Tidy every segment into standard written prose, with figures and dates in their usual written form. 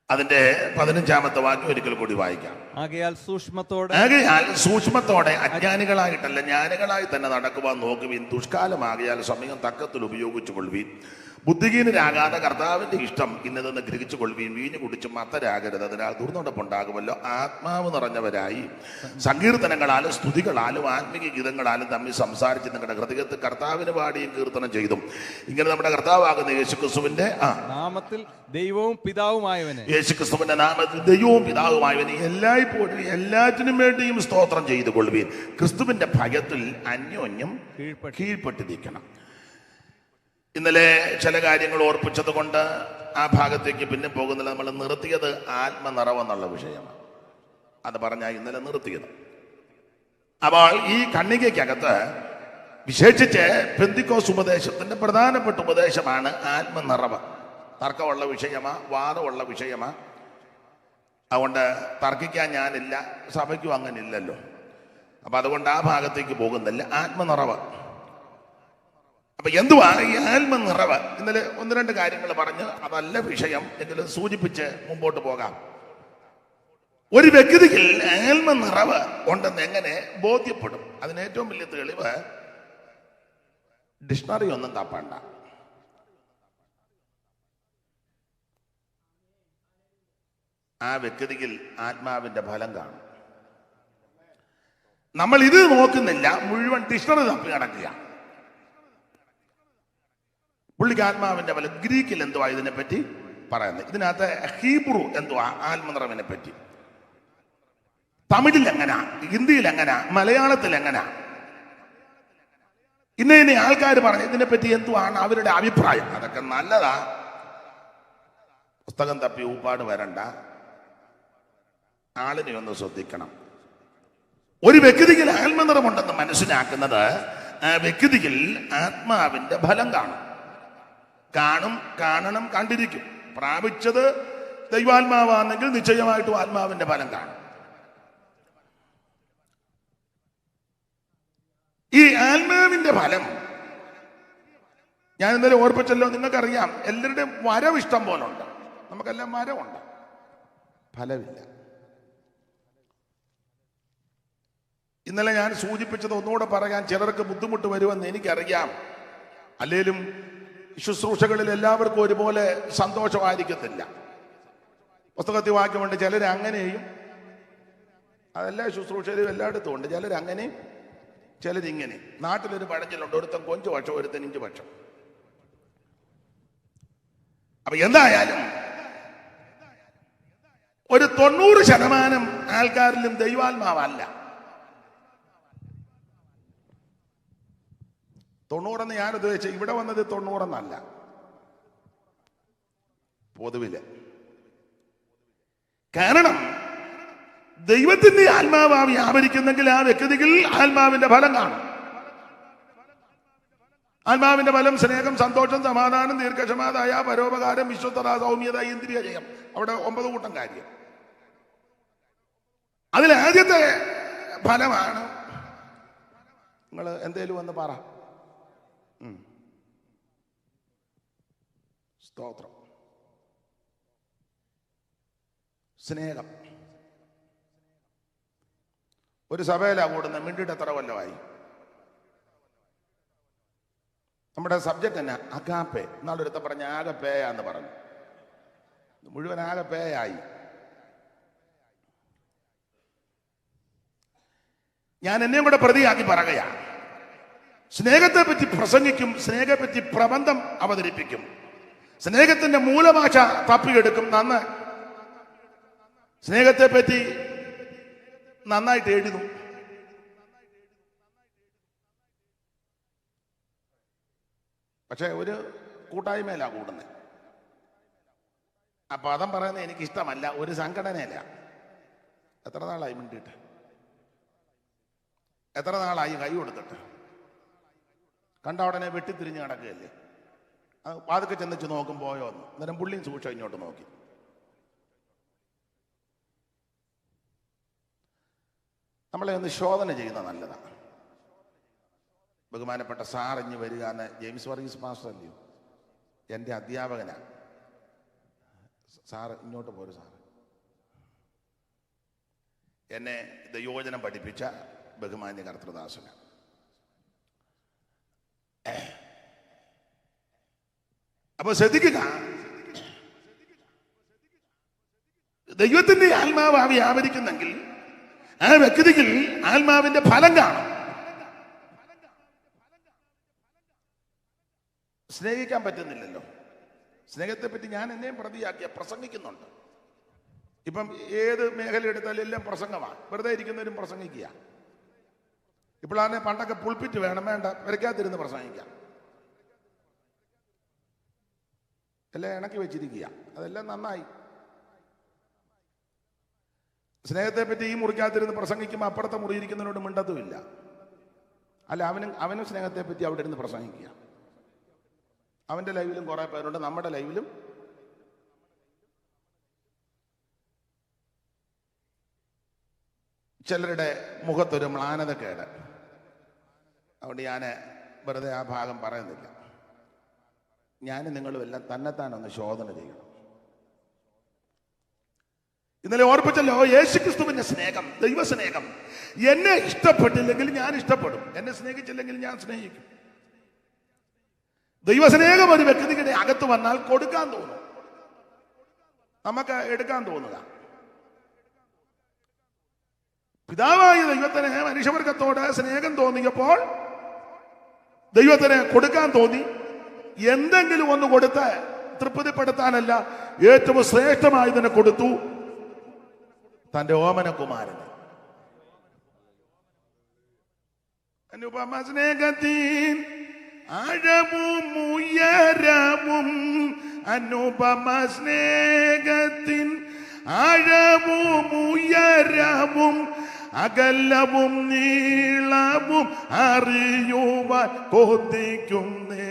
അതിന്റെ 15-ാമത്തെ വാക്യം ഒരിക്കൽ കൂടി വായിക്കാം. ആകയാൽ സൂക്ഷ്മത്തോടെ അജ്ഞാനികളായിട്ടല്ല ജ്ഞാനികളായി തന്നെ നടക്കുവാൻ നോക്കുവിൻ. ദുഷ്കാലമാകിയാൽ സമയം തക്കത്തിൽ ഉപയോഗിച്ചു കൊള്ളുവീൻ. ബുദ്ധിഹീനരാകാതെ കർത്താവിന്റെ ഇഷ്ടം ഇന്നതെന്ന് ഗ്രഹിച്ചു കൊള്ളുവീൻ. വീഞ്ഞു കുടിച്ച് മത്തരാകരുത്, അതിനാൽ ദുർനടപ്പുണ്ടാകുമല്ലോ. ആത്മാവ് നിറഞ്ഞവരായി സങ്കീർത്തനങ്ങളാലും സ്തുതികളാലും ആത്മീയ ഗീതങ്ങളാലും തമ്മിൽ സംസാരിച്ച് നിങ്ങളുടെ ഹൃദയത്തിൽ കർത്താവിന് പാടിയും കീർത്തനം ചെയ്തും ഇങ്ങനെ നമ്മുടെ കർത്താവാകുന്ന യേശുക്രിസ്തുവിന്റെ നാമത്തിൽ ദൈവവും പിതാവുമായവനെ യേശുക്രിസ്തുവിന്റെ നാമത്തിൽ ദൈവവും പിതാവുമായവനെ എല്ലായ്പ്പോഴും എല്ലാറ്റിനും വേണ്ടിയും സ്തോത്രം ചെയ്തു കൊള്ളുവീൻ. ക്രിസ്തുവിന്റെ ഭയത്തിൽ അന്യോന്യം കീഴ്പ്പെട്ടിരിക്കണം. ഇന്നലെ ചില കാര്യങ്ങൾ ഓർപ്പിച്ചത് കൊണ്ട് ആ ഭാഗത്തേക്ക് പിന്നെ പോകുന്നില്ല. നമ്മൾ നിർത്തിയത് ആത്മനിറവെന്നുള്ള വിഷയമാണ്. അത് പറഞ്ഞാൽ ഇന്നലെ നിർത്തിയത്. അപ്പോൾ ഈ കണ്ണികയ്ക്കകത്ത് വിശേഷിച്ച് പെന്തിക്കോസ് ഉപദേശത്തിന്റെ പ്രധാനപ്പെട്ട ഉപദേശമാണ് ആത്മനിറവ്. തർക്കമുള്ള വിഷയമാ, വാദമുള്ള വിഷയമാ. അതുകൊണ്ട് തർക്കിക്കാൻ ഞാനില്ല, സഭയ്ക്കും അങ്ങനെ ഇല്ലല്ലോ. അപ്പൊ അതുകൊണ്ട് ആ ഭാഗത്തേക്ക് പോകുന്നില്ല. ആത്മനിറവ്. അപ്പൊ എന്തുവാ ഈ ആത്മനിറവ്? ഇന്നലെ 1-2 കാര്യങ്ങൾ പറഞ്ഞ് അതല്ല വിഷയം എങ്കിലും സൂചിപ്പിച്ച് മുമ്പോട്ട് പോകാം. ഒരു വ്യക്തിയിൽ ആത്മനിറവ് ഉണ്ടെന്ന് എങ്ങനെ ബോധ്യപ്പെടും? അതിന് ഏറ്റവും വലിയ തെളിവ് ഡിക്ഷണറി ഒന്നും തപ്പണ്ട. ആ വ്യക്തിയിൽ ആത്മാവിന്റെ ഫലം കാണും. നമ്മൾ ഇത് നോക്കുന്നില്ല, മുഴുവൻ ഡിക്ഷണറി തപ്പി നടക്കുക. പുള്ളിക്ക് ആത്മാവിന്റെ ഫലം ഗ്രീക്കിൽ എന്തുവാ ഇതിനെപ്പറ്റി പറയുന്നത്? ഇതിനകത്ത് ഹീബ്രു എന്തുവാ ആത്മനിറവിനെ പറ്റി? തമിഴിൽ എങ്ങനാ, ഹിന്ദിയിൽ എങ്ങനാ, മലയാളത്തിൽ എങ്ങനാ? ഇന്ന ആൾക്കാർ പറഞ്ഞ ഇതിനെപ്പറ്റി എന്തുവാണ് അവരുടെ അഭിപ്രായം? അതൊക്കെ നല്ലതാ. പുസ്തകം തപ്പി ഊപ്പാട് വരണ്ട. ആളിനെ ഒന്ന് ശ്രദ്ധിക്കണം. ഒരു വ്യക്തിയിൽ ആത്മനിറമുണ്ടെന്ന് മനസ്സിലാക്കുന്നത് ആ വ്യക്തിയിൽ ആത്മാവിന്റെ ഫലം കാണണം, കണ്ടിരിക്കും. പ്രാപിച്ചത് ദൈവാത്മാവാണെങ്കിൽ നിശ്ചയമായിട്ടും ആത്മാവിന്റെ ഫലം കാണും. ഈ ആത്മാവിന്റെ ഫലം ഞാൻ ഇന്നലെ ഓർപ്പിച്ചല്ലോ. നിങ്ങൾക്കറിയാം, എല്ലാവരുടെയും വരവ് ഇഷ്ടം പോലെ ഉണ്ട്. നമുക്കെല്ലാം വരവുണ്ട്, ഫലമില്ല. ഇന്നലെ ഞാൻ സൂചിപ്പിച്ചത് ഒന്നുകൂടെ പറയാൻ ചിലർക്ക് ബുദ്ധിമുട്ട് വരുമെന്ന് എനിക്കറിയാം. അല്ലേലും ശുശ്രൂഷകളിൽ എല്ലാവർക്കും ഒരുപോലെ സന്തോഷമായിരിക്കത്തില്ല. പുസ്തകത്തിൽ വാക്യമുണ്ട്, ചിലർ അങ്ങനെയും, അതെല്ലാ ശുശ്രൂഷയിലും എല്ലായിടത്തും ഉണ്ട്. ചിലരങ്ങനെയും ചിലരിങ്ങനെ. നാട്ടിലൊരു പഴഞ്ചൊല്ലുണ്ട്, ഒരുത്തൻ 5 വർഷം ഒരുത്തൻ 5 വർഷം. അപ്പൊ എന്തായാലും ഒരു 90% ആൾക്കാരിലും ദൈവാത്മാവല്ല. 90 ഞാൻ ഉദ്ദേശിച്ച ഇവിടെ വന്നത് 90 പൊതുവില്. കാരണം ദൈവത്തിന്റെ ആത്മാവ് വ്യാപരിക്കുന്നെങ്കിൽ ആ വ്യക്തിയിൽ ആത്മാവിന്റെ ഫലം കാണും. ആത്മാവിന്റെ ഫലം സ്നേഹം, സന്തോഷം, സമാധാനം, ദീർഘക്ഷമ, ദയ, പരോപകാരം, വിശ്വസ്തത, സൗമ്യത, ഇന്ദ്രിയ ജയം. അവിടെ 9 കൂട്ടം കാര്യം. അതിൽ ആദ്യത്തെ ഫലമാണ്, നിങ്ങൾ എന്തേലും ഒന്ന് പറ, സ്തോത്രം, സ്നേഹം. ഒരു സഭയിലാ കൂടുന്ന, മിണ്ടിട്ട് എത്ര കൊല്ലമായി? നമ്മുടെ സബ്ജക്റ്റ് തന്നെ അഗാപ്പെ. എന്നാളൊരുത്ത പറഞ്ഞ ആകപ്പേയാന്ന് പറഞ്ഞു. മുഴുവൻ ആകപ്പേയായി. ഞാൻ എന്നെയും കൂടെ പ്രതിയാക്കി പറയുകയാ. സ്നേഹത്തെ പറ്റി പ്രസംഗിക്കും, സ്നേഹത്തെപ്പറ്റി പ്രബന്ധം അവതരിപ്പിക്കും, സ്നേഹത്തിന്റെ മൂലഭാഷ തപ്പിയെടുക്കും, സ്നേഹത്തെ പറ്റി നന്നായിട്ട് എഴുതും. പക്ഷെ ഒരു കൂട്ടായ്മയിലാ കൂടുന്നത്. ആ പദം പറയുന്നത് എനിക്കിഷ്ടമല്ല. ഒരു സംഘടനയില്ല. എത്ര നാളായി മിണ്ടിയിട്ട്? എത്ര നാളായി കൈ കൊടുത്തിട്ട്? കണ്ട ഉടനെ വെട്ടിത്തിരിഞ്ഞ് കിടക്കുകയല്ലേ. വാതൊക്കെ ചെന്നിച്ച് നോക്കും പോയോ എന്ന്. അന്നേരം പുള്ളിയും സൂക്ഷിച്ച് ഇങ്ങോട്ട് നോക്കി. നമ്മളെ ഒന്ന് ശോധന ചെയ്യുന്നത് നല്ലതാണ്. ബഹുമാനപ്പെട്ട സാർ ഇഞ്ഞ് വരിക എന്ന് ജെയിംസ് വർഗീസ് മാസ്റ്റർ അല്ലയോ, എൻ്റെ അധ്യാപകനാണ്. സാറ് ഇങ്ങോട്ട് പോരും. സാറ് എന്നെ ദൈവവചനം പഠിപ്പിച്ച ബഹുമാന്യ കർത്തൃദാസന്. അപ്പൊ ശ്രദ്ധിക്കുക, ദൈവത്തിന്റെ ആത്മാവ് വ്യാപരിക്കുന്നെങ്കിൽ ആ വ്യക്തിയിൽ ആത്മാവിന്റെ ഫലം കാണും. സ്നേഹിക്കാൻ പറ്റുന്നില്ലല്ലോ. സ്നേഹത്തെ പറ്റി ഞാൻ എന്നെയും പ്രതിയാക്കിയ പ്രസംഗിക്കുന്നുണ്ട്. ഇപ്പം ഏത് മേഖല എടുത്താലും എല്ലാം പ്രസംഗമാണ്. വെറുതെ ഇരിക്കുന്നവരും പ്രസംഗിക്കുക. ഇപ്പോഴാണ് പണ്ടൊക്കെ പുൾപ്പിറ്റ് വേണം, വേണ്ട വരയ്ക്കാതിരുന്ന് പ്രസംഗിക്കാം. എല്ലാം ഇണക്കി വെച്ചിരിക്കുക. അതെല്ലാം നന്നായി. സ്നേഹത്തെ പറ്റി ഈ മുറിക്കാതിരുന്ന് പ്രസംഗിക്കുമ്പോൾ അപ്പുറത്തെ മുറിയിരിക്കുന്നതിനോട് മിണ്ടത്തുമില്ല. അല്ല, അവനും സ്നേഹത്തെ പറ്റി അവിടെ ഇരുന്ന് പ്രസംഗിക്കുക. അവന്റെ ലൈവിലും കുറെ പേരുണ്ട്, നമ്മുടെ ലൈവിലും. ചിലരുടെ മുഖത്തൊരു മ്ലാനതക്കേട്. അതുകൊണ്ട് ഞാൻ വെറുതെ ആ ഭാഗം പറയുന്നില്ല. ഞാനും നിങ്ങളും എല്ലാം തന്നെത്താനൊന്ന് ശോധന ചെയ്യണം. ഇന്നലെ ഓർപ്പിച്ചല്ലോ, യേശുക്രിസ്തുവിന്റെ സ്നേഹം, ദൈവസ്നേഹം. എന്നെ ഇഷ്ടപ്പെട്ടില്ലെങ്കിൽ ഞാൻ ഇഷ്ടപ്പെടും, എന്നെ സ്നേഹിച്ചില്ലെങ്കിൽ ഞാൻ സ്നേഹിക്കും. ദൈവസ്നേഹം ഒരു വ്യക്തിയുടെ അകത്ത് വന്നാൽ കൊടുക്കാൻ തോന്നും, നമുക്ക് എടുക്കാൻ തോന്നുക. പിതാവായ ദൈവത്തിന് മനുഷ്യവർഗത്തോട് സ്നേഹം തോന്നിയപ്പോൾ ദൈവത്തിന് കൊടുക്കാൻ തോന്നി. എന്തെങ്കിലും ഒന്ന് കൊടുത്ത് തൃപ്തിപ്പെടുത്താനല്ല, ഏറ്റവും ശ്രേഷ്ഠമായതിനെ കൊടുത്തു, തന്റെ ഓമനകുമാരന്. അനുപമ സ്നേഹത്തിൻ ആഴവും ഉയരവും, അനുപമ സ്നേഹത്തിൻ ആഴവും ഉയരവും, അകലവും നീളവും അറിയുവാൻ കൊതിക്കുന്നേ.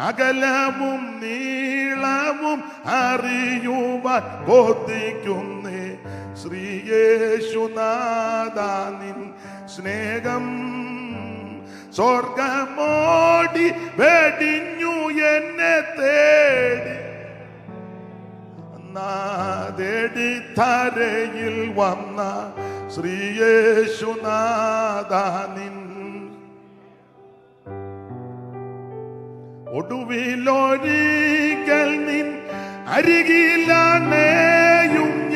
അകലവും നീളവും അറിയുവാൻ കൊതിക്കുന്നേ. ശ്രീയേശുനാഥാ നിൻ സ്നേഹം സ്വർഗമോടി വെടിഞ്ഞു എന്നെ തേടി. തേടി തരയിൽ വന്ന ശ്രീയേശുനാഥാ നിൻ ഒടുവിലൊരിക്കൽ നിൻ അരികിലാണേയും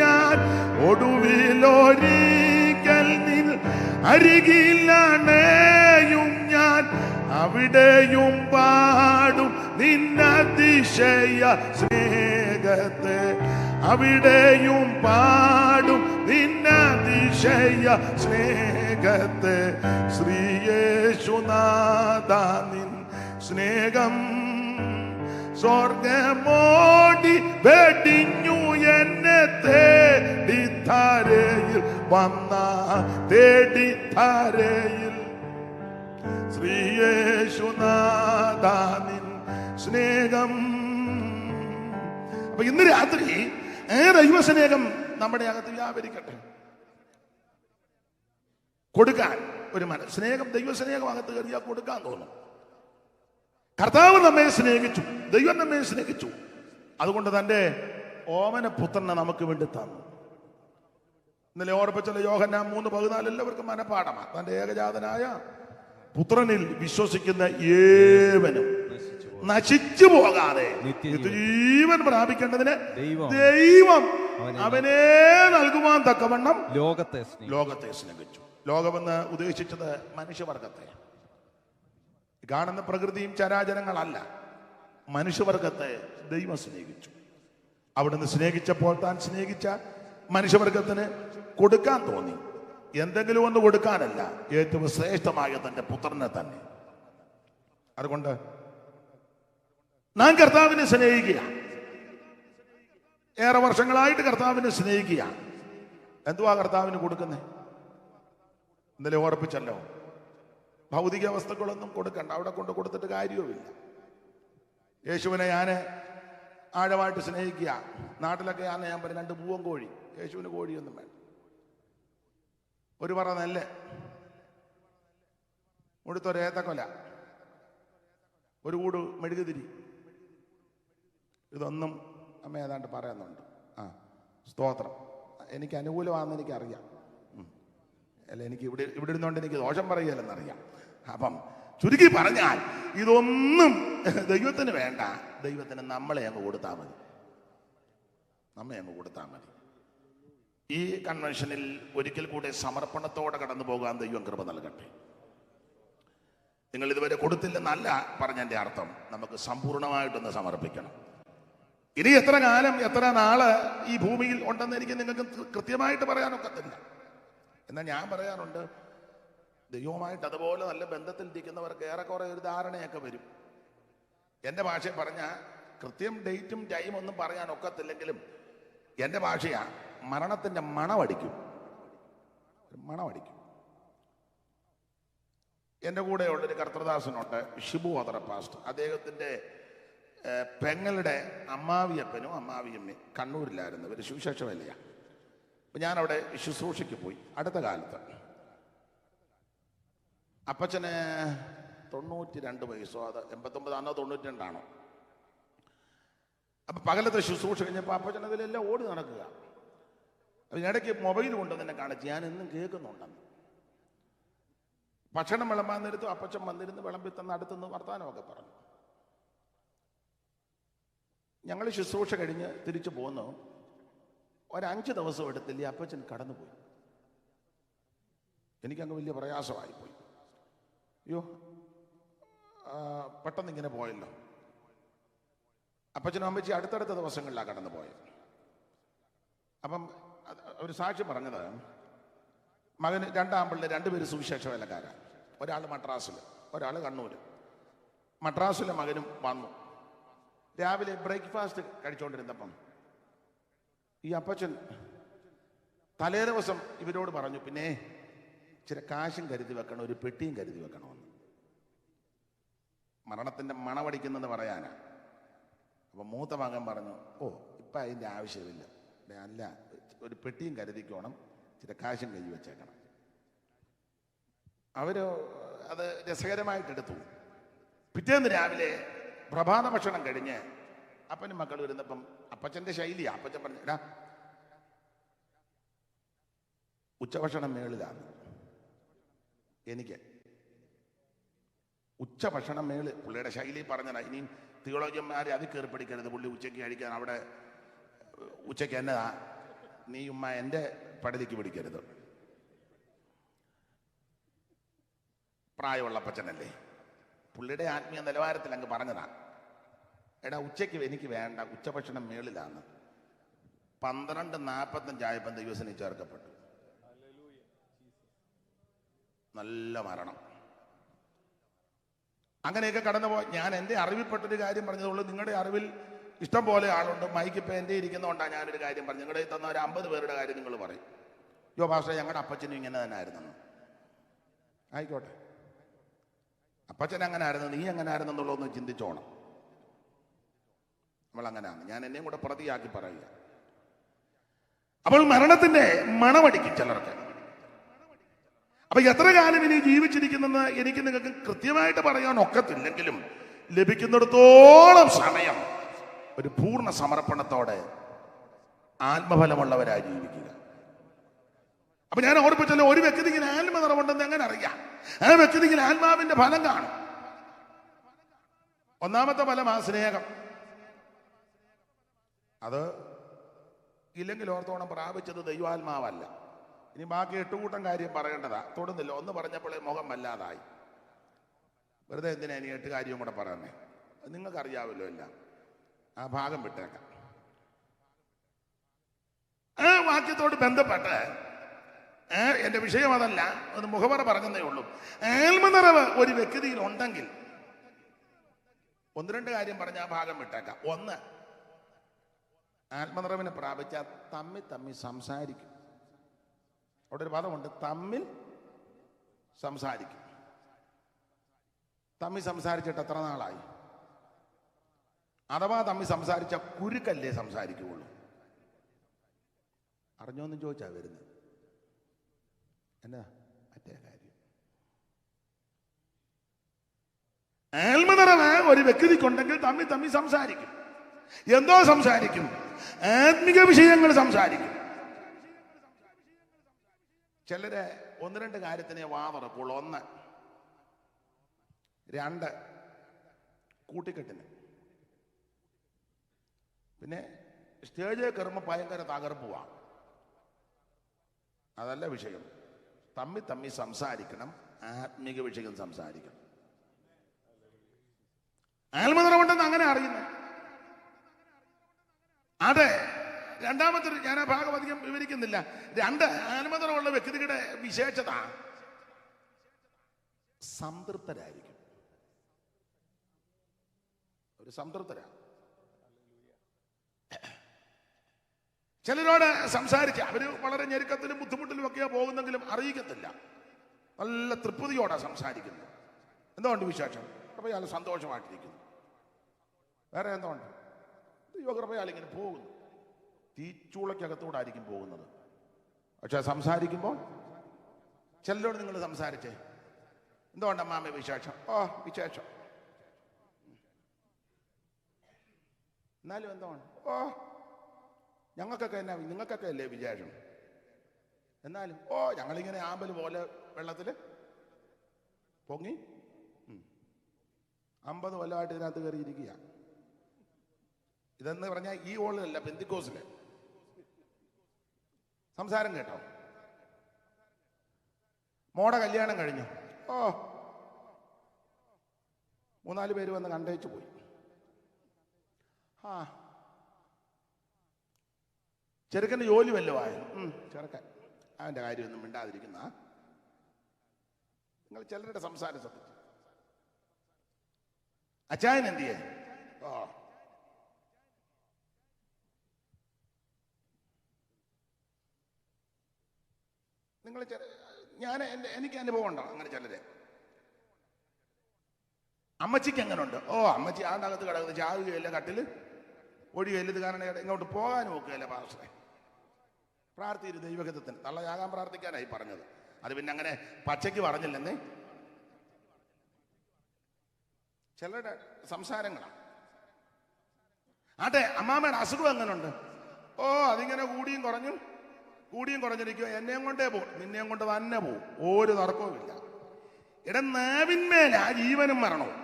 ഞാൻ. ഒടുവിലൊരിക്കൽ നിൻ അരികിലാണേയും ഞാൻ. അവിടെയും പാടും നിന്നതിശയ സ്നേഹത്തെ. അവിടെയും പാടും നിന്നതിശയ സ്നേഹത്തെ. ശ്രീയേശുനാഥാ നിൻ സ്നേഹം സ്വർഗമോടി വെടിഞ്ഞു എന്നെ തേടി ധാരയിൽ വന്ന. തേടി ധാരയിൽ ശ്രീയേശുനാഥാ നിൻ സ്നേഹം. അപ്പൊ ഇന്ന് രാത്രി ദൈവസ്നേഹം നമ്മുടെ അകത്ത് വ്യാപരിക്കട്ടെ. കൊടുക്കാൻ ഒരു സ്നേഹം, ദൈവസ്നേഹം അകത്ത് കയറിയാൽ കൊടുക്കാൻ തോന്നും. കർത്താവ് നമ്മെ സ്നേഹിച്ചു, ദൈവം നമ്മെ സ്നേഹിച്ചു. അതുകൊണ്ട് തന്റെ ഓമന പുത്രനെ നമുക്ക് വേണ്ടി തന്നു. ഇന്നലെ ഓർപ്പിച്ചല്ലോ, യോഹന്നാൻ 3:14 എല്ലാവർക്കും മനപ്പാഠമാണ്. തന്റെ ഏകജാതനായ പുത്രനിൽ വിശ്വസിക്കുന്ന ഏവനും നശിച്ചു പോകാതെ ജീവൻ പ്രാപിക്കേണ്ടതിന് ദൈവം അവനെ നൽകുവാൻ തക്കവണ്ണം ലോകത്തെ സ്നേഹിച്ചു. ലോകമെന്ന് ഉദ്ദേശിച്ചത് മനുഷ്യവർഗത്തെ. കാണുന്ന പ്രകൃതിയും ചരാചരങ്ങളല്ല, മനുഷ്യവർഗത്തെ ദൈവം സ്നേഹിച്ചു. അവിടുന്ന് സ്നേഹിച്ചപ്പോൾ താൻ സ്നേഹിച്ച മനുഷ്യവർഗത്തിന് കൊടുക്കാൻ തോന്നി. എന്തെങ്കിലും ഒന്ന് കൊടുക്കാനല്ല, ഏറ്റവും ശ്രേഷ്ഠമായ തന്റെ പുത്രനെ തന്നെ. അതുകൊണ്ട് നാം കർത്താവിനെ സ്നേഹിക്കുക. ഏറെ വർഷങ്ങളായിട്ട് കർത്താവിനെ സ്നേഹിക്കുക. എന്തുവാ കർത്താവിന് കൊടുക്കുന്നേ? ഇന്നലെ ഓർപ്പിച്ചല്ലോ, ഭൗതിക വസ്തുക്കളൊന്നും കൊടുക്കണ്ട, അവിടെ കൊണ്ട് കൊടുത്തിട്ട് കാര്യവുമില്ല. യേശുവിനെ ഞാൻ ആഴമായിട്ട് സ്നേഹിക്കുക. നാട്ടിലൊക്കെ ഞാൻ പറയും 2 പൂവൻ കോഴി. യേശുവിന് കോഴിയൊന്നും വേണ്ട, ഒരു പറ നെല്ല്, മുഴുത്തൊരു ഏത്തക്കൊല, ഒരു കൂട് മെഴുകുതിരി. ഇതൊന്നും അമ്മ ഏതാണ്ട് പറയുന്നുണ്ട്. സ്തോത്രം. എനിക്ക് അനുകൂലമാണെന്ന് എനിക്കറിയാം. അല്ല, എനിക്ക് ഇവിടെ ഇരുന്നുകൊണ്ട് എനിക്ക് ദോഷം പറയുകയല്ലെന്നറിയാം. അപ്പം ചുരുക്കി പറഞ്ഞാൽ ഇതൊന്നും ദൈവത്തിന് വേണ്ട. ദൈവത്തിന് നമ്മളെ അങ്ങ് കൊടുത്താൽ മതി. ഈ കൺവെൻഷനിൽ ഒരിക്കൽ കൂടെ സമർപ്പണത്തോടെ കടന്നു പോകാൻ ദൈവം കൃപ നൽകട്ടെ. നിങ്ങൾ ഇതുവരെ കൊടുത്തില്ലെന്നല്ല പറഞ്ഞതിൻ്റെ അർത്ഥം. നമുക്ക് സമ്പൂർണ്ണമായിട്ടൊന്ന് സമർപ്പിക്കണം. ഇനി എത്ര കാലം എത്ര നാള് ഈ ഭൂമിയിൽ ഉണ്ടെന്ന് എനിക്ക് നിങ്ങൾക്ക് കൃത്യമായിട്ട് പറയാനൊക്കത്തില്ല. എന്നാൽ ഞാൻ പറയാറുണ്ട്, ദൈവവുമായിട്ട് അതുപോലെ നല്ല ബന്ധത്തിൽ ഇരിക്കുന്നവർക്ക് ഏറെക്കുറെ ഒരു ധാരണയൊക്കെ വരും. എൻ്റെ ഭാഷയിൽ പറഞ്ഞാൽ കൃത്യം ഡേറ്റും ടൈം ഒന്നും പറയാൻ ഒക്കത്തില്ലെങ്കിലും എൻ്റെ ഭാഷയാ, മരണത്തിൻ്റെ മണമടിക്കും. എൻ്റെ കൂടെയുള്ളൊരു കർത്തൃദാസനുണ്ട്, ഷിബു ഓതറ പാസ്റ്റർ. അദ്ദേഹത്തിൻ്റെ പെങ്ങളുടെ അമ്മാവിയപ്പനും അമ്മാവിയമ്മയും കണ്ണൂരിലായിരുന്നു. ഇവർ സുവിശേഷ വേലയാണ്. അപ്പം ഞാനവിടെ ശുശ്രൂഷയ്ക്ക് പോയി. അടുത്ത കാലത്ത് അപ്പച്ചന് 92 വയസ്സോ, അത് 89 ആണോ 92 അപ്പം പകലത്തെ ശുശ്രൂഷ കഴിഞ്ഞപ്പോൾ അപ്പച്ചൻ അതിലെല്ലാം ഓടി നടക്കുക. അതിനിടയ്ക്ക് മൊബൈൽ കൊണ്ടുവന്ന് എന്നെ കാണിച്ച്, ഞാൻ ഇന്നും കേൾക്കുന്നുണ്ടെന്ന്. ഭക്ഷണം വിളമ്പാൻ നേരത്തും അപ്പച്ചൻ വന്നിരുന്ന് വിളമ്പി തന്ന് അടുത്തുനിന്ന് വർത്താനമൊക്കെ പറഞ്ഞു. ഞങ്ങൾ ശുശ്രൂഷ കഴിഞ്ഞ് തിരിച്ചു പോന്നു. 5 ദിവസം എടുത്തില്ല, അപ്പച്ചൻ കടന്നുപോയി. എനിക്കങ്ങ് വലിയ പ്രയാസമായിപ്പോയി. അയ്യോ, പെട്ടെന്ന് ഇങ്ങനെ പോയല്ലോ. അപ്പച്ചനും അമ്മച്ചി അടുത്തടുത്ത ദിവസങ്ങളിലാണ് കടന്നു പോയത്. അപ്പം ഒരു സാക്ഷി പറഞ്ഞത്, മകന് 2 ആമ്പിള്ളേർ, 2 പേര് സുവിശേഷ വേലക്കാരാണ്. ഒരാൾ മദ്രാസിൽ, ഒരാൾ കണ്ണൂർ. മദ്രാസിലെ മകനും വന്നു. രാവിലെ ബ്രേക്ക്ഫാസ്റ്റ് കഴിച്ചുകൊണ്ടിരുന്നപ്പം ഈ അപ്പച്ചൻ തലേ ദിവസം ഇവരോട് പറഞ്ഞു, പിന്നെ ഇച്ചിരി കാശും കരുതി വെക്കണം, ഒരു പെട്ടിയും കരുതി വെക്കണമെന്ന്. മരണത്തിൻ്റെ മണമടിക്കുന്നെന്ന് പറയാനാ. അപ്പം മൂത്ത മകൻ പറഞ്ഞു, ഓ ഇപ്പം അതിൻ്റെ ആവശ്യമില്ല, അല്ല ഒരു പെട്ടിയും കരുതിക്കോണം, ഇച്ചിരി കാശും കൈ വെച്ചേക്കണം. അവർ അത് രസകരമായിട്ടെടുത്തു. പിറ്റേന്ന് രാവിലെ പ്രഭാത ഭക്ഷണം കഴിഞ്ഞ് അപ്പനും മക്കൾ വരുന്നപ്പം അപ്പച്ചൻ്റെ ശൈലിയാ. അപ്പച്ചൻ പറഞ്ഞു, എടാ ഉച്ചഭക്ഷണം മേളിലാണ്. എനിക്ക് ഉച്ചഭക്ഷണം മേള്. പുള്ളിയുടെ ശൈലി പറഞ്ഞതാ. ഇനിയും തിയോളജിയന്മാരെ അതിൽ കയറി പിടിക്കരുത്. പുള്ളി ഉച്ചയ്ക്ക് കഴിക്കാൻ അവിടെ ഉച്ചയ്ക്ക് എന്നതാ, നീ ഉമ്മ എൻ്റെ പടലിക്ക് പിടിക്കരുത്. പ്രായമുള്ള അപ്പച്ചനല്ലേ, പുള്ളിയുടെ ആത്മീയ നിലവാരത്തിൽ അങ്ങ് പറഞ്ഞതാ. എടാ ഉച്ചയ്ക്ക് എനിക്ക് വേണ്ട, ഉച്ചഭക്ഷണം മേളിലാണ്. 12:45 ആയപ്പം ദൈവസേന ചേർക്കപ്പെട്ടു. നല്ല മരണം. അങ്ങനെയൊക്കെ കടന്നുപോയി. ഞാൻ എൻ്റെ അറിവിൽപ്പെട്ടൊരു കാര്യം പറഞ്ഞതുള്ളൂ. നിങ്ങളുടെ അറിവിൽ ഇഷ്ടം പോലെ ആളുണ്ട്. മൈക്കിപ്പോൾ എൻ്റെ ഇരിക്കുന്നതുകൊണ്ടാണ് ഞാനൊരു കാര്യം പറഞ്ഞു. നിങ്ങളുടെ തന്ന ഒരു 50 പേരുടെ കാര്യം നിങ്ങൾ പറയും. യോ ഭാഷ ഞങ്ങളുടെ അപ്പച്ചനും ഇങ്ങനെ തന്നെ ആയിരുന്നു. ആയിക്കോട്ടെ, അപ്പച്ചൻ അങ്ങനെ ആയിരുന്നു, നീ എങ്ങനെ ആയിരുന്നെന്നുള്ളതൊന്ന് ചിന്തിച്ചോണം. നമ്മളങ്ങനെയാണ്. ഞാൻ എന്നെയും കൂടെ പ്രതിയാക്കി പറയുക. അപ്പോൾ മരണത്തിൻ്റെ മണമടിക്കും ചിലർക്ക്. അപ്പൊ എത്ര കാലം ഇനി ജീവിച്ചിരിക്കുന്നെന്ന് എനിക്ക് നിങ്ങൾക്ക് കൃത്യമായിട്ട് പറയാൻ ഒക്കത്തില്ലെങ്കിലും ലഭിക്കുന്നിടത്തോളം സമയം ഒരു പൂർണ്ണ സമർപ്പണത്തോടെ ആത്മഫലമുള്ളവരായി ജീവിക്കുക. അപ്പൊ ഞാൻ ഓർപ്പിച്ചല്ലോ, ഒരു വ്യക്തിക്ക് ആത്മനിറവുണ്ടെന്ന് എങ്ങനെ അറിയാം? ആ വ്യക്തിക്ക് ആത്മാവിന്റെ ഫലം കാണും. ഒന്നാമത്തെ ഫലം ആ സ്നേഹം. അത് ഇല്ലെങ്കിൽ ഓർത്തോണം, പ്രാപിച്ചത് ദൈവാത്മാവല്ല. ഇനി ബാക്കി 8 കൂട്ടം കാര്യം പറയേണ്ടതാ, തൊടുന്നില്ല. ഒന്ന് പറഞ്ഞപ്പോഴേ മുഖം വല്ലാതായി. വെറുതെ എന്തിനാ ഇനി 8 കാര്യവും കൂടെ പറയുന്നേ? നിങ്ങൾക്കറിയാമല്ലോ എല്ലാം. ആ ഭാഗം വിട്ടേക്കാം. ആ വാക്യത്തോട് ബന്ധപ്പെട്ട് എൻ്റെ വിഷയം അതല്ല, ഒന്ന് മുഖവറ പറഞ്ഞതേ ഉള്ളൂ. ആത്മനിറവ് ഒരു വ്യക്തിയിൽ ഉണ്ടെങ്കിൽ 1-2 കാര്യം പറഞ്ഞ ആ ഭാഗം വിട്ടേക്കാം. 1, ആത്മനിറവിനെ പ്രാപിച്ചാൽ തമ്മിൽ സംസാരിക്കും. അവിടെ ഒരു പദമുണ്ട്, തമ്മിൽ സംസാരിക്കും. തമ്മിൽ സംസാരിച്ചിട്ട് എത്ര നാളായി? അഥവാ തമ്മിൽ സംസാരിച്ച കുരുക്കല്ലേ സംസാരിക്കുകയുള്ളൂ. അറിഞ്ഞോന്നും ചോദിച്ചാ വരുന്നത്. എന്നാ മറ്റേ കാര്യം, ആത്മനിറവ് ഒരു വ്യക്തിക്കുണ്ടെങ്കിൽ തമ്മിൽ സംസാരിക്കും. എന്തോ സംസാരിക്കും? ആത്മിക വിഷയങ്ങൾ സംസാരിക്കും. ചിലര് ഒന്ന് രണ്ട് കാര്യത്തിനെ വാതുറക്കുള്ളൂ. 1, 2 കൂട്ടിക്കെട്ടിന്. പിന്നെ സ്റ്റേജിൽ കയറുമ്പോൾ ഭയങ്കര തകർപ്പുവാ. അതല്ല വിഷയം. തമ്മി സംസാരിക്കണം, ആത്മിക വിഷയം സംസാരിക്കണം. ആത്മനിറവുണ്ടെന്ന് അങ്ങനെ അറിയുന്നത്. അതെ, രണ്ടാമത്തെ ഞാൻ ആ ഭാഗം അധികം വിവരിക്കുന്നില്ല. 2 ആത്മനിറവുള്ള വ്യക്തികളുടെ വിശേഷത സംതൃപ്തരായിരിക്കും. ഒരു സംതൃപ്തരാ. ചിലരോട് സംസാരിച്ച് അവര് വളരെ ഞെരുക്കത്തിലും ബുദ്ധിമുട്ടിലും ഒക്കെയാ പോകുന്നെങ്കിലും അറിയിക്കത്തില്ല. നല്ല തൃപ്തിയോടെ സംസാരിക്കുന്നു. എന്തുകൊണ്ട് വിശേഷം? കൃപയാൽ സന്തോഷമായിട്ടിരിക്കുന്നു. വേറെ എന്തുകൊണ്ട്? ദൈവകൃപയാൽ ഇങ്ങനെ പോകുന്നു. തീച്ചൂളക്കകത്തോടായിരിക്കും പോകുന്നത്. പക്ഷെ സംസാരിക്കുമ്പോൾ ചിലരോട് നിങ്ങൾ സംസാരിച്ചേ, എന്തുകൊണ്ട് അമ്മാമ വിശേഷം? ഓ വിശേഷം. എന്നാലും എന്തുകൊണ്ട്? ഓ ഞങ്ങൾക്കൊക്കെ എന്നാ, നിങ്ങൾക്കൊക്കെ അല്ലേ വിശേഷം? എന്നാലും ഓ ഞങ്ങളിങ്ങനെ ആമ്പൽ പോലെ വെള്ളത്തിൽ പൊങ്ങി 50 കൊല്ലമായിട്ട് ഇതിനകത്ത് കയറിയിരിക്കുക. ഇതെന്ന് പറഞ്ഞാൽ ഈ ഓളിലല്ല, പെന്തിക്കോസിലെ സംസാരം കേട്ടോ. മോടെ കല്യാണം കഴിഞ്ഞു. ഓ 3-4 പേര് വന്ന് കണ്ടേച്ചു പോയി. ചെറുക്കൻ്റെ ജോലി വല്ലതും ആയിരുന്നു. ചെറുക്കൻ അവൻ്റെ കാര്യമൊന്നും മിണ്ടാതിരിക്കുന്ന നിങ്ങൾ ചിലരുടെ സംസാരം ശ്രദ്ധിച്ചു. അച്ചായൻ എന്തിയേ? ഓ നിങ്ങൾ എനിക്ക് അനുഭവം ഉണ്ടോ അങ്ങനെ ചിലരെ? അമ്മച്ചിക്ക് എങ്ങനെ ഉണ്ട്? ഓ അമ്മച്ചി ആണ്ട് അകത്ത് കിടക്കുന്നത് ചാവുകയല്ല, കട്ടില് ഒഴികയില്ല. ഇത് കാരണം ഇങ്ങോട്ട് പോകാൻ നോക്കുകയല്ല. പാസ്റ്ററെ പ്രാർത്ഥിയിരു ദൈവഹിതത്തിന് തള്ളയാകാൻ പ്രാർത്ഥിക്കാനായി പറഞ്ഞത്. അത് പിന്നെ അങ്ങനെ പച്ചയ്ക്ക് പറഞ്ഞില്ലെന്നേ. ചിലരുടെ സംസാരങ്ങളാണ്. അതെ, അമ്മാമ്മയുടെ അസുഖം എങ്ങനെയുണ്ട്? ഓ അതിങ്ങനെ കൂടിയും കുറഞ്ഞിരിക്കുക. എന്നെയും കൊണ്ടേ പോകും, നിന്നെയും കൊണ്ട് തന്നെ പോകും. ഒരു തർക്കവും ഇല്ല. നാവിന്മേല ജീവനും മരണവും.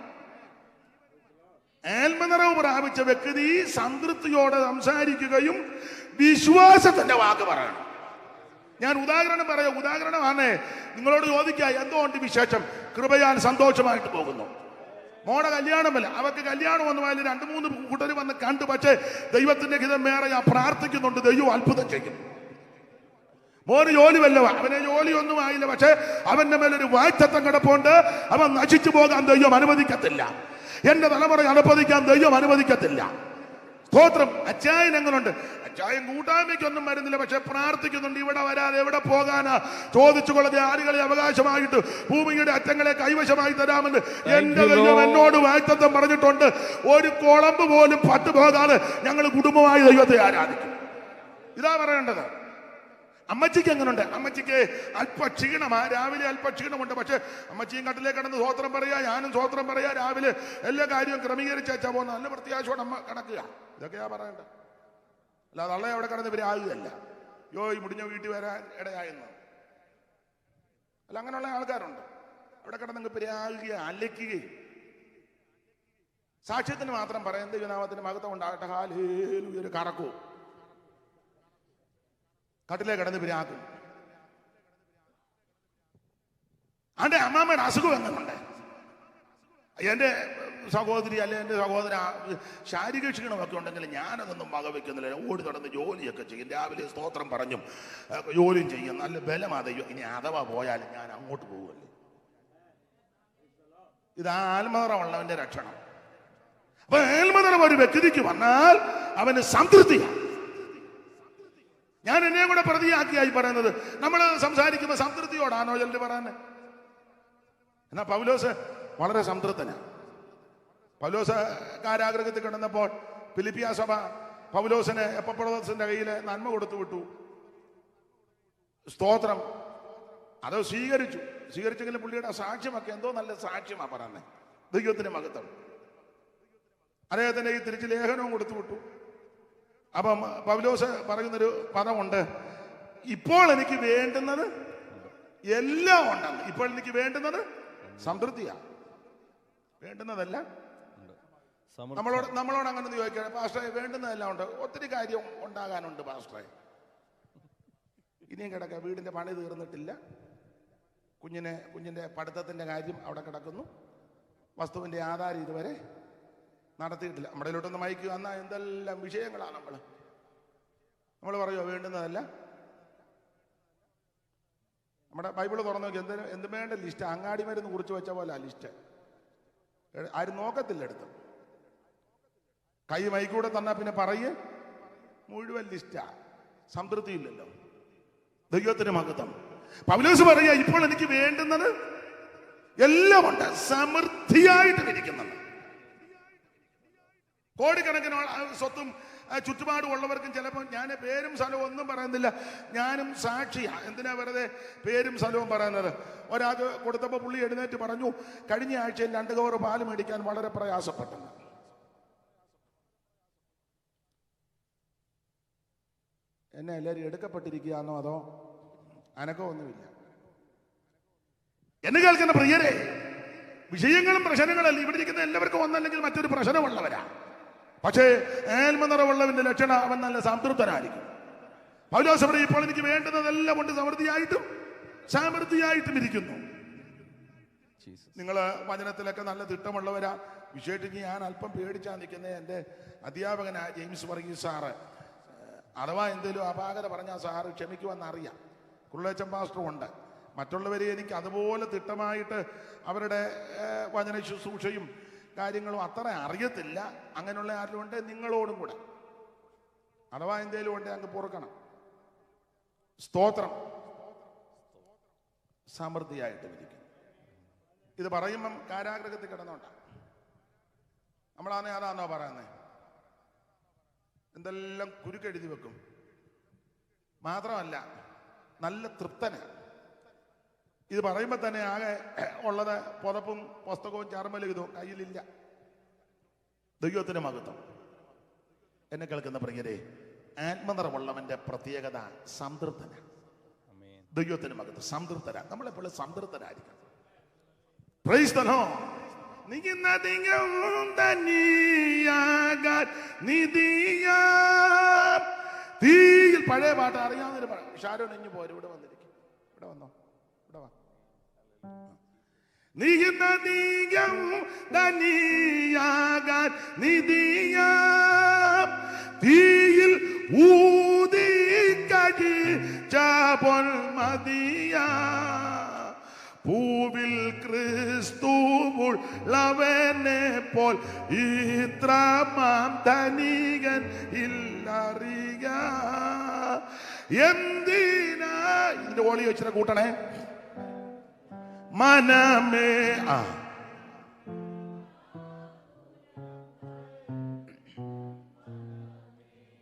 ആത്മനിറവ് പ്രാപിച്ച വ്യക്തി സംതൃപ്തിയോടെ സംസാരിക്കുകയും വിശ്വാസത്തിന്റെ വാക്ക് പറയണം. ഞാൻ ഉദാഹരണമാണ് നിങ്ങളോട് ചോദിക്കുക, എന്തുകൊണ്ട് വിശേഷം? കൃപയാൽ സന്തോഷമായിട്ട് പോകുന്നു. മോടെ കല്യാണമല്ല, അവർക്ക് കല്യാണം ഒന്നും ആയാലും 2-3 കൂട്ടർ വന്ന് കണ്ടു. പക്ഷേ ദൈവത്തിന്റെ ഹിതം വേറെ, പ്രാർത്ഥിക്കുന്നുണ്ട്, ദൈവം അത്ഭുതം ചെയ്യും. മോന് ജോലി വല്ലവ, അവനെ ജോലിയൊന്നും ആയില്ല, പക്ഷെ അവന്റെ മേലൊരു വായ്ത്തത്വം കിടപ്പുണ്ട്. അവൻ നശിച്ചു പോകാൻ ദൈവം അനുവദിക്കത്തില്ല. എന്റെ തലമുറ അനുവദിക്കാൻ ദൈവം അനുവദിക്കത്തില്ല. സ്തോത്രം. അച്ചായൻ എങ്ങനുണ്ട്? അച്ചായൻ കൂട്ടായ്മയ്ക്കൊന്നും വരുന്നില്ല, പക്ഷെ പ്രാർത്ഥിക്കുന്നുണ്ട്. ഇവിടെ വരാതെ എവിടെ പോകാനാ? ചോദിച്ചു കൊള്ളത് ആളുകളെ അവകാശമായിട്ട് ഭൂമിയുടെ അറ്റങ്ങളെ കൈവശമായി തരാമെന്ന് എന്റെ ദൈവം എന്നോട് വായ്ത്തത്വം പറഞ്ഞിട്ടുണ്ട്. ഒരു കുളമ്പ് പോലും പട്ടുപോകാതെ ഞങ്ങൾ കുടുംബമായി ദൈവത്തെ ആരാധിക്കും. ഇതാ പറയേണ്ടത്. അമ്മച്ചിക്ക് എങ്ങനുണ്ട്? അമ്മച്ചിക്ക് അല്പ ക്ഷീണമാ, രാവിലെ അല്പ ക്ഷീണമുണ്ട്. പക്ഷെ അമ്മച്ചിയും കട്ടിലേക്ക് കിടന്ന് സ്വോത്രം പറയാ, ഞാനും സ്വോത്രം പറയാ. രാവിലെ എല്ലാ കാര്യവും ക്രമീകരിച്ച് വെച്ചാൽ പോകുന്ന നല്ല പ്രത്യാശയോടെ അമ്മ കിടക്കുക. ഇതൊക്കെയാ പറയണ്ട. അല്ലാതെ അള്ളയെ അവിടെ കിടന്ന് ഇവരെ ആകുകയല്ല. ഈ മുടിഞ്ഞ വീട്ടിൽ വരാൻ ഇടയായെന്ന് അല്ല, അങ്ങനെയുള്ള ആൾക്കാരുണ്ട്. അവിടെ കിടന്ന് പെരാകുകയും അലയ്ക്കുകയും. സാക്ഷ്യത്തിന് മാത്രം പറയാം, ദൈവനാമത്തിന് മഹത്വം ഉണ്ടാകട്ടെ, ഹല്ലേലൂയ, ഒരു കറക്കവും കട്ടിലേ കിടന്ന് പിരാക്കും. അതെ, അമ്മാമ്മയുടെ അസുഖം എങ്ങനുണ്ട്? എൻ്റെ സഹോദരി അല്ലെ എൻ്റെ സഹോദര ശാരീരിക ക്ഷീണമൊക്കെ ഉണ്ടെങ്കിൽ ഞാനതൊന്നും വകവെക്കുന്നില്ല. ഓടി നടന്ന് ജോലിയൊക്കെ ചെയ്യും. രാവിലെ സ്തോത്രം പറഞ്ഞും ജോലിയും ചെയ്യും. നല്ല ബലമാതെ. ഇനി അഥവാ പോയാലും ഞാൻ അങ്ങോട്ട് പോകുമല്ലേ. ഇത് ആത്മനിറവുള്ളവന്റെ ലക്ഷണം. അപ്പൊ ആത്മനിറവ് ഒരു വ്യക്തിക്ക് വന്നാൽ അവന് സംതൃപ്തിയാണ്. ഞാൻ എന്നെ കൂടെ പ്രതിയാക്കിയായി പറയുന്നത്. നമ്മൾ സംസാരിക്കുമ്പോൾ സംതൃപ്തിയോടാണോ ചിലർ പറയാൻ? എന്നാ പൗലോസ് വളരെ സംതൃപ്തനാണ്. പൗലോസ് കാരാഗ്രഹത്തിൽ കിടന്നപ്പോൾ ഫിലിപ്പിയ സഭ പൗലോസിനെ എപ്പപ്പളോസിന്റെ കയ്യിൽ നന്മ കൊടുത്തു വിട്ടു. സ്തോത്രം. അത് സ്വീകരിച്ചെങ്കിലും പുള്ളിയുടെ സാക്ഷ്യമൊക്കെ എന്തോ നല്ല സാക്ഷ്യമാ പറയുന്നത്. ദൈവത്തിന്റെ മഹത്വം. അദ്ദേഹത്തിന്റെ ഈ തിരിച്ച് ലേഖനവും കൊടുത്തു വിട്ടു. അപ്പം പൗലോസ് പറയുന്നൊരു പദമുണ്ട്, ഇപ്പോൾ എനിക്ക് വേണ്ടുന്നത് എല്ലാം ഉണ്ടെന്ന്. ഇപ്പോൾ എനിക്ക് വേണ്ടുന്നത് സംതൃപ്തിയാണ്, വേണ്ടുന്നതല്ല. നമ്മളോട് അങ്ങനെ ചോദിക്കണം, പാസ്റ്ററെ വേണ്ടുന്നതെല്ലാം ഉണ്ട്, ഒത്തിരി കാര്യം ഉണ്ടാകാനുണ്ട് പാസ്റ്ററെ. ഇനിയും കിടക്കുക, വീടിന്റെ പണി തീർന്നിട്ടില്ല, കുഞ്ഞിന്റെ പഠിത്തത്തിന്റെ കാര്യം അവിടെ കിടക്കുന്നു, വസ്തുവിന്റെ ആധാരം ഇതുവരെ നടത്തിയിട്ടില്ല. നമ്മുടെ ഇതിലോട്ടൊന്ന് മയക്കുക എന്നാൽ എന്തെല്ലാം വിഷയങ്ങളാണ്. നമ്മൾ പറയുമോ വേണ്ടുന്നതല്ല? നമ്മുടെ ബൈബിള് തുറന്നു നോക്കി, എന്ത് വേണ്ട ലിസ്റ്റ്, അങ്ങാടി മരുന്ന് കുറിച്ച് വെച്ച പോലെ ആ ലിസ്റ്റ്. ആരും നോക്കത്തില്ല എടുത്ത്. കൈ മൈക്കൂടെ തന്നാ പിന്നെ പറയ് മുഴുവൻ ലിസ്റ്റാ. സംതൃപ്തി ഇല്ലല്ലോ. ദൈവത്തിന് മഹത്വം. പൗലോസ് പറയുക, ഇപ്പോൾ എനിക്ക് വേണ്ടുന്നത് എല്ലാം ഉണ്ട്, സമൃദ്ധിയായിട്ട് ഇരിക്കുന്നുണ്ട്. കോടിക്കണക്കിന് സ്വത്തും ചുറ്റുപാടും ഉള്ളവർക്കും ചിലപ്പോൾ, ഞാൻ പേരും സ്ഥലവും ഒന്നും പറയുന്നില്ല, ഞാനും സാക്ഷിയാ. എന്തിനാ വെറുതെ പേരും സ്ഥലവും പറയുന്നത്? ഒരാൾക്ക് കൊടുത്തപ്പോൾ പുള്ളി എഴുന്നേറ്റ് പറഞ്ഞു, കഴിഞ്ഞ ആഴ്ചയിൽ 2 കവർ പാല് മേടിക്കാൻ വളരെ പ്രയാസപ്പെട്ടെന്ന്. എന്നെ എല്ലാവരും എടുക്കപ്പെട്ടിരിക്കുകയാണോ അതോ അനക്കമൊന്നുമില്ല? എന്നെ കേൾക്കുന്ന പ്രിയരെ, വിഷയങ്ങളും പ്രശ്നങ്ങളല്ല ഇവിടെ ഇരിക്കുന്ന എല്ലാവർക്കും ഒന്നല്ലെങ്കിൽ മറ്റൊരു പ്രശ്നമുള്ളവരാ. പക്ഷേ ആത്മനിറവുള്ളവന്റെ ലക്ഷണം അവൻ നല്ല സംതൃപ്തനായിരിക്കും. പൗലോസ് പറയും, ഇപ്പോൾ എനിക്ക് വേണ്ടുന്നതെല്ലാം കൊണ്ട് സമൃദ്ധിയായിട്ടും ഇരിക്കുന്നു. നിങ്ങൾ വചനത്തിലൊക്കെ നല്ല തിട്ടമുള്ളവരാ. വിശേഷിച്ച് ഞാൻ അല്പം പേടിച്ചാ നിൽക്കുന്നത് എൻ്റെ അധ്യാപകനായ ജെയിംസ് വർഗീസ് സാറ്. അഥവാ എന്തെങ്കിലും അപാകത പറഞ്ഞാൽ സാറ് ക്ഷമിക്കുമെന്നറിയാം. കുള്ളേച്ചൻ പാസ്റ്ററും ഉണ്ട്. മറ്റുള്ളവരെ എനിക്ക് അതുപോലെ തിട്ടമായിട്ട് അവരുടെ വചന ശുശ്രൂഷയും കാര്യങ്ങളും അത്ര അറിയത്തില്ല. അങ്ങനെയുള്ള ആരും ഉണ്ട്, നിങ്ങളോടും കൂടെ അഥവാ എന്തേലും ഉണ്ട് അങ്ങ് പൊറുക്കണം. സ്തോത്രം. സമൃദ്ധിയായിട്ട് ഇരിക്കും. ഇത് പറയുമ്പം കാരാഗ്രഹത്തിൽ കിടന്നോണ്ട. നമ്മളാണെ അതാണോ പറയുന്നത്? എന്തെല്ലാം കുരുക്കെഴുതി വെക്കും. മാത്രമല്ല നല്ല തൃപ്തന്. ഇത് പറയുമ്പോൾ തന്നെ ആകെ ഉള്ളത് പുതപ്പും പുസ്തകവും ചർമ്മലിഖിതവും കയ്യിലില്ല. ദൈവത്തിന് മഹത്വം. എന്നെ കേൾക്കുന്ന പ്രിയരെ, ആത്മനിറവുള്ളവന്റെ പ്രത്യേകത സംതൃപ്തന. ദൈവത്തിന് മഹത്വം. സംതൃപ്തരാ. നമ്മളെപ്പോഴും സംതൃപ്തരായിരിക്കണം. Praise the Lord. തീയിൽ പഴയ പാട്ട് അറിയാവുന്നൊരു ഷാരോ നെഞ്ഞു പോരും. ഇവിടെ വന്നിരിക്കും. ഇവിടെ വന്നോ, ഇവിടെ വാ. തീയിൽ ഊതിക്കഴിച്ച പൊന്മതിയാ പൂവിൽ ക്രിസ്തുവുള്ളവനെ പോൽ ഇത്രമാം ധനികൻ ഇല്ലറിയ. എന്തിനാ ഇതിന്റെ ഓളി വെച്ചിട്ട് കൂട്ടണേ മനമേ.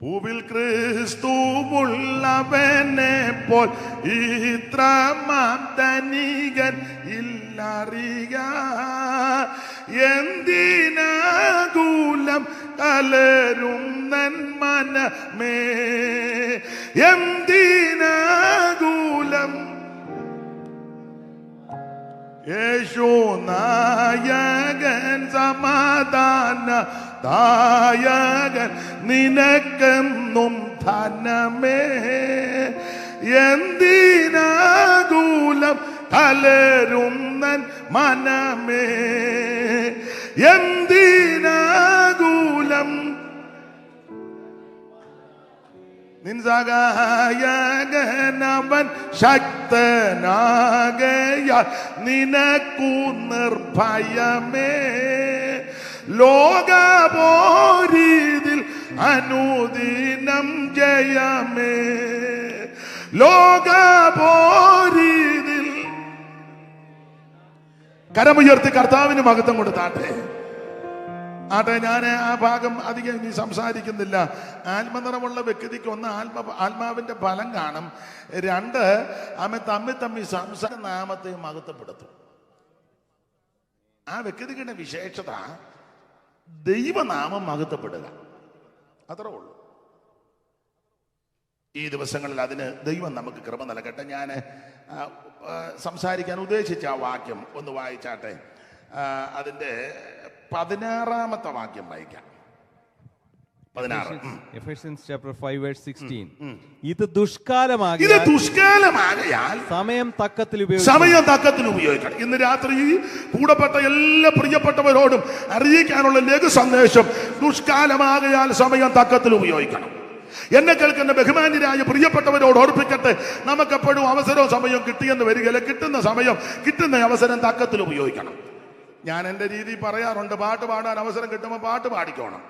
പൂവിൽ ക്രിസ്തുവുള്ളവനെ പോൽ ഇത്രമാം ധനികൻ ഇല്ലറിയ. എന്തിനാകുലം കലരുന്നൻ മനമേ, എന്തിനാകുലം. യേശു നായകൻ സമാധാന ദായകൻ നിനക്കെന്നും ധനമേ. എന്തിനാകുലം കലരുന്നൻ മനമേ, എന്തിനാകുലം. നിൻ സഹായകനവൻ ശക്തനാകയാൽ നിനക്കു നിർഭയമേ. ലോകപോരിതിൽ അനുദിനം ജയമേ. ലോകപോരിതിൽ കരമുയർത്തി കർത്താവിന് മഹത്വം കൊടുത്താട്ടെ. ആട്ടെ, ഞാൻ ആ ഭാഗം അധികം ഇനി സംസാരിക്കുന്നില്ല. ആത്മനിറമുള്ള വ്യക്തിക്ക് ഒന്ന് ആത്മാവിന്റെ ഫലം കാണും. 2 അവൻ തമ്മിൽ സംസാര നാമത്തെ മഹത്വപ്പെടുത്തും. ആ വ്യക്തിയുടെ വിശേഷത ദൈവനാമം മഹത്വപ്പെടുക, അത്രേ ഉള്ളൂ. ഈ ദിവസങ്ങളിൽ അതിന് ദൈവം നമുക്ക് കൃപ നൽകട്ടെ. ഞാൻ സംസാരിക്കാൻ ഉദ്ദേശിച്ച ആ വാക്യം ഒന്ന് വായിച്ചാട്ടെ. അതിൻ്റെ 16-ാമത്തെ വാക്യം വായിക്കാം. 16. Ephesians chapter 5 verse 16. ഇത് ദുഷ്കാലമാകയാൽ സമയം തക്കത്തിൽ ഉപയോഗിക്കണം. ഇന്ന് രാത്രി കൂടപ്പെട്ട എല്ലാ പ്രിയപ്പെട്ടവരോടും അറിയിക്കാനുള്ള ലഘു സന്ദേശം, ദുഷ്കാലമാകയാൽ സമയം തക്കത്തിൽ ഉപയോഗിക്കണം. എന്നെ കേൾക്കുന്ന ബഹുമാന്യരായ പ്രിയപ്പെട്ടവരോട് ഓർപ്പിക്കട്ടെ, നമുക്കെപ്പോഴും അവസരവും സമയവും കിട്ടിയെന്ന് വരികയില്ല. കിട്ടുന്ന സമയം, കിട്ടുന്ന അവസരം തക്കത്തിൽ ഉപയോഗിക്കണം. ഞാൻ എൻ്റെ രീതി പറയാറുണ്ട്, പാട്ട് പാടാൻ അവസരം കിട്ടുമ്പോൾ പാട്ട് പാടിക്കോണം.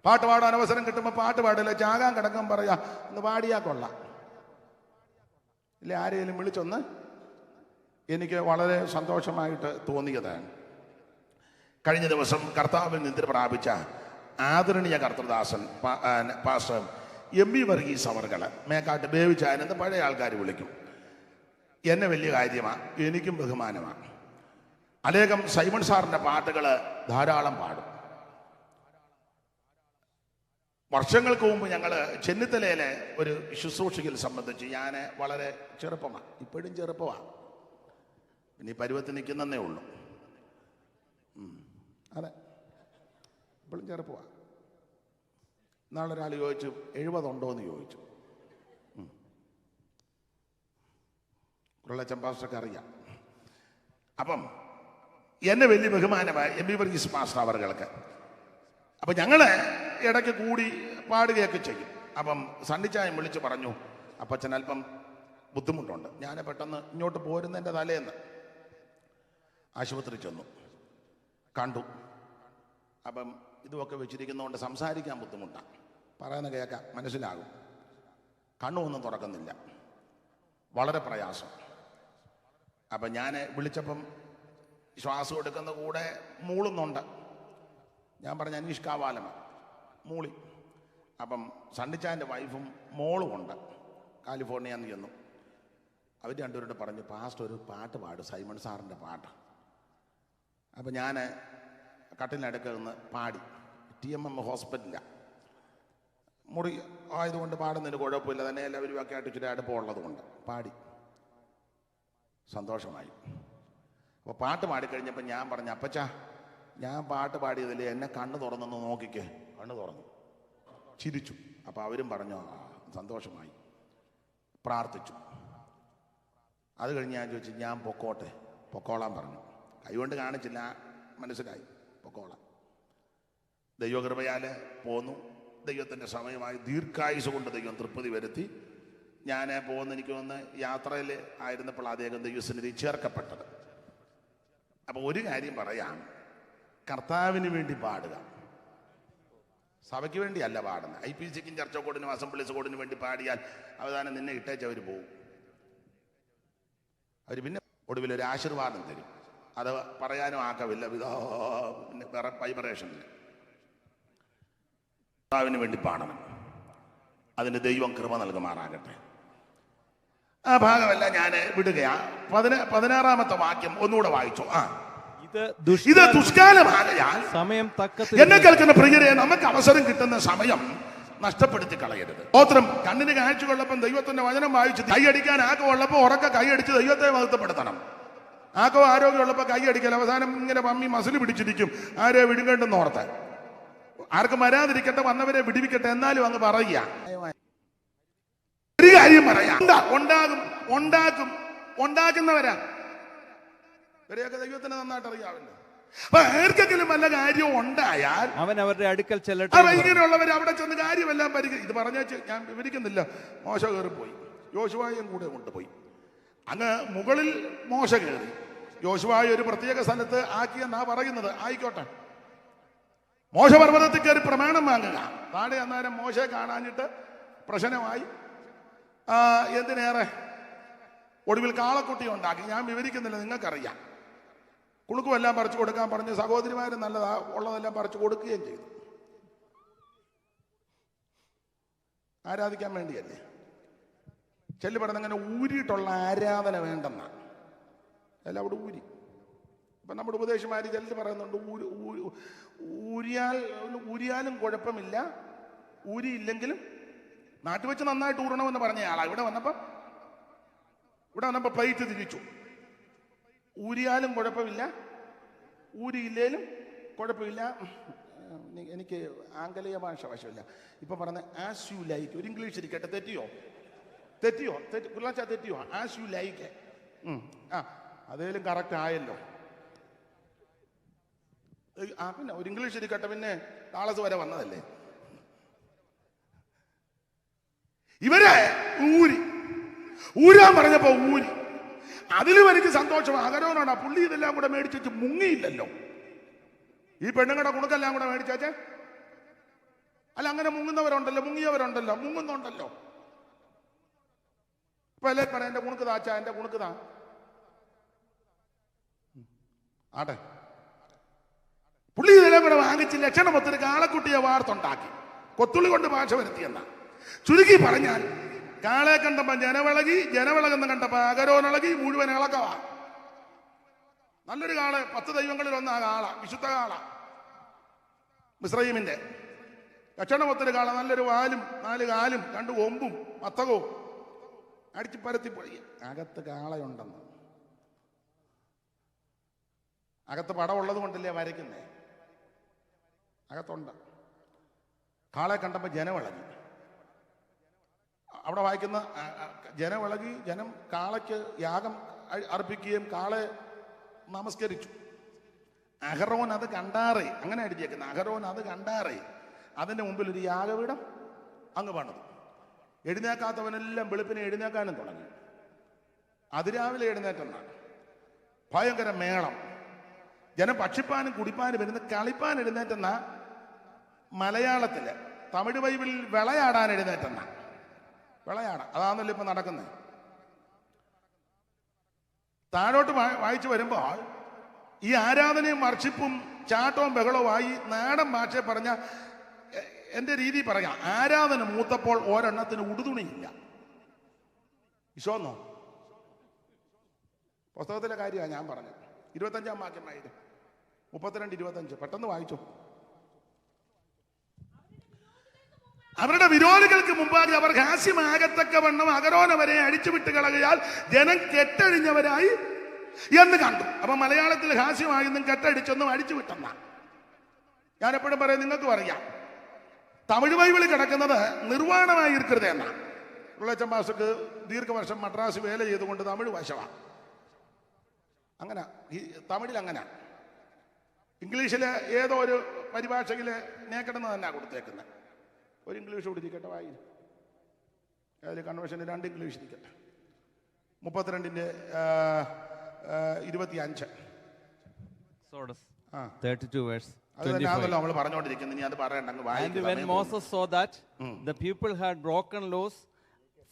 പാട്ട് പാടാൻ അവസരം കിട്ടുമ്പോൾ പാട്ട് പാടില്ല. ചാകാൻ കിടക്കാൻ പറയാ ഒന്ന് പാടിയാ കൊള്ളാം ഇല്ല, ആരെയും വിളിച്ചൊന്ന്. എനിക്ക് വളരെ സന്തോഷമായിട്ട് തോന്നിയതാണ്. കഴിഞ്ഞ ദിവസം കർത്താവിൽ നിദ്ര പ്രാപിച്ച ആദരണീയ കർത്തൃദാസൻ പാസ്റ്റർ എം വി വർഗീസ് അവർകള് മേക്കാട്ട് ബേവിച്ചാനെന്ന് പഴയ ആൾക്കാർ വിളിക്കും. എന്നെ വലിയ കാര്യമാണ്, എനിക്കും ബഹുമാനമാണ്. അനേകം സൈമൺ സാറിൻ്റെ പാട്ടുകൾ ധാരാളം പാടും. വർഷങ്ങൾക്ക് മുമ്പ് ഞങ്ങൾ ചെന്നിത്തലയിലെ ഒരു ശുശ്രൂഷയിൽ സംബന്ധിച്ച് ഞാൻ വളരെ ചെറുപ്പമാണ്, ഇപ്പോഴും ചെറുപ്പമാണ്, പിന്നെ ഈ പരുവത്തിൽ നിൽക്കുന്നതേ ഉള്ളൂ. അതെ, ഇപ്പോഴും ചെറുപ്പമാണ്. നാളൊരാൾ ചോദിച്ചു 70 ഉണ്ടോ എന്ന് ചോദിച്ചു. ഉരുളച്ചൻ പാസ്റ്റർക്ക് അറിയാം. അപ്പം എന്നെ വലിയ ബഹുമാനമായി എം വി വർഗീസ് പാസ്റ്റർ അവർക്ക്. അപ്പം ഞങ്ങൾ ഇടയ്ക്ക് കൂടി പാടുകയൊക്കെ ചെയ്യും. അപ്പം സണ്ണിച്ചായം വിളിച്ച് പറഞ്ഞു, അപ്പച്ചൻ അല്പം ബുദ്ധിമുട്ടുണ്ട്. ഞാൻ പെട്ടെന്ന് ഇങ്ങോട്ട് പോരുന്നതിൻ്റെ തലേന്ന് ആശുപത്രി ചെന്നു, കണ്ടു. അപ്പം ഇതുമൊക്കെ വെച്ചിരിക്കുന്നതുകൊണ്ട് സംസാരിക്കാൻ ബുദ്ധിമുട്ടാണ്, പറയുന്ന കേൾക്കാം, മനസ്സിലാകും. കണ്ണൊന്നും തുറക്കുന്നില്ല, വളരെ പ്രയാസം. അപ്പം ഞാൻ വിളിച്ചപ്പം ശ്വാസം എടുക്കുന്ന കൂടെ മൂളുന്നുണ്ട്. ഞാൻ പറഞ്ഞ അനീഷ് കാവാലമാണ് മൂളി. അപ്പം സണ്ണിച്ചാൻ്റെ വൈഫും മോളും ഉണ്ട്, കാലിഫോർണിയയിൽ നിന്ന് ചെന്നു. അവർ രണ്ടുപേരോട് പറഞ്ഞു, പാസ്റ്റർ ഒരു പാട്ട് പാടും, സൈമൺ സാറിൻ്റെ പാട്ട്. അപ്പം ഞാൻ കട്ടിലിനടുക്ക് നിന്ന് പാടി. TMM ഹോസ്പിറ്റലിലാണ്, മുറി ആയതുകൊണ്ട് പാടുന്നതിന് കുഴപ്പമില്ല, തന്നെ എല്ലാവരും ഒക്കെ ആയിട്ട് ഇച്ചിരി അടുപ്പമുള്ളത് കൊണ്ട് പാടി. സന്തോഷമായി. അപ്പോൾ പാട്ട് പാടിക്കഴിഞ്ഞപ്പോൾ ഞാൻ പറഞ്ഞു, അപ്പച്ചാ ഞാൻ പാട്ട് പാടിയതിൽ എന്നെ കണ്ണ് തുറന്നൊന്ന് നോക്കിക്കേ. കണ്ണ് തുറന്നു, ചിരിച്ചു. അപ്പോൾ അവരും പറഞ്ഞു സന്തോഷമായി, പ്രാർത്ഥിച്ചു. അത് കഴിഞ്ഞ് ഞാൻ ചോദിച്ചു, ഞാൻ പൊക്കോളാൻ പറഞ്ഞു. കൈകൊണ്ട് കാണിച്ചില്ല, മനസ്സിലായി, പൊക്കോളാം. ദൈവകൃപയാൽ പോന്നു. ദൈവത്തിൻ്റെ സമയമായി ദീർഘായുസ് കൊണ്ട് ദൈവം തൃപ്തി വരുത്തി. ഞാൻ പോകുന്ന എനിക്ക് വന്ന് യാത്രയിൽ ആയിരുന്നപ്പോൾ അദ്ദേഹം ദൈവസന്നിധി ചേർക്കപ്പെട്ടത്. അപ്പോൾ ഒരു കാര്യം പറയാം, കർത്താവിന് വേണ്ടി പാടുക, സഭയ്ക്ക് വേണ്ടിയല്ല പാടുന്നത്. IPCക്കും ചർച്ച കോഡിനും അസംബ്ലീസ് കോഡിനും വേണ്ടി പാടിയാൽ അവസാനം നിന്നെ ഇട്ടേച്ചവർ പോവും. അവർ പിന്നെ ഒടുവിൽ ഒരു ആശീർവാദം തരും, അത് പറയാനും ആക്കവില്ല, പിന്നെ വേറെ വൈബ്രേഷനില്ല. കർത്താവിന് വേണ്ടി പാടണം, അതിന് ദൈവം കൃപ നൽകുമാറാകട്ടെ. ആ ഭാഗമല്ല ഞാൻ വിടുകയാ. 16-ാമത്തെ വാക്യം ഒന്നുകൂടെ വായിച്ചോ. ഇത് ദുഷ്കാലമാകയാൽ സമയം തക്കത്തിൽ. എന്നെ കേൾക്കുന്ന പ്രിയരെ, നമുക്ക് അവസരം കിട്ടുന്ന സമയം നഷ്ടപ്പെടുത്തി കളയരുത്. സ്തോത്രം. കണ്ണിന് കാഴ്ച കൊള്ളപ്പം ദൈവത്തിന്റെ വചനം വായിച്ച് കൈയടിക്കാൻ ആക്കമുള്ളപ്പോൾ ഉറക്ക കൈയടിച്ച് ദൈവത്തെ മഹത്വപ്പെടുത്തണം. ആക്കോ ആരോഗ്യമുള്ളപ്പോൾ കൈയടിക്കൽ, അവസാനം ഇങ്ങനെ പമ്മി മസിൽ പിടിച്ചിരിക്കും, ആരെ വിടുകണ്ടെന്ന് ഓർത്ത്. ആർക്കും വരാതിരിക്കട്ടെ, വന്നവരെ വിടിവിക്കട്ടെ, എന്നാലും അങ്ങ് പറയുക. ഒരു കാര്യം പറയാം, ഉണ്ടാക്കുന്നവരാ ഇവരെയൊക്കെ ദൈവത്തിന് നന്നായിട്ട് അറിയാമല്ലോ. അപ്പൊ ആർക്കെങ്കിലും വല്ല കാര്യവും ഉണ്ടായാൽ അവൻ അവരുടെ അടുക്കൽ ചെല്ലട്ടെ. ഇങ്ങനെയുള്ളവർ അവിടെ ചെന്ന് കാര്യമെല്ലാം ഇത് പറഞ്ഞ ഞാൻ വിവരിക്കുന്നില്ല. മോശ കയറിപ്പോയി, യോശുവായും കൂടെ കൊണ്ടുപോയി. അങ്ങ് മുകളിൽ മോശ കയറി, യോശുവായ ഒരു പ്രത്യേക സ്ഥലത്ത് ആക്കിയെന്നാ പറയുന്നത്. ആയിക്കോട്ടെ, മോശ പർവ്വതത്തിൽ കയറി പ്രമാണം വാങ്ങുക. താഴെ അന്നേരം മോശയെ കാണാഞ്ഞിട്ട് പ്രശ്നമായി. എന്തിനേറെ ഒടുവിൽ കാളക്കുട്ടി ഉണ്ടാക്കി. ഞാൻ വിവരിക്കുന്നില്ല, നിങ്ങൾക്കറിയാം. കുണുക്കുമെല്ലാം പറിച്ചു കൊടുക്കാൻ പറഞ്ഞ് സഹോദരിമാരും നല്ലതാ ഉള്ളതെല്ലാം പറിച്ചു കൊടുക്കുകയും ചെയ്തു. ആരാധിക്കാൻ വേണ്ടിയല്ലേ. ചെല്ലു പറഞ്ഞ അങ്ങനെ ഊരിയിട്ടുള്ള ആരാധന വേണ്ടെന്ന എല്ലാം അവിടെ ഊരി. ഇപ്പം നമ്മുടെ ഉപദേശമാര് ചെല്ലു പറയുന്നുണ്ട്, ഊരിയാലും കുഴപ്പമില്ല, ഊരിയില്ലെങ്കിലും നാട്ടിൽ വെച്ച് നന്നായിട്ട് ഊറണമെന്ന് പറഞ്ഞ ആളാ. ഇവിടെ വന്നപ്പോ പ്ലേറ്റ് തിരിച്ചു. ഊരിയാലും കുഴപ്പമില്ല, ഊരിയില്ലേലും കുഴപ്പമില്ല. എനിക്ക് ആംഗലേയ ഭാഷ വശമില്ല. ഇപ്പൊ പറഞ്ഞ ആസ് യു ലൈക്ക്, ഒരു ഇംഗ്ലീഷ് ഇരിക്കട്ടെ. തെറ്റിയോ? തെറ്റിയോ? As you like. അതേലും കറക്റ്റ് ആയല്ലോ. പിന്നെ ഒരു ഇംഗ്ലീഷ് ഇരിക്കട്ടെ. പിന്നെ താളസ് വരെ വന്നതല്ലേ. ഇവരെ ഊരാൻ പറഞ്ഞപ്പോ ഊരി. അതിലും എനിക്ക് സന്തോഷം. അഹരോനാണ്. പുള്ളി ഇതെല്ലാം കൂടെ മേടിച്ചു മുങ്ങിയില്ലല്ലോ. ഈ പെണ്ണുങ്ങളുടെ കുണുക്കെല്ലാം കൂടെ മേടിച്ചേ. അല്ല, അങ്ങനെ മുങ്ങിയവരുണ്ടല്ലോ, മുങ്ങുന്നുണ്ടല്ലോ. ഇപ്പൊ അല്ലേ പറയാം, എന്റെ കുണുക്ക് താച്ചാ, എന്റെ കുണുക്ക് താ ആട്ടെ. പുള്ളി ഇതെല്ലാം കൂടെ വാങ്ങിച്ച് ലക്ഷണമൊത്തൊരു കാളക്കുട്ടിയെ വാർത്തുണ്ടാക്കി, കൊത്തുള്ളി കൊണ്ട് ഭാഷ വരുത്തിയെന്ന. ചുരുക്കി പറഞ്ഞാൽ, കാളെ കണ്ടപ്പോ ജനവിളകെന്ന് കണ്ടപ്പോ അകരോനിളകി, മുഴുവൻ ഇളക്കവാ. നല്ലൊരു കാള, 10 ദൈവങ്ങളിൽ ഒന്നാ കാള, വിശുദ്ധ കാള, മിസ്രയീമിന്റെ ലക്ഷണമൊത്തൊരു കാള. നല്ലൊരു വാലും 4 കാലും 2 കൊമ്പും മത്തകവും അടിച്ച് പരത്തിപ്പൊഴി. അകത്ത് കാളയുണ്ടെന്ന്. അകത്ത് പടമുള്ളത് കൊണ്ടല്ലേ വരയ്ക്കുന്നേ. അകത്തുണ്ട്. കാളെ കണ്ടപ്പോ ജനവിളകി. അവിടെ വായിക്കുന്ന ജനവിളകി, ജനം കാളയ്ക്ക് യാഗം അർപ്പിക്കുകയും കാളെ നമസ്കരിച്ചു. അഹരോൻ അത് കണ്ടാറേ, അങ്ങനെ അടിച്ചേക്കുന്നത്. അഹരോൻ അത് കണ്ടാറേ അതിന്റെ മുമ്പിൽ ഒരു യാഗപീഠം അങ്ങ് പണിതു. എഴുന്നേക്കാത്തവനെല്ലാം വെളുപ്പിനെ എഴുന്നേക്കാനും തുടങ്ങി. അതിരാവിലെ എഴുന്നേറ്റെന്നാണ്. ഭയങ്കര മേളം. ജനം ഭക്ഷിപ്പാനും കുടിപ്പാനും വരുന്ന കളിപ്പാൻ എഴുന്നേറ്റെന്ന മലയാളത്തില്. തമിഴ് ബൈബിളിൽ വിളയാടാൻ എഴുന്നേറ്റെന്ന. വിളയാടാൻ അതാണല്ലോ ഇപ്പൊ നടക്കുന്നത്. താഴോട്ട് വായിച്ചു വരുമ്പോൾ ഈ ആരാധനയും വർഷിപ്പും ചാട്ടവും ബഹളവുമായി നാടൻ ഭാഷ പറഞ്ഞ എന്റെ രീതി പറയാം. ആരാധന മൂത്തപ്പോൾ ഒരെണ്ണത്തിന് ഉടുതുണിയില്ല. വിശ്വാസോ? പുസ്തകത്തിലെ കാര്യമാണ് ഞാൻ പറഞ്ഞത്. 25-ാം വാക്യം 32-25 പെട്ടെന്ന് വായിച്ചു. അവരുടെ വിരോധികൾക്ക് മുമ്പാകെ അവർ ഹാസ്യമാകത്തക്കവണ്ണം അഹരോനവരെ അഴിച്ചുവിട്ട് കളകയാൽ ജനം കെട്ടഴിഞ്ഞവരായി എന്ന് കണ്ടു. അപ്പൊ മലയാളത്തിൽ ഹാസ്യമായെന്നും കെട്ടടിച്ചൊന്നും അഴിച്ചുവിട്ടെന്ന. ഞാൻ എപ്പോഴും പറയാം, നിങ്ങൾക്കും അറിയാം, തമിഴ് ബൈബിളിൽ കിടക്കുന്നത് നിർവാണമായി ഇരിക്കരുത് എന്നാണ്. ഉള്ളച്ചൻ മാസ്റ്റർക്ക് ദീർഘവർഷം മദ്രാസ് വേല ചെയ്തുകൊണ്ട് തമിഴ് വശമാണ്. അങ്ങനെ ഈ തമിഴിൽ അങ്ങനെ. ഇംഗ്ലീഷിലെ ഏതോ ഒരു പരിഭാഷയില് നേക്കിടുന്ന തന്നെ കൊടുത്തേക്കുന്നത്. ഒരു ഇംഗ്ലീഷ് കൊടുത്തിരിക്കട്ടെ വായി. അതിൽ കൺവെൻഷന് 2 ഇംഗ്ലീഷ് ഇരിക്കട്ടെ. 32-25 32 verse. അത് തന്നെയാണല്ലോ നമ്മൾ പറഞ്ഞുകൊണ്ടിരിക്കുന്നത്. ഇനി അത് പറയണ്ട. And when Moses saw that the people had broken loose,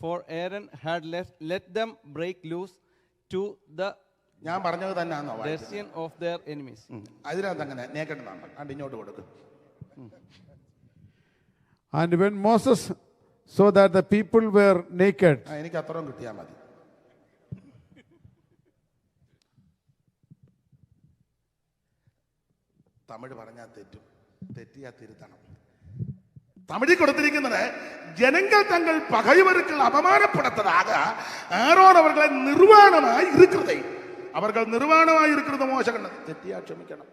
for Aaron had let them break loose to the ഞാൻ പറഞ്ഞത് തന്നെയാണോ destiny of their enemies. അതിനകത്ത് അങ്ങനെ നേക്കിടുന്നുണ്ട്. അത് ഇങ്ങോട്ട് കൊടുക്കും. And when Moses saw that the people were naked, എനിക്ക് അത്രയും കിട്ടിയാൽ മതി. തമിഴ് പറഞ്ഞാൽ തെറ്റിയാ തിരുത്തണം. തമിഴിൽ കൊടുത്തിരിക്കുന്നത് ജനങ്ങൾ തങ്ങൾ പകയവർക്ക് അപമാനപ്പെടുത്തதாக ആരോൺ അവർകളെ നിർവാണമായി ഇരിക്കുന്നതേ. അവർക്ക് നിർവാണമായി ഇരിക്കുന്നത് മോശം. തെറ്റിയാ ക്ഷമിക്കണം.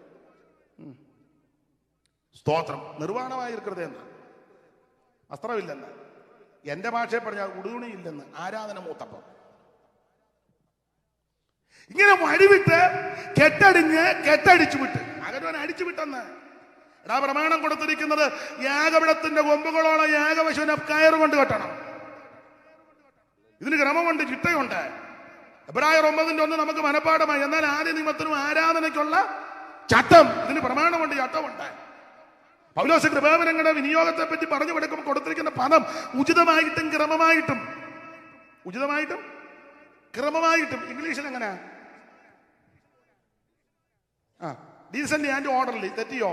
സ്തോത്രം. നിർവാണമായി ഇരിക്കുന്നത് എന്ന് വസ്ത്രമില്ലെന്ന്. എന്റെ ഭാഷയെ പറഞ്ഞാൽ ഉടുതുണിയില്ലെന്ന്. ആരാധന മൂത്തപ്പം ഇങ്ങനെ വഴിവിട്ട് കെട്ടടിച്ചു വിട്ട് അകരോൻ അടിച്ചു വിട്ടെന്ന്. എടാ, പ്രമാണം കൊടുത്തിരിക്കുന്നത് യാഗപീഠത്തിന്റെ കൊമ്പുകളോളം യാഗപശുവിനെ കയറുകൊണ്ട് കെട്ടണം. ഇതിന് ക്രമമുണ്ട്, ചിട്ടയുണ്ട്. എബ്രായർ 9:1 നമുക്ക് മനപ്പാഠമായി. എന്നാൽ ആദ്യ നിയമത്തിനും ആരാധനയ്ക്കുള്ള ചട്ടം, ഇതിന് പ്രമാണമുണ്ട്, ചട്ടമുണ്ട്. പൗലോസ് കൃപാവരങ്ങളുടെ വിനിയോഗത്തെ പറ്റി പറഞ്ഞു കൊടുക്കുമ്പോൾ കൊടുത്തിരിക്കുന്ന പദം ഉചിതമായിട്ടും ക്രമമായിട്ടും ഇംഗ്ലീഷിൽ എങ്ങനെ? Decent and orderly. തെറ്റിയോ?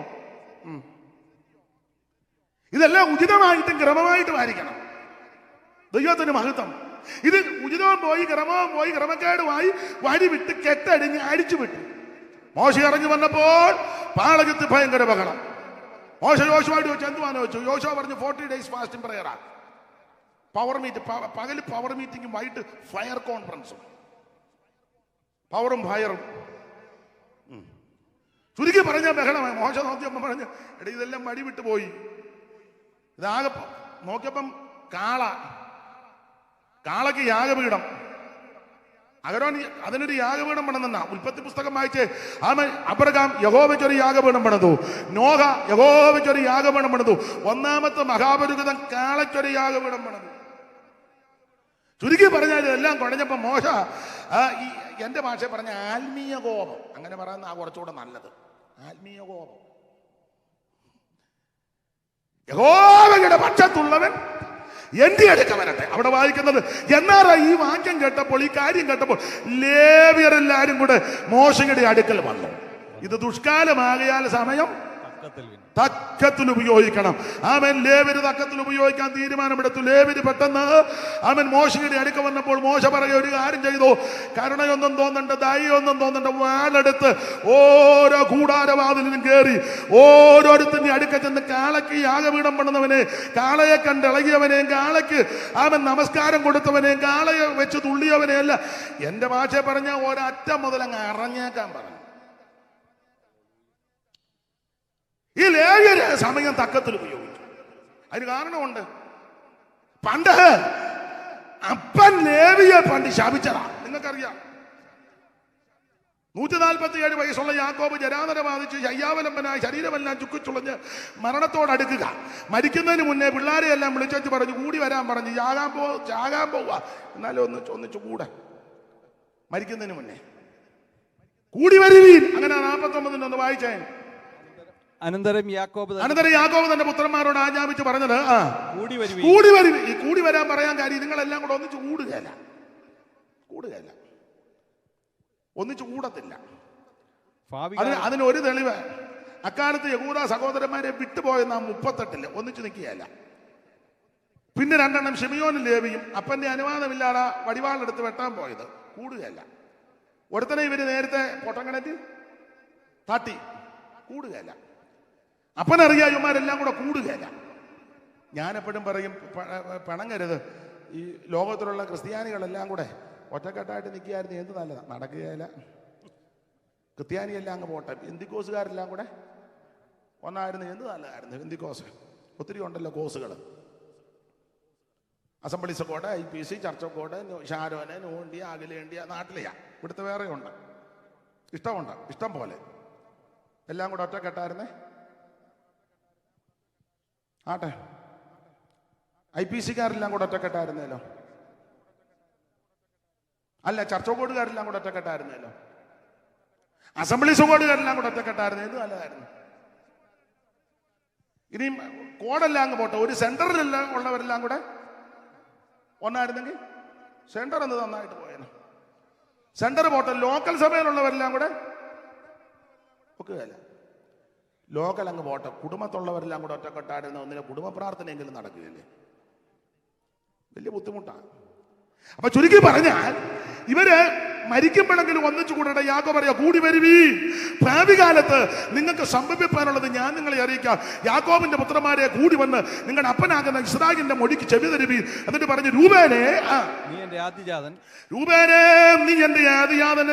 ഇതെല്ലാം ഉചിതമായിട്ടും ക്രമമായിട്ടും ആയിരിക്കണം. ദൈവത്തിന് മഹത്വം. ഇത് ഉചിതവും പോയി ക്രമവും പോയി ക്രമക്കേടുമായി വഴിവിട്ട് കെട്ടടിഞ്ഞ് അടിച്ചു വിട്ടു. മോശ ഇറങ്ങി വന്നപ്പോൾ പാളകത്ത് ഭയങ്കര ബഹളം. മോശ യോശുവായിട്ട് ചോദിച്ചു, എന്തുവാന്ന് ചോദിച്ചു. യോശുവ പറഞ്ഞു 40 days ഫാസ്റ്റിംഗ് പ്രയറാ. പവർ മീറ്റ്, പകല് പവർ മീറ്റിംഗും വൈകിട്ട് ഫയർ കോൺഫറൻസും. പവറും ഫയറും. ചുരുക്കി പറഞ്ഞ ബഹളമായി. മോശ നോക്കിയപ്പം പറഞ്ഞ്, എടാ ഇതെല്ലാം വഴി വിട്ടു പോയി. ഇതാകെ നോക്കിയപ്പം കാളയ്ക്ക് യാഗപീഠം. അഹരോൻ അതിനൊരു യാഗപീഠം പണിതെന്നാ. ഉൽപ്പത്തി പുസ്തകം വായിച്ച് അബ്രഹാം യഹോവയ്ക്കൊരു യാഗപീഠം പണിതു, നോഹ യഹോവയ്ക്കൊരു യാഗപീഠം പണിതു, ഒന്നാമത്തെ മഹാപുരുഷൻ കാളയ്ക്കൊരു യാഗപീഠം പണിതു. ചുരുക്കി പറഞ്ഞാൽ ഇതെല്ലാം കുഴഞ്ഞപ്പോ മോശ എന്റെ ഭാഷ പറഞ്ഞ ആത്മീയ കോപം, അങ്ങനെ പറയുന്ന കുറച്ചുകൂടെ നല്ലത്. ആത്മീയ കോപം. യഹോവയുടെ പക്ഷത്തുള്ളവൻ എന്റെ അടുക്ക വരട്ടെ. അവിടെ വായിക്കുന്നത്, എന്നാറാ ഈ വാക്യം കേട്ടപ്പോൾ, ഈ കാര്യം കേട്ടപ്പോൾ ലേവ്യരെല്ലാരും കൂടെ മോശയുടെ അടുക്കൽ വന്നു. ഇത് ദുഷ്കാലമാകിയാൽ സമയം തക്കത്തിൽ ഉപയോഗിക്കണം. അവൻ ലേവര് തക്കത്തിൽ ഉപയോഗിക്കാൻ തീരുമാനമെടുത്തു. ലേവര് പെട്ടെന്ന് അവൻ മോശയുടെ അടുക്ക വന്നപ്പോൾ മോശ പറയുക, ഒരു കാര്യം ചെയ്തു, കരുണയൊന്നും തോന്നണ്ട, ദയൊന്നും തോന്നണ്ട, വാളെടുത്ത് ഓരോ കൂടാരവാതിലും കയറി ഓരോരുത്തരുടെ അടുക്ക ചെന്ന് കാളയ്ക്ക് യാഗപീഠം പണിതവനെ, കാളയെ കണ്ടിളകിയവനെയും കാളയ്ക്ക് അവൻ നമസ്കാരം കൊടുത്തവനെയും കാളയെ വെച്ച് തുള്ളിയവനെയല്ല, എന്റെ ഭാഷ പറഞ്ഞ ഒരറ്റം മുതൽ അങ്ങ് അറിഞ്ഞേക്കാൻ പറഞ്ഞു. ഈ ലേവ്യര് സമയം തക്കത്തിൽ ഉപയോഗിച്ചു. അതിന് കാരണമുണ്ട്. പണ്ട് അപ്പൻ ലേവിയെ പണ്ട് ശപിച്ചതാ, നിങ്ങൾക്കറിയാം. 147 വയസ്സുള്ള യാക്കോബ് ജരാനര ബാധിച്ച് ശയ്യാവലംബനായി ശരീരമെല്ലാം ചുക്കിച്ചുളഞ്ഞ് മരണത്തോടടുക്കുക. മരിക്കുന്നതിന് മുന്നേ പിള്ളേരെയെല്ലാം വിളിച്ചു പറഞ്ഞു, കൂടി വരാൻ പറഞ്ഞു, ചാകാൻ പോവുക, എന്നാലും ഒന്നിച്ചു കൂടെ, മരിക്കുന്നതിന് മുന്നേ കൂടി വരുവീൻ. അങ്ങനെ 49 വായിച്ചേ. അനന്തരം യാക്കോബ് തന്റെ പുത്രന്മാരോട് ആജ്ഞാപിച്ച് പറഞ്ഞത്, കൂടി വരുവീൻ. ഈ കൂടി വരാൻ പറയാൻ കാര്യം, നിങ്ങളെല്ലാം കൂടെ ഒന്നിച്ച് കൂടുകയല്ല, ഒന്നിച്ച് കൂടത്തില്ല. അതിനൊരു തെളിവ്, അക്കാലത്ത് യഹൂദ സഹോദരന്മാരെ വിട്ടുപോയെന്ന 38 ഒന്നിച്ചു നിൽക്കുകയല്ല. പിന്നെ 2 ശിമിയോനും ലേവിയും അപ്പന്റെ അനുവാദമില്ലാതെ വടിവാളെടുത്ത് വെട്ടാൻ പോയത്, കൂടുകയല്ല. ഒരുത്തനെ ഇവര് നേരത്തെ പൊട്ടങ്കണറ്റ് തട്ടി, കൂടുകയല്ല. അപ്പനറിയാം ഇവന്മാരെല്ലാം കൂടെ കൂടുകയല്ല. ഞാനെപ്പോഴും പറയും, പിണങ്ങരുത്. ഈ ലോകത്തിലുള്ള ക്രിസ്ത്യാനികളെല്ലാം കൂടെ ഒറ്റക്കെട്ടായിട്ട് നിൽക്കുകയായിരുന്നു എന്ത് നല്ലതാണ്. നടക്കുകയില്ല. ക്രിസ്ത്യാനിയെല്ലാം അങ്ങ് പോട്ടെ, ബെന്തിക്കോസുകാരെല്ലാം കൂടെ ഒന്നായിരുന്നു എന്ത് നല്ലതായിരുന്നു. ബെന്തിക്കോസ് ഒത്തിരി ഉണ്ടല്ലോ കോസുകൾ. അസംബ്ലീസ് കോഡ്, IPC, ചർച്ച കോഡ്, ഷാരോന്, നൂണ്ടിയ, അഖിലേന്ത്യ, നാട്ടിലെയാ. ഇവിടുത്തെ വേറെ ഉണ്ട്, ഇഷ്ടമുണ്ട്, ഇഷ്ടം പോലെ. എല്ലാം കൂടെ ഒറ്റക്കെട്ടായിരുന്നേ. ആട്ടെ, IPCക്കാരെല്ലാം കൂടെ ഒറ്റക്കെട്ടായിരുന്നല്ലോ. അല്ല, ചർച്ച കോഡുകാരെല്ലാം കൂടെ ഒറ്റക്കെട്ടായിരുന്നല്ലോ. അസംബ്ലീസ് കോഡുകാരെല്ലാം കൂടെ ഒറ്റക്കെട്ടായിരുന്നു. എന്ത് നല്ലതായിരുന്നു. ഇനിയും കോഡെല്ലാം അങ്ങ് പോട്ടെ, ഒരു സെന്ററിലെല്ലാം ഉള്ളവരെല്ലാം കൂടെ ഒന്നായിരുന്നെങ്കിൽ സെന്റർ എന്ന് നന്നായിട്ട് പോയേനെ. സെന്റർ പോട്ടെ, ലോക്കൽ സഭയിലുള്ളവരെല്ലാം കൂടെ ഒക്കുകയല്ല. ലോക്കൽ അങ്ങ് പോട്ടെ, കുടുംബത്തുള്ളവരെല്ലാം കൂടെ ഒറ്റക്കെട്ടായിരുന്ന ഒന്നിനെ കുടുംബ പ്രാർത്ഥനയെങ്കിലും നടക്കുകയല്ലേ. വലിയ ബുദ്ധിമുട്ടാണ്. അപ്പൊ ചുരുക്കി പറഞ്ഞാൽ ഇവര് മരിക്കുമ്പോഴെങ്കിലും ഒന്നിച്ചു കൂടെ. യാക്കോബ് പറയാ, കൂടി വരുവീ, ഭാവി കാലത്ത് നിങ്ങൾക്ക് സംഭവിപ്പാനുള്ളത് ഞാൻ നിങ്ങളെ അറിയിക്കാം. യാക്കോബിന്റെ പുത്രന്മാരെ കൂടി വന്ന് നിങ്ങളുടെ അപ്പനാകുന്ന ഇസ്രായേലിന്റെ മൊഴിക്ക് ചെവി തരുവീൻ. എന്നിട്ട് പറഞ്ഞു, രൂബേനെ നീ എന്റെ ആദ്യജാതൻ, രൂബേനെ നീ എന്റെ ആദ്യജാതൻ,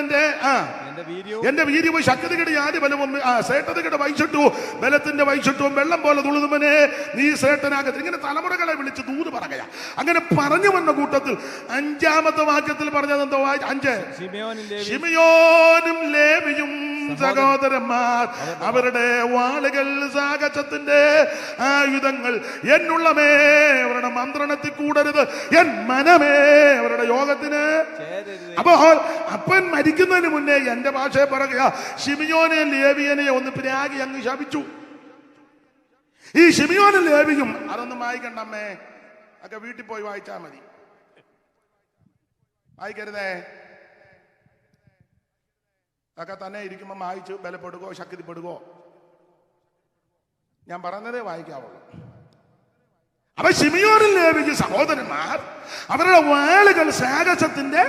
എന്റെ വീര്യവും ശക്തിയുടെ ആദ്യ ബലവും ശ്രേഷ്ഠതയുടെ വൈശിട്ടുവും ബലത്തിന്റെ വൈശിട്ടുവും വെള്ളം പോലെ തുളുതുമനെ നീ ശ്രേഷ്ഠനാകത്ത്. ഇങ്ങനെ തലമുറകളെ വിളിച്ച് ദൂത് പറയുക. അങ്ങനെ പറഞ്ഞു വന്ന കൂട്ടത്തിൽ 5ാമത്തെ വാക്യത്തിൽ പറഞ്ഞത് എന്തോ? 5 ശിമിയോനും ലേവിയും സഹോദരന്മാർ അവരുടെ വാളുകൾ സാഹചത്തിന്റെ ആയുധങ്ങൾ എന്നുള്ളമേ അവരുടെ മന്ത്രണത്തിൽ കൂടരുത്, എൻ മനമേ അവരുടെ യോഗത്തിന്. അപ്പോൾ അപ്പൻ മരിക്കുന്നതിന് മുന്നേ എന്റെ ഭാഷയെ പറയുക, ശിമിയോനെ ലേവിയനെ ഒന്ന് പ്രാഗി അങ്ങ് ശപിച്ചു. ഈ ശിമിയോനും ലേവിയും അതൊന്നും വായിക്കണ്ടമ്മേ, ഒക്കെ വീട്ടിൽ പോയി വായിച്ചാൽ മതി. വായിക്കരുതേ. ഒക്കെ തന്നെ ഇരിക്കുമ്പോൾ വായിച്ച് ബലപ്പെടുകയോ ശക്തിപ്പെടുകയോ. ഞാൻ പറഞ്ഞതേ വായിക്കാവുള്ളൂ. അപ്പൊ ശിമിയോനും ലേവിയും സഹോദരന്മാർ അവരുടെ വാളുകൾ സാഹസത്തിന്റെ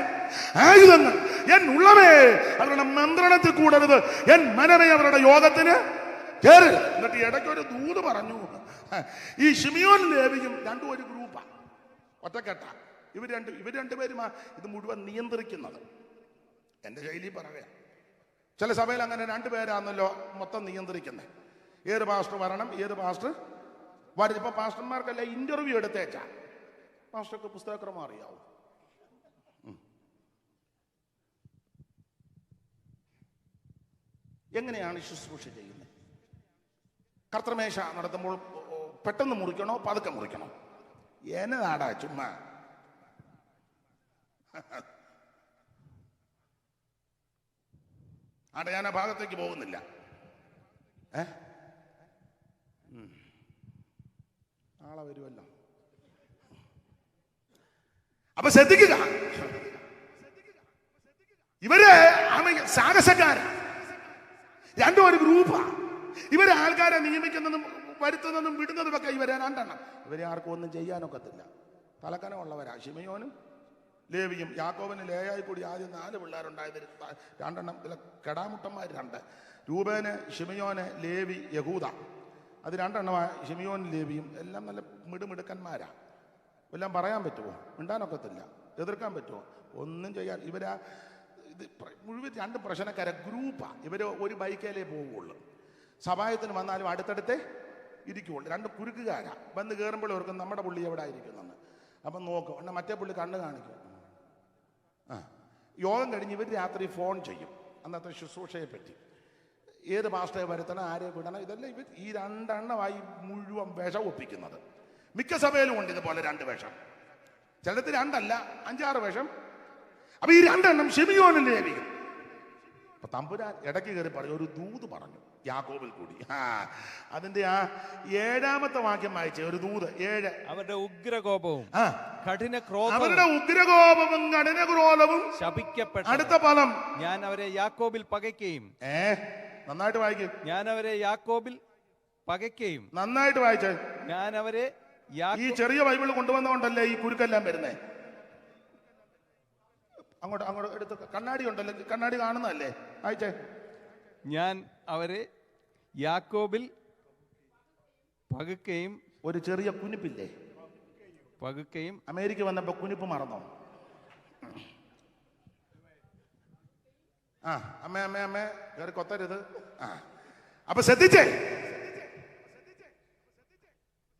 ആയുധങ്ങൾ എന്നുള്ളവേ അവരുടെ മന്ത്രണത്തിൽ കൂടരുത്, എൻ മനമേ അവരുടെ യോഗത്തിന് കേറരുത്. എന്നിട്ട് ഇടയ്ക്ക് ഒരു ദൂത് പറഞ്ഞു. ഈ ശിമിയോനും ലേവിയും രണ്ടും ഒരു ഗ്രൂപ്പാണ്. ഒറ്റക്കെട്ട. ഇവർ രണ്ടുപേരും ഇത് മുഴുവൻ നിയന്ത്രിക്കുന്നത്. എൻ്റെ ശൈലി പറയാം. ചില സഭയിൽ അങ്ങനെ രണ്ടുപേരാണല്ലോ മൊത്തം നിയന്ത്രിക്കുന്നത്. ഏത് പാസ്റ്റർ വരണം, ഏത് പാസ്റ്റർ വരും. ഇപ്പൊ പാസ്റ്റർമാർക്കല്ല ഇന്റർവ്യൂ എടുത്തേച്ചാ പാസ്റ്റർക്ക് പുസ്തകക്രമം അറിയാവും. എങ്ങനെയാണ് ശുശ്രൂഷ ചെയ്യുന്നത്? കർത്തൃമേശ നടത്തുമ്പോൾ പെട്ടെന്ന് മുറിക്കണോ പതുക്കെ മുറിക്കണോ? എന്നതാടാ ചുമ്മാ. ആടെ ഞാൻ ആ ഭാഗത്തേക്ക് പോകുന്നില്ല. നാളെ വരുമല്ലോ. അപ്പൊ ശ്രദ്ധിക്കുക, ഇവര് സാഹസക്കാരാ. രണ്ടും ഒരു ഗ്രൂപ്പാ. ഇവരെ ആൾക്കാരെ നിയമിക്കുന്നതും വരുത്തുന്നതും വിടുന്നതും ഒക്കെ ഇവരെ രണ്ടെണ്ണം. ഇവരെ ആർക്കും ഒന്നും ചെയ്യാനൊക്കത്തില്ല. തലക്കനമുള്ളവരാ ശിമയോനും ലേവിയും. യാക്കോബിന് ലേയായി കൂടി ആദ്യം 4 പിള്ളേരുണ്ടായത്. 2 എണ്ണം കെടാമുട്ടന്മാർ 2. രൂബേന്, ശിമയോന്, ലേവി, യഹൂദ. അത് 2 എണ്ണമാണ്. ശിമയോനും ലേവിയും എല്ലാം നല്ല മിടുമിടുക്കന്മാരാ. എല്ലാം പറയാൻ പറ്റുമോ? മിണ്ടാനൊക്കത്തില്ല. എതിർക്കാൻ പറ്റുമോ? ഒന്നും ചെയ്യാൻ. ഇവരാ ഇത് മുഴുവൻ 2 പ്രശ്നക്കാരെ ഗ്രൂപ്പാ. ഇവർ ഒരു ബൈക്കേലേ പോവുള്ളൂ. സഭായത്തിന് വന്നാലും അടുത്തടുത്തേ ഇരിക്കുള്ളൂ. 2 കുരുക്കുകാരാ. വന്ന് കയറുമ്പോൾ ഓർക്കും നമ്മുടെ പുള്ളി എവിടെ ആയിരിക്കുന്നെന്ന്. അപ്പം നോക്കും, എന്നാൽ മറ്റേ പുള്ളി കണ്ണ് കാണിക്കും. യോഗം കഴിഞ്ഞ് ഇവർ രാത്രി ഫോൺ ചെയ്യും അന്നത്തെ ശുശ്രൂഷയെ പറ്റി. ഏത് പാസ്റ്ററെ വരുത്തണം, ആരെ വിടണം, ഇതെല്ലാം ഇവർ ഈ 2 എണ്ണമായി മുഴുവൻ വിഷം ഒപ്പിക്കുന്നത്. മിക്ക സഭയിലും ഉണ്ട് ഇതുപോലെ 2 വേഷം. ചിലത്തിൽ 2 അല്ല 5-6 വേഷം. അപ്പൊ ഈ 2 എണ്ണം ശിമയോനും ലേവിയും. അപ്പൊ തമ്പുരാൻ ഇടയ്ക്ക് കയറി പറഞ്ഞു, ഒരു ദൂത് പറഞ്ഞു യാക്കോബിൽ കൂടി. അതിന്റെ 7ാമത്തെ വാക്യം വായിച്ചേ. ഒരു ദൂത് 7. അവരുടെ ഉഗ്രകോപവും അവരുടെ ഉഗ്രകോപവും കഠിനക്രോധവും ശപിക്കപ്പെട്ട. അടുത്ത പദം, ഞാൻ അവരെ യാക്കോബിൽ പകയ്ക്കുകയും. നന്നായിട്ട് വായിക്കും. ഞാൻ അവരെ യാക്കോബിൽ പകയ്ക്കുകയും. നന്നായിട്ട് വായിച്ചേ. ഞാൻ അവരെ ഈ ചെറിയ ബൈബിൾ കൊണ്ടുവന്നുകൊണ്ടല്ലേ ഈ കുരുക്കെല്ലാം വരുന്നേ. അങ്ങോട്ട് അങ്ങോട്ട് എടുത്ത് കണ്ണാടി ഉണ്ടല്ലോ, കണ്ണാടി കാണുന്നതല്ലേ, വായിച്ചേ. ഞാൻ അവരെ യാക്കോബിൽ പകുക്കുകയും. ഒരു ചെറിയ കുനിപ്പില്ലേ, പകുക്കുകയും. അമേരിക്ക വന്നപ്പോ കുനിപ്പ് മറന്നോ? അമ്മേ അമ്മേ അമ്മേ കയറി കൊത്തരുത്. അപ്പൊ ശ്രദ്ധിച്ചേ,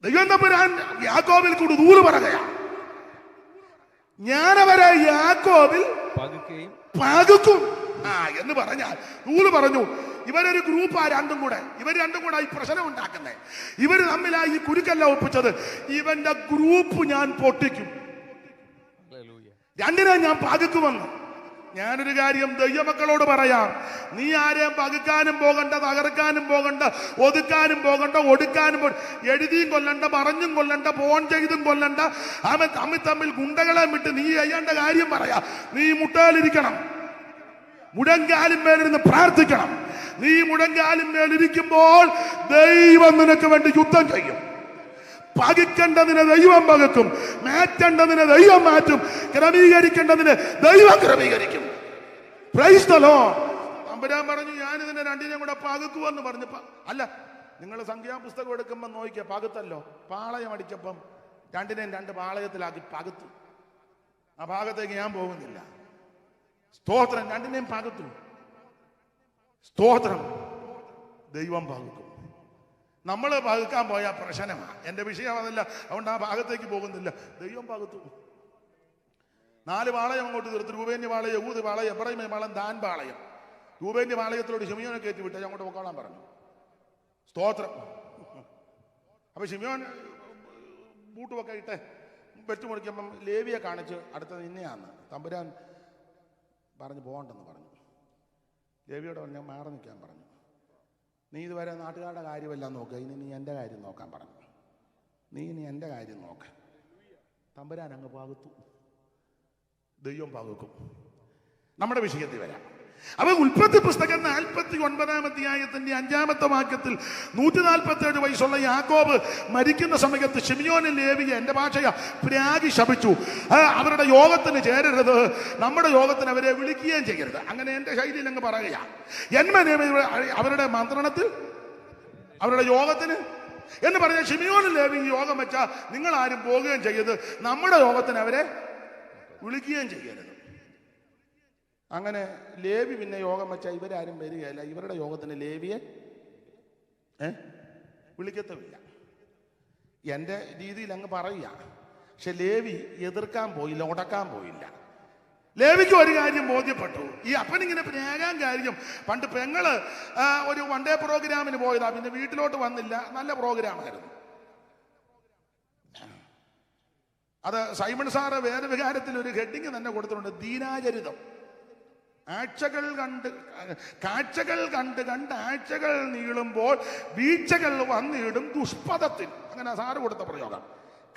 ദൈവം തമ്പുരാൻ യാക്കോബിൽ കൂടി ദൂത് പറയുകയാ. ഞാനവരെ യാക്കോബിൽ പകുക്കും എന്ന് പറഞ്ഞാൽ ദൂത് പറഞ്ഞു. ഇവരൊരു ഗ്രൂപ്പാ. ഇവർ രണ്ടും കൂടെ ഈ പ്രശ്നം ഉണ്ടാക്കുന്നേ. ഇവർ തമ്മിലാ ഈ കുരുക്കല്ല ഒപ്പിച്ചത്. ഇവന്റെ ഗ്രൂപ്പ് ഞാൻ പൊട്ടിക്കും. 2 ഞാൻ പകുക്കുമെന്ന്. ഞാനൊരു കാര്യം ദൈവമക്കളോട് പറയാം, നീ ആരെയും പകുക്കാനും പോകണ്ട, തകർക്കാനും പോകണ്ട, ഒതുക്കാനും പോകണ്ട, ഒടുക്കാനും എഴുതിയും കൊല്ലണ്ട, പറഞ്ഞും കൊല്ലണ്ട, ഫോൺ ചെയ്തും കൊല്ലണ്ട. അവൻ തമ്മിൽ ഗുണ്ടകളെ വിട്ട് നീ ചെയ്യേണ്ട കാര്യം പറയാ. നീ മുട്ടയിലിരിക്കണം, മുഴങ്കാലും മേലിരുന്ന് പ്രാർത്ഥിക്കണം. നീ മുഴങ്കാലും മേലിരിക്കുമ്പോൾ ദൈവം നിനക്ക് വേണ്ടി യുദ്ധം ചെയ്യും. പകിക്കേണ്ടതിന് ദൈവം പകക്കും, മാറ്റേണ്ടതിന് ദൈവം മാറ്റും, ക്രമീകരിക്കേണ്ടതിന് ദൈവം ക്രമീകരിക്കും. Praise the Lord. തമ്പുരാൻ പറഞ്ഞു, ഞാൻ ഇതിനെ 2 കൂടെ പകുക്കുമെന്ന് പറഞ്ഞപ്പോ, അല്ല നിങ്ങൾ സംഖ്യാപുസ്തകം എടുക്കുമ്പോൾ നോക്കിയ പകുത്തല്ലോ. പാളയം അടിച്ചപ്പം 2 പാളയത്തിലാക്കി പകുത്തു. ആ ഭാഗത്തേക്ക് ഞാൻ പോകുന്നില്ല. സ്തോത്രം. 2 പകുത്തു. സ്തോത്രം. ദൈവം പകുക്കും. നമ്മൾ പകുക്കാൻ പോയാൽ പ്രശ്നമാണ്. എൻ്റെ വിഷയം അതല്ല, അതുകൊണ്ട് ആ ഭാഗത്തേക്ക് പോകുന്നില്ല. ദൈവം പകുത്തു. 4 പാളയം അങ്ങോട്ട് തീർത്തു. രൂപേന്യ പാളയം, യഹൂദ പാളയം, എബ്രാഹിം പാളയം, ദാൻ പാളയം. രൂപേന്യ പാളയത്തിലോട്ട് ശിമയോനെ കയറ്റി വിട്ട് അങ്ങോട്ട് പൊക്കോളാൻ പറഞ്ഞു. സ്തോത്രം. അപ്പൊ ശിമയോൻ ബൂട്ടുമൊക്കെ ഇട്ട് വെച്ചുമുറിക്കുമ്പം ലേവിയെ കാണിച്ച് അടുത്തത് ഇന്നയാന്ന് തമ്പുരാൻ പറഞ്ഞു പോകണ്ടെന്ന് പറഞ്ഞു. ലേവിയോട് പറഞ്ഞു മാറി നിൽക്കാൻ പറഞ്ഞു. നീ ഇതുവരെ നാട്ടുകാരുടെ കാര്യമെല്ലാം നോക്കുക, ഇനി നീ എൻ്റെ കാര്യം നോക്കാൻ പറഞ്ഞു. നീ ഇനി എൻ്റെ കാര്യം നോക്ക. തമ്പുരാൻ അങ്ങ് പകുത്തു. ദൈവം പകുക്കും. നമ്മുടെ വിഷയത്തിൽ വരാം. അപ്പൊ ഉൽപ്പത്തി പുസ്തകം 49-ാം അധ്യായത്തിന്റെ 5-ാമത്തെ വാക്യത്തിൽ 147 വയസ്സുള്ള യാക്കോബ് മരിക്കുന്ന സമയത്ത് ശിമിയോനും ലേവിയെ, എൻ്റെ ഭാഷയാ, പ്രാഗി ശപിച്ചു. അവരുടെ യോഗത്തിന് ചേരരുത്, നമ്മുടെ യോഗത്തിന് അവരെ വിളിക്കുകയും ചെയ്യരുത്. അങ്ങനെ എൻ്റെ ശൈലിയിൽ അങ്ങ് പറയുക. അവരുടെ മന്ത്രണത്തിൽ, അവരുടെ യോഗത്തിന് എന്ന് പറഞ്ഞാൽ ശിമിയോനും ലേവിയും യോഗം വെച്ചാൽ നിങ്ങൾ ആരും പോകുകയും ചെയ്യരുത്, നമ്മുടെ യോഗത്തിന് അവരെ വിളിക്കുകയും ചെയ്യരുത്. അങ്ങനെ ലേവി പിന്നെ യോഗം വെച്ചാൽ ഇവരാരും വരികയില്ല, ഇവരുടെ യോഗത്തിന് ലേവിയെ വിളിക്കത്തുമില്ല. എൻ്റെ രീതിയിൽ അങ്ങ് പറയുക. പക്ഷെ ലേവി എതിർക്കാൻ പോയില്ല, ഉടക്കാൻ പോയില്ല. ലേവിക്ക് ഒരു കാര്യം ബോധ്യപ്പെട്ടു. ഈ അപ്പനിങ്ങനെ പ്രേകാൻ കാര്യം, പണ്ട് പെങ്ങള് ഒരു വൺ ഡേ പ്രോഗ്രാമിന് പോയതാ, പിന്നെ വീട്ടിലോട്ട് വന്നില്ല. നല്ല പ്രോഗ്രാമായിരുന്നു അത്. സൈമൺ സാറ് വേദവികാരത്തിൽ ഒരു ഹെഡിങ് തന്നെ കൊടുത്തിട്ടുണ്ട്, ദീനാചരിതം. കാഴ്ചകൾ കണ്ട് ആഴ്ചകൾ നീളുമ്പോൾ വീഴ്ചകൾ വന്നിടും ദുഷ്പഥത്തിൽ. അങ്ങനെ സാറ് കൊടുത്ത പ്രയോഗം.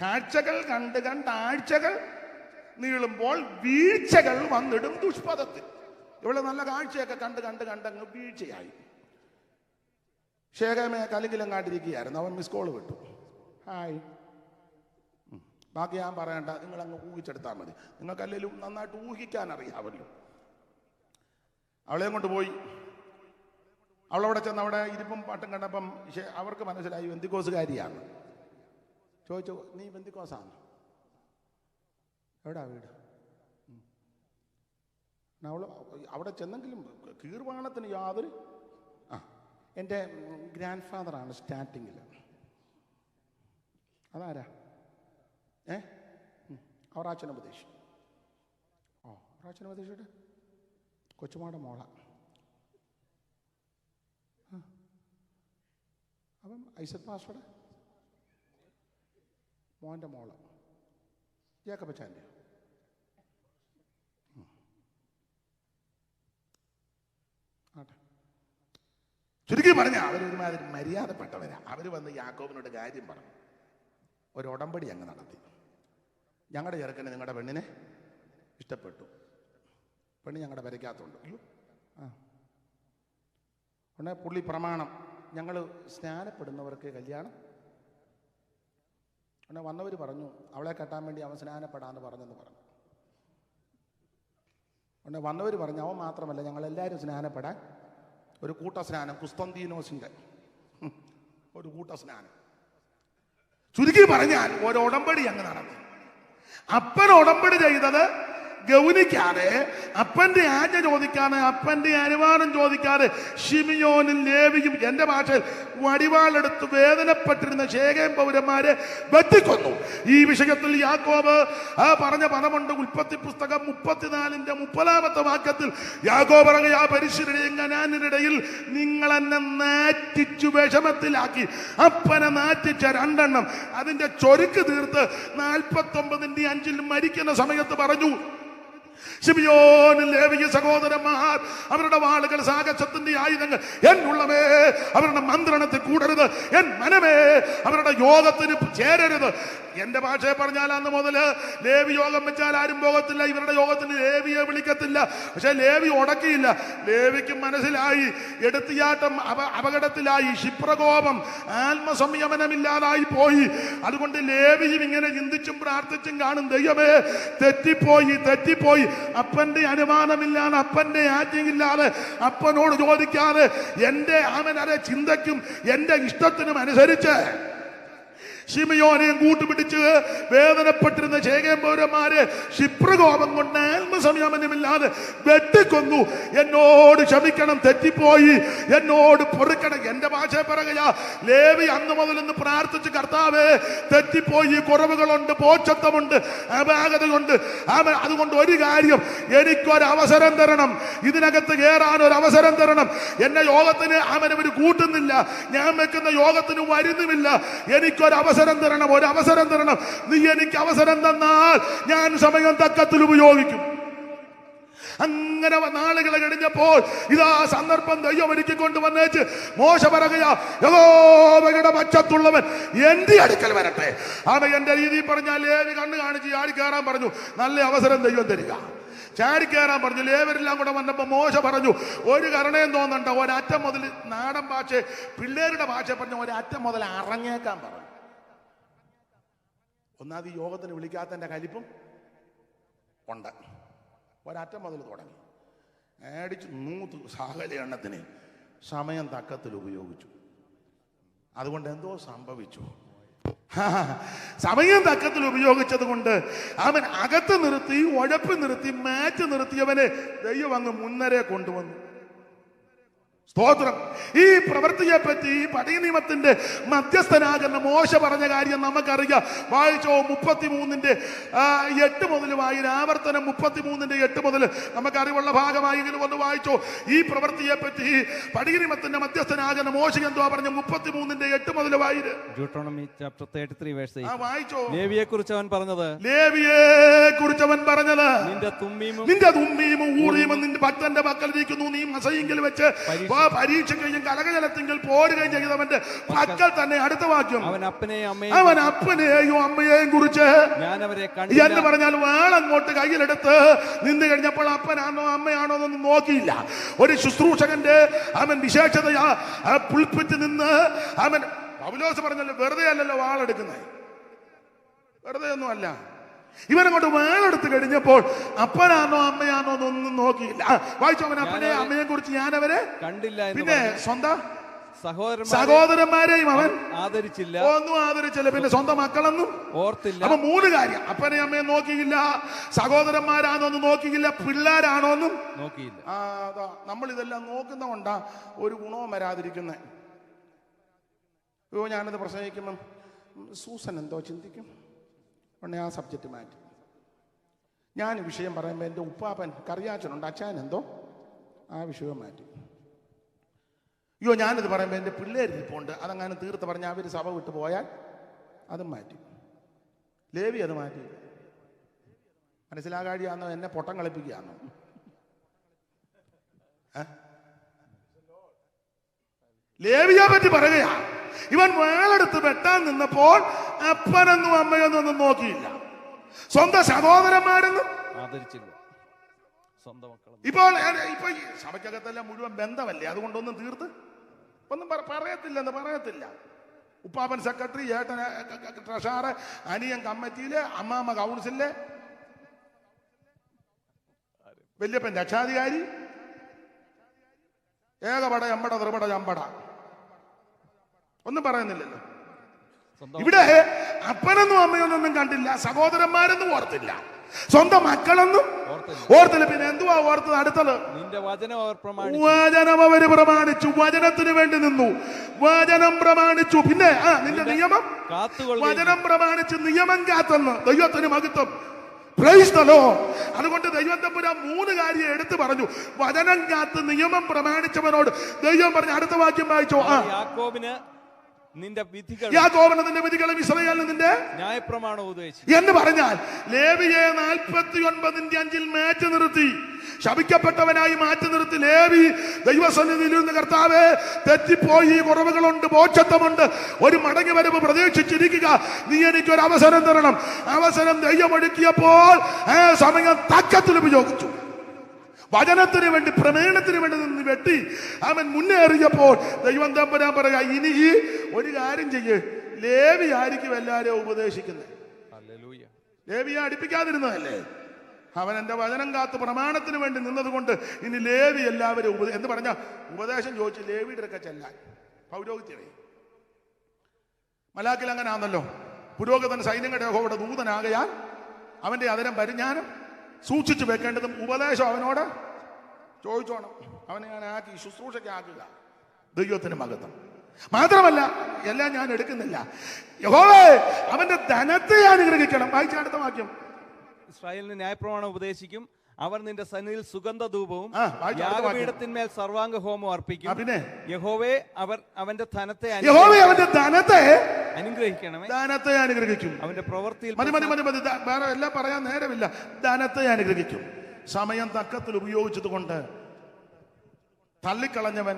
കാഴ്ചകൾ കണ്ട് ആഴ്ചകൾ നീളുമ്പോൾ വീഴ്ചകൾ വന്നിടും ദുഷ്പഥത്തിൽ. ഇവിടെ നല്ല കാഴ്ചയൊക്കെ കണ്ട് അങ്ങ് വീഴ്ചയായി. ശേഖമേ കലിങ്കിലങ്ങാണ്ടിരിക്കുകയായിരുന്നു. അവൻ മിസ് കോൾ വിട്ടു, ഹായ്. ബാക്കി ഞാൻ പറയണ്ട, നിങ്ങളങ്ങ് ഊഹിച്ചെടുത്താൽ മതി. നിങ്ങൾക്കല്ലെങ്കിലും നന്നായിട്ട് ഊഹിക്കാൻ അറിയാമല്ലോ. അവളെയും കൊണ്ട് പോയി. അവളവിടെ ചെന്ന് അവിടെ ഇരിപ്പും പാട്ടും കണ്ടപ്പം അവർക്ക് മനസ്സിലായി ബെന്തിക്കോസുകാരിയാണ്. ചോദിച്ചു, നീ ബെന്തിക്കോസാണ്? എവിടാ വീട്? അവൾ അവിടെ ചെന്നെങ്കിലും കീർവാണത്തിന് യാതൊരു എൻ്റെ ഗ്രാൻഡ് ഫാദറാണ് സ്റ്റാർട്ടിങ്ങിൽ. അതാരാ? അവറാച്ചനുപദേശി. അവറാച്ചനുപദേശിയുടെ കൊച്ചുമാടെ മോള. അപ്പം ഐസക് മാസ്റ്ററുടെ മോൻ്റെ മോള് ജേക്കബച്ചാൻ്റെ. ആട്ടെ, ചുരുക്കി പറഞ്ഞ അവരൊരുമാതിരി മര്യാദപ്പെട്ടവരാ. അവർ വന്ന് യാക്കോബിനോട് കാര്യം പറഞ്ഞു. ഒരു ഉടമ്പടി അങ്ങ് നടത്തി. ഞങ്ങളുടെ ചെറുക്കന് നിങ്ങളുടെ പെണ്ണിനെ ഇഷ്ടപ്പെട്ടു, പെണ്ണ് ഞങ്ങളുടെ വരയ്ക്കാത്തുണ്ട്. അയ്യോ ഉടനെ പുള്ളി പ്രമാണം, ഞങ്ങൾ സ്നാനപ്പെടുന്നവർക്ക് കല്യാണം. ഉടനെ വന്നവർ പറഞ്ഞു, അവളെ കെട്ടാൻ വേണ്ടി അവൻ സ്നാനപ്പെടാമെന്ന് പറഞ്ഞെന്ന് പറഞ്ഞു. ഉടനെ വന്നവർ പറഞ്ഞു, അവൻ മാത്രമല്ല ഞങ്ങളെല്ലാവരും സ്നാനപ്പെടാൻ ഒരു കൂട്ട സ്നാനം, കുസ്തന്തീനോസിൻ്റെ ഒരു കൂട്ട സ്നാനം. ചുരുക്കി പറഞ്ഞാൽ ഒരു ഉടമ്പടി അങ്ങ് നടന്നു. അപ്പൻ ഉടമ്പടി ചെയ്തത് ഗൗനിക്കാതെ, അപ്പന്റെ ആജ്ഞ ചോദിക്കാതെ, അപ്പന്റെ അനുവാദം ചോദിക്കാതെ ശിമിയോനും ലേവിയും, എന്റെ ഭാഷയിൽ വടിവാളെടുത്ത് വേദനപ്പെട്ടിരുന്ന ശേഖേം പൗരന്മാരെ വെട്ടിക്കൊന്നു. ഈ വിഷയത്തിൽ യാക്കോബ് പറഞ്ഞ പദമുണ്ട്. ഉൽപ്പത്തി പുസ്തകം 34-30 വാക്യത്തിൽ യാക്കോബ് പറയുക, ആ പരിശുദ്ധരുടെയും കനാന്യരുടെയിൽ നിങ്ങൾ എന്നെ നാറ്റിച്ചു വിഷമത്തിലാക്കി. അപ്പനെ നാറ്റിച്ച 2 എണ്ണം അതിന്റെ ചൊരുക്ക് തീർത്ത് 49-5 മരിക്കുന്ന സമയത്ത് പറഞ്ഞു, ശിമിയോനും ലേവിയ സഹോദരന്മാർ, അവരുടെ വാളുകൾ സാഹസത്തിന്റെ ആയുധങ്ങൾ. എന്നുള്ളവേ അവരുടെ മന്ത്രണത്തിൽ കൂടരുത്, എൻ മനമേ അവരുടെ യോഗത്തിന് ചേരരുത്. എന്റെ ഭാഷയെ പറഞ്ഞാൽ അന്ന് മുതൽ ലേവി യോഗം വെച്ചാൽ ആരും പോകത്തില്ല, ഇവരുടെ യോഗത്തിന് ലേവിയെ വിളിക്കത്തില്ല. പക്ഷെ ലേവി ഉടക്കിയില്ല. ലേവിക്ക് മനസ്സിലായി എടുത്തിയാട്ടം അപകടത്തിലായി, ക്ഷിപ്രകോപം, ആത്മസംയമനമില്ലാതായി പോയി. അതുകൊണ്ട് ലേവിയും ഇങ്ങനെ ചിന്തിച്ചും പ്രാർത്ഥിച്ചും കാണും, ദൈവമേ തെറ്റിപ്പോയി. അപ്പന്റെ അനുമാനമില്ലാതെ, അപ്പന്റെ ആജ്ഞയില്ലാതെ, അപ്പനോട് ചോദിക്കാതെ, എന്റെ അവനരെ ചിന്തയ്ക്കും എന്റെ ഇഷ്ടത്തിനും അനുസരിച്ച് ശിമിയോനെയും കൂട്ടുപിടിച്ച് വേദനപ്പെട്ടിരുന്ന ശേഖേം പൗരന്മാരെ ക്ഷിപ്രകോപം കൊണ്ട് ആത്മസംയമനമില്ലാതെ വെട്ടിക്കൊന്നു. എന്നോട് ക്ഷമിക്കണം, തെറ്റിപ്പോയി, എന്നോട് പൊറുക്കണം. എന്റെ ഭാഷ പറയുക, ലേവി അന്ന് മുതൽ ഇന്ന് പ്രാർത്ഥിച്ച്, കർത്താവേ തെറ്റിപ്പോയി, കുറവുകളുണ്ട്, പോച്ചത്വമുണ്ട്, അപാകതയുണ്ട്. അതുകൊണ്ട് ഒരു കാര്യം, എനിക്കൊരവസരം തരണം, ഇതിനകത്ത് കയറാൻ ഒരു അവസരം തരണം. എന്നെ യോഗത്തിന് അവനവര് കൂട്ടുന്നില്ല, ഞാൻ വെക്കുന്ന യോഗത്തിന് വരുന്നുമില്ല. എനിക്കൊരവസരം തരണം, ഒരു അവസരം തരണം. നീ എനിക്ക് അവസരം തന്നാൽ ഞാൻ സമയം തക്കത്തിൽ ഉപയോഗിക്കും. അങ്ങനെ നാളുകൾ കഴിഞ്ഞപ്പോൾ ഇതാ സന്ദർഭം ദൈവം ഒരുക്കിക്കൊണ്ട് വന്നേച്ച് മോശ പറയുക, യഹോവയുടെ പക്ഷത്തുള്ളവൻ എന്റെ അടുക്കൽ വരട്ടെ. അവൻ എന്റെ രീതിയിൽ പറഞ്ഞാൽ ലേവി കണ്ണു കാണിച്ച് ചാടി കയറാൻ പറഞ്ഞു. നല്ല അവസരം ദൈവം തരിക. ചാടി കയറാൻ പറഞ്ഞു. ലേവരെല്ലാം കൂടെ വന്നപ്പോ മോശ പറഞ്ഞു, ഒരു കരുണയും തോന്നണ്ട, ഒരറ്റം മുതൽ, നാടൻ ഭാഷ പിള്ളേരുടെ ഭാഷ പറഞ്ഞ ഒരറ്റം മുതൽ അറങ്ങേക്കാൻ പറഞ്ഞു. ഒന്നാമത് ഈ യോഗത്തിന് വിളിക്കാത്തതിന്റെ കലിപ്പും ഉണ്ട്. ഒരറ്റം മുതൽ തുടങ്ങി അടിച്ച് 100 സകല എണ്ണത്തിന് സമയം തക്കത്തിൽ ഉപയോഗിച്ചു. അതുകൊണ്ട് എന്തോ സംഭവിച്ചു. സമയം തക്കത്തിൽ ഉപയോഗിച്ചത് കൊണ്ട് അവൻ അകത്ത് നിർത്തി, ഉഴപ്പ് നിർത്തി, മാറ്റി നിർത്തിയവനെ ദൈവം അങ്ങ് മുന്നരെ കൊണ്ടുവന്നു. സ്തോത്രം. ഈ പ്രവൃത്തിയെ പറ്റി ഈ പഴയ നിയമത്തിന്റെ മധ്യസ്ഥനാകുന്ന മോശ പറഞ്ഞ കാര്യം നമുക്കറിയാം. വായിച്ചോ 33:8 മുതൽ ആവർത്തനം 33:8 മുതൽ നമുക്കറിവുള്ള ഭാഗമായെങ്കിലും ഒന്ന് വായിച്ചോ. ഈ പ്രവൃത്തിയെ പറ്റി പഴയ നിയമത്തിന്റെ മധ്യസ്ഥനാകുന്ന മോശ എന്തോ പറഞ്ഞു? 33:8 മുതൽ വായിര്. Deuteronomy chapter 33 verse 8. വായിച്ചോ. ലേവിയെ കുറിച്ച് അവൻ പറഞ്ഞത്, നിന്റെ തുമ്മീമും ഊറീമും നിന്റെ ഭക്തന്റെ പക്കലിരിക്കുന്നു. നീ മസയെങ്കിൽ വെച്ച് പരീക്ഷയ്ക്കും കലകജലത്തെങ്കിൽ പോരുകയും ചെയ്തവന്റെ പക്കൽ തന്നെ. അടുത്ത വാക്യം, അവൻ അപ്പനെയും അമ്മയെയും കുറിച്ച് എന്ന് പറഞ്ഞാൽ വാളങ്ങോട്ട് കയ്യിലെടുത്ത് നിന്ന് കഴിഞ്ഞപ്പോൾ അപ്പനാണോ അമ്മയാണോ എന്നൊന്നും നോക്കിയില്ല. ഒരു ശുശ്രൂഷകന്റെ അവൻ വിശേഷതയാ പുൽപ്പിറ്റ് നിന്ന് അവൻ പൗലോസ് പറഞ്ഞല്ലോ, വെറുതെ അല്ലല്ലോ വാളെടുക്കുന്നത്, വെറുതെ ഒന്നും അല്ല. ഇവനങ്ങോട്ട് വാളെടുത്ത് കഴിഞ്ഞപ്പോൾ അപ്പനാണോ അമ്മയാണോ എന്നൊന്നും നോക്കിയില്ല. വായിച്ചു, അവൻ അപ്പനെയും അമ്മയെ കുറിച്ച് ഞാൻ അവരെ കണ്ടില്ല. പിന്നെ സ്വന്തം സഹോദരന്മാരെയും അവൻ ആദരിച്ചില്ല, ഒന്നും ആദരിച്ചില്ല. പിന്നെ സ്വന്തം മക്കളൊന്നും ഓർത്തില്ല. അപ്പൊ 3 കാര്യം: അപ്പനെയും അമ്മയെ നോക്കിയില്ല, സഹോദരന്മാരാണോന്നും നോക്കിയില്ല, പിള്ളേരാണോന്നും നോക്കിയില്ല. അതാ നമ്മൾ ഇതെല്ലാം നോക്കുന്ന കൊണ്ടാ ഒരു ഗുണവും വരാതിരിക്കുന്നത്. ഞാനത് പ്രസംഗിക്കുമ്പം സൂസൻ എന്തോ ചിന്തിക്കും, ഉടനെ ആ സബ്ജക്റ്റ് മാറ്റി. ഞാൻ വിഷയം പറയുമ്പോൾ എൻ്റെ ഉപ്പാപ്പൻ കറിയാച്ചനുണ്ട്, അച്ഛൻ എന്തോ ആ വിഷയം മാറ്റി. ഞാനിത് പറയുമ്പോൾ എൻ്റെ പിള്ളേരിപ്പോണ്ട്, അതങ്ങനെ തീർത്ത് പറഞ്ഞാൽ അവർ സഭ വിട്ടു പോയാൽ അതും മാറ്റി. ലേവി അത് മാറ്റി. മനസ്സിലാകാഴിയാന്നോ എന്നെ പൊട്ടം കളിപ്പിക്കുകയാണോ? ലേവിയെ പറ്റി പറയുകയാ. ഇവൻ വാളെടുത്ത് വെട്ടാൻ നിന്നപ്പോൾ അപ്പനെന്നും അമ്മയൊന്നും ഒന്നും നോക്കിയില്ല, സ്വന്തം സഹോദരന്മാരെന്നും ആദരിച്ചില്ല, സ്വന്തം മക്കൾ. ഇപ്പോൾ ഈ സഭയ്ക്കകത്തെല്ലാം മുഴുവൻ ബന്ധമല്ലേ, അതുകൊണ്ടൊന്നും തീർത്ത് ഒന്നും പറയത്തില്ല. ഉപ്പാപ്പൻ സെക്രട്ടറി, ഏട്ടൻ ട്രഷറർ, അനിയൻ കമ്മിറ്റിയില്, അമ്മാമ്മ കൗൺസിലില്, വല്യപ്പൻ രക്ഷാധികാരി, ഏകപട എമ്പട ത്രിപട ചമ്പട, ഒന്നും പറയുന്നില്ലല്ലോ. ഇവിടെ അപ്പനൊന്നും അമ്മയൊന്നും കണ്ടില്ല, സഹോദരന്മാരൊന്നും ഓർത്തില്ല, സ്വന്തം മക്കളൊന്നും ഓർത്തില്ല. പിന്നെ എന്തുവാ ഓർത്തത്? അടുത്തത് വചനം അവര് പ്രമാണിച്ചു, വചനത്തിന് വേണ്ടി നിന്നു, വചനം പ്രമാണിച്ചു. പിന്നെ നിന്റെ നിയമം വചനം പ്രമാണിച്ച് നിയമം കാത്തെന്ന്. ദൈവത്തിന് മഹത്വം. Praise the Lord. അതുകൊണ്ട് ദൈവം തമ്പുരാൻ 3 കാര്യം എടുത്തു പറഞ്ഞു. വചനം കാത്ത് നിയമം പ്രമാണിച്ചവനോട് ദൈവം പറഞ്ഞു. അടുത്ത വാക്യം വായിച്ചോ. യാക്കോബിന് നിന്റെ വിധികളും ഇസ്രായേലിന് നിന്റെ ന്യായപ്രമാണം ഉപദേശിച്ചു എന്ന് പറഞ്ഞാൽ ലേവിയെ 49:5 മാറ്റി നിർത്തി, ശപിക്കപ്പെട്ടവനായി മാറ്റി നിർത്തി. ലേവി ദൈവസന്നിധിയിൽ നിന്ന് കർത്താവേ തെറ്റിപ്പോയി, കുറവുകളുണ്ട്, ബോധത്വമുണ്ട്, ഒരു മടങ്ങി വരവ് പ്രതീക്ഷിച്ചിരിക്കുക, നീ എനിക്കൊരു അവസരം തരണം. അവസരം ദൈവം ഒരുക്കിയപ്പോൾ ആ സമയം തക്കത്തിൽ ഉപയോഗിച്ചു. വചനത്തിന് വേണ്ടി, പ്രമേണത്തിന് വേണ്ടി നിന്ന് വെട്ടി അവൻ മുന്നേറിയപ്പോൾ ദൈവം തമ്പുരാൻ പറയാ, ഇനി ഈ ഒരു കാര്യം ചെയ്യ്, ലേവി ആയിരിക്കും എല്ലാരെയും ഉപദേശിക്കുന്നത്. ലേവിയെ അടുപ്പിക്കാതിരുന്നതല്ലേ, അവൻ എന്റെ വചനം കാത്ത് പ്രമാണത്തിന് വേണ്ടി നിന്നത് കൊണ്ട് ഇനി ലേവി എല്ലാവരും എന്ന് പറഞ്ഞ ഉപദേശം ചോദിച്ച് ലേവിയുടെ ഒക്കെ ചെല്ലാൻ. പൗരോഹിത്യവേ മലാക്കിൽ അങ്ങനെ ആണല്ലോ. പുരോഹിതൻ സൈന്യങ്ങളുടെ യഹോവയുടെ ദൂതനാകയാൽ അവന്റെ അതരം പരിജ്ഞാനം സൂക്ഷിച്ചു വെക്കേണ്ടതും ഉപദേശം അവനോട് ചോദിച്ചോണം. അവനെ ഞാൻ ആക്കി ശുശ്രൂഷയ്ക്ക് ആക്കുക. ദൈവത്തിന് മഹത്വം. മാത്രമല്ല, എല്ലാം ഞാൻ എടുക്കുന്നില്ല, യഹോവേ അവന്റെ ധനത്തെ അനുഗ്രഹിക്കണം. വായിച്ച അടുത്ത വാക്യം, ഇസ്രായേലിന് ന്യായപ്രമാണം ഉപദേശിക്കും, അവർ നിന്റെ സന്നിധിയിൽ സുഗന്ധധൂപവും യാഗപീഠത്തിന്മേൽ സർവാംഗ ഹോമം അർപ്പിക്കും. പിന്നെ യഹോവേ അവന്റെ ധനത്തെ അനുഗ്രഹിക്കണമേ. ധനത്തെ അനുഗ്രഹിക്കും. അവന്റെ പ്രവൃത്തിയിൽ മതി വേറെ എല്ലാം പറയാൻ നേരമില്ല. ധനത്തെ അനുഗ്രഹിക്കും. സമയം തക്കത്തിൽ ഉപയോഗിച്ചത് കൊണ്ട് തള്ളിക്കളഞ്ഞവൻ,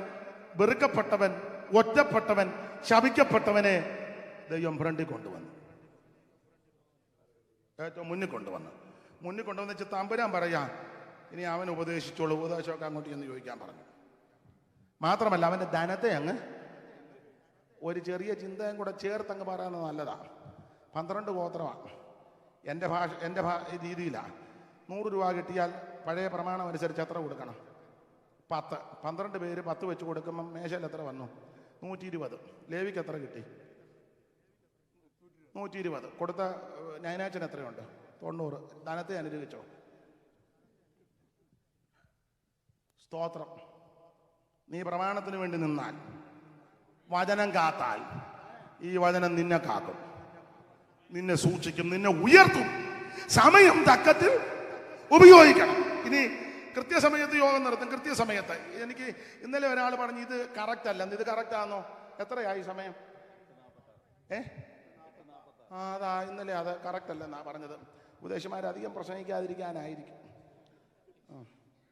വെറുക്കപ്പെട്ടവൻ, ഒറ്റപ്പെട്ടവൻ, ശപിക്കപ്പെട്ടവനെ ദൈവം ഫ്രണ്ടിൽ കൊണ്ടുവന്നു, ഏറ്റവും മുന്നിൽ കൊണ്ടുവന്ന് വെച്ച് തമ്പുരാൻ പറയാം, ഇനി അവൻ ഉപദേശിച്ചോളൂ, ഉപദേശമൊക്കെ അങ്ങോട്ട് എന്ന് ചോദിക്കാൻ പറഞ്ഞു. മാത്രമല്ല അവൻ്റെ ധനത്തെ അങ്ങ് ഒരു ചെറിയ ചിന്തയും കൂടെ ചേർത്തങ്ങ് പറയുന്നത് നല്ലതാണ്. 12 ഗോത്രമാണ്. എൻ്റെ രീതിയിലാണ് 100 രൂപ കിട്ടിയാൽ പഴയ പ്രമാണം അനുസരിച്ച് എത്ര കൊടുക്കണം? 10. 12 പേര് 10 വെച്ച് കൊടുക്കുമ്പം മേശയിൽ എത്ര വന്നു? 120. ലേവിക്ക് എത്ര കിട്ടി? 120. കൊടുത്ത നയനാച്ചൻ എത്രയുണ്ട്? 90. ധനത്തെ അനുഗ്രഹിച്ചോ? സ്തോത്രം. നീ പ്രമാണത്തിന് വേണ്ടി നിന്നാൽ, വചനം കാത്താൽ, ഈ വചനം നിന്നെ കാക്കും, നിന്നെ സൂക്ഷിക്കും, നിന്നെ ഉയർത്തും. സമയം തക്കത്തിൽ ഉപയോഗിക്കണം. ഇനി കൃത്യസമയത്ത് യോഗം നടത്തും. കൃത്യസമയത്ത് എനിക്ക് ഇന്നലെ ഒരാൾ പറഞ്ഞു ഇത് കറക്റ്റ് അല്ല. ഇത് കറക്റ്റ് ആണോ? എത്രയായി സമയം? അതാ ഇന്നലെ അത് കറക്റ്റ് അല്ലെന്നാ പറഞ്ഞത്. ഉപദേശമാരധികം പ്രസംഗിക്കാതിരിക്കാനായിരിക്കും.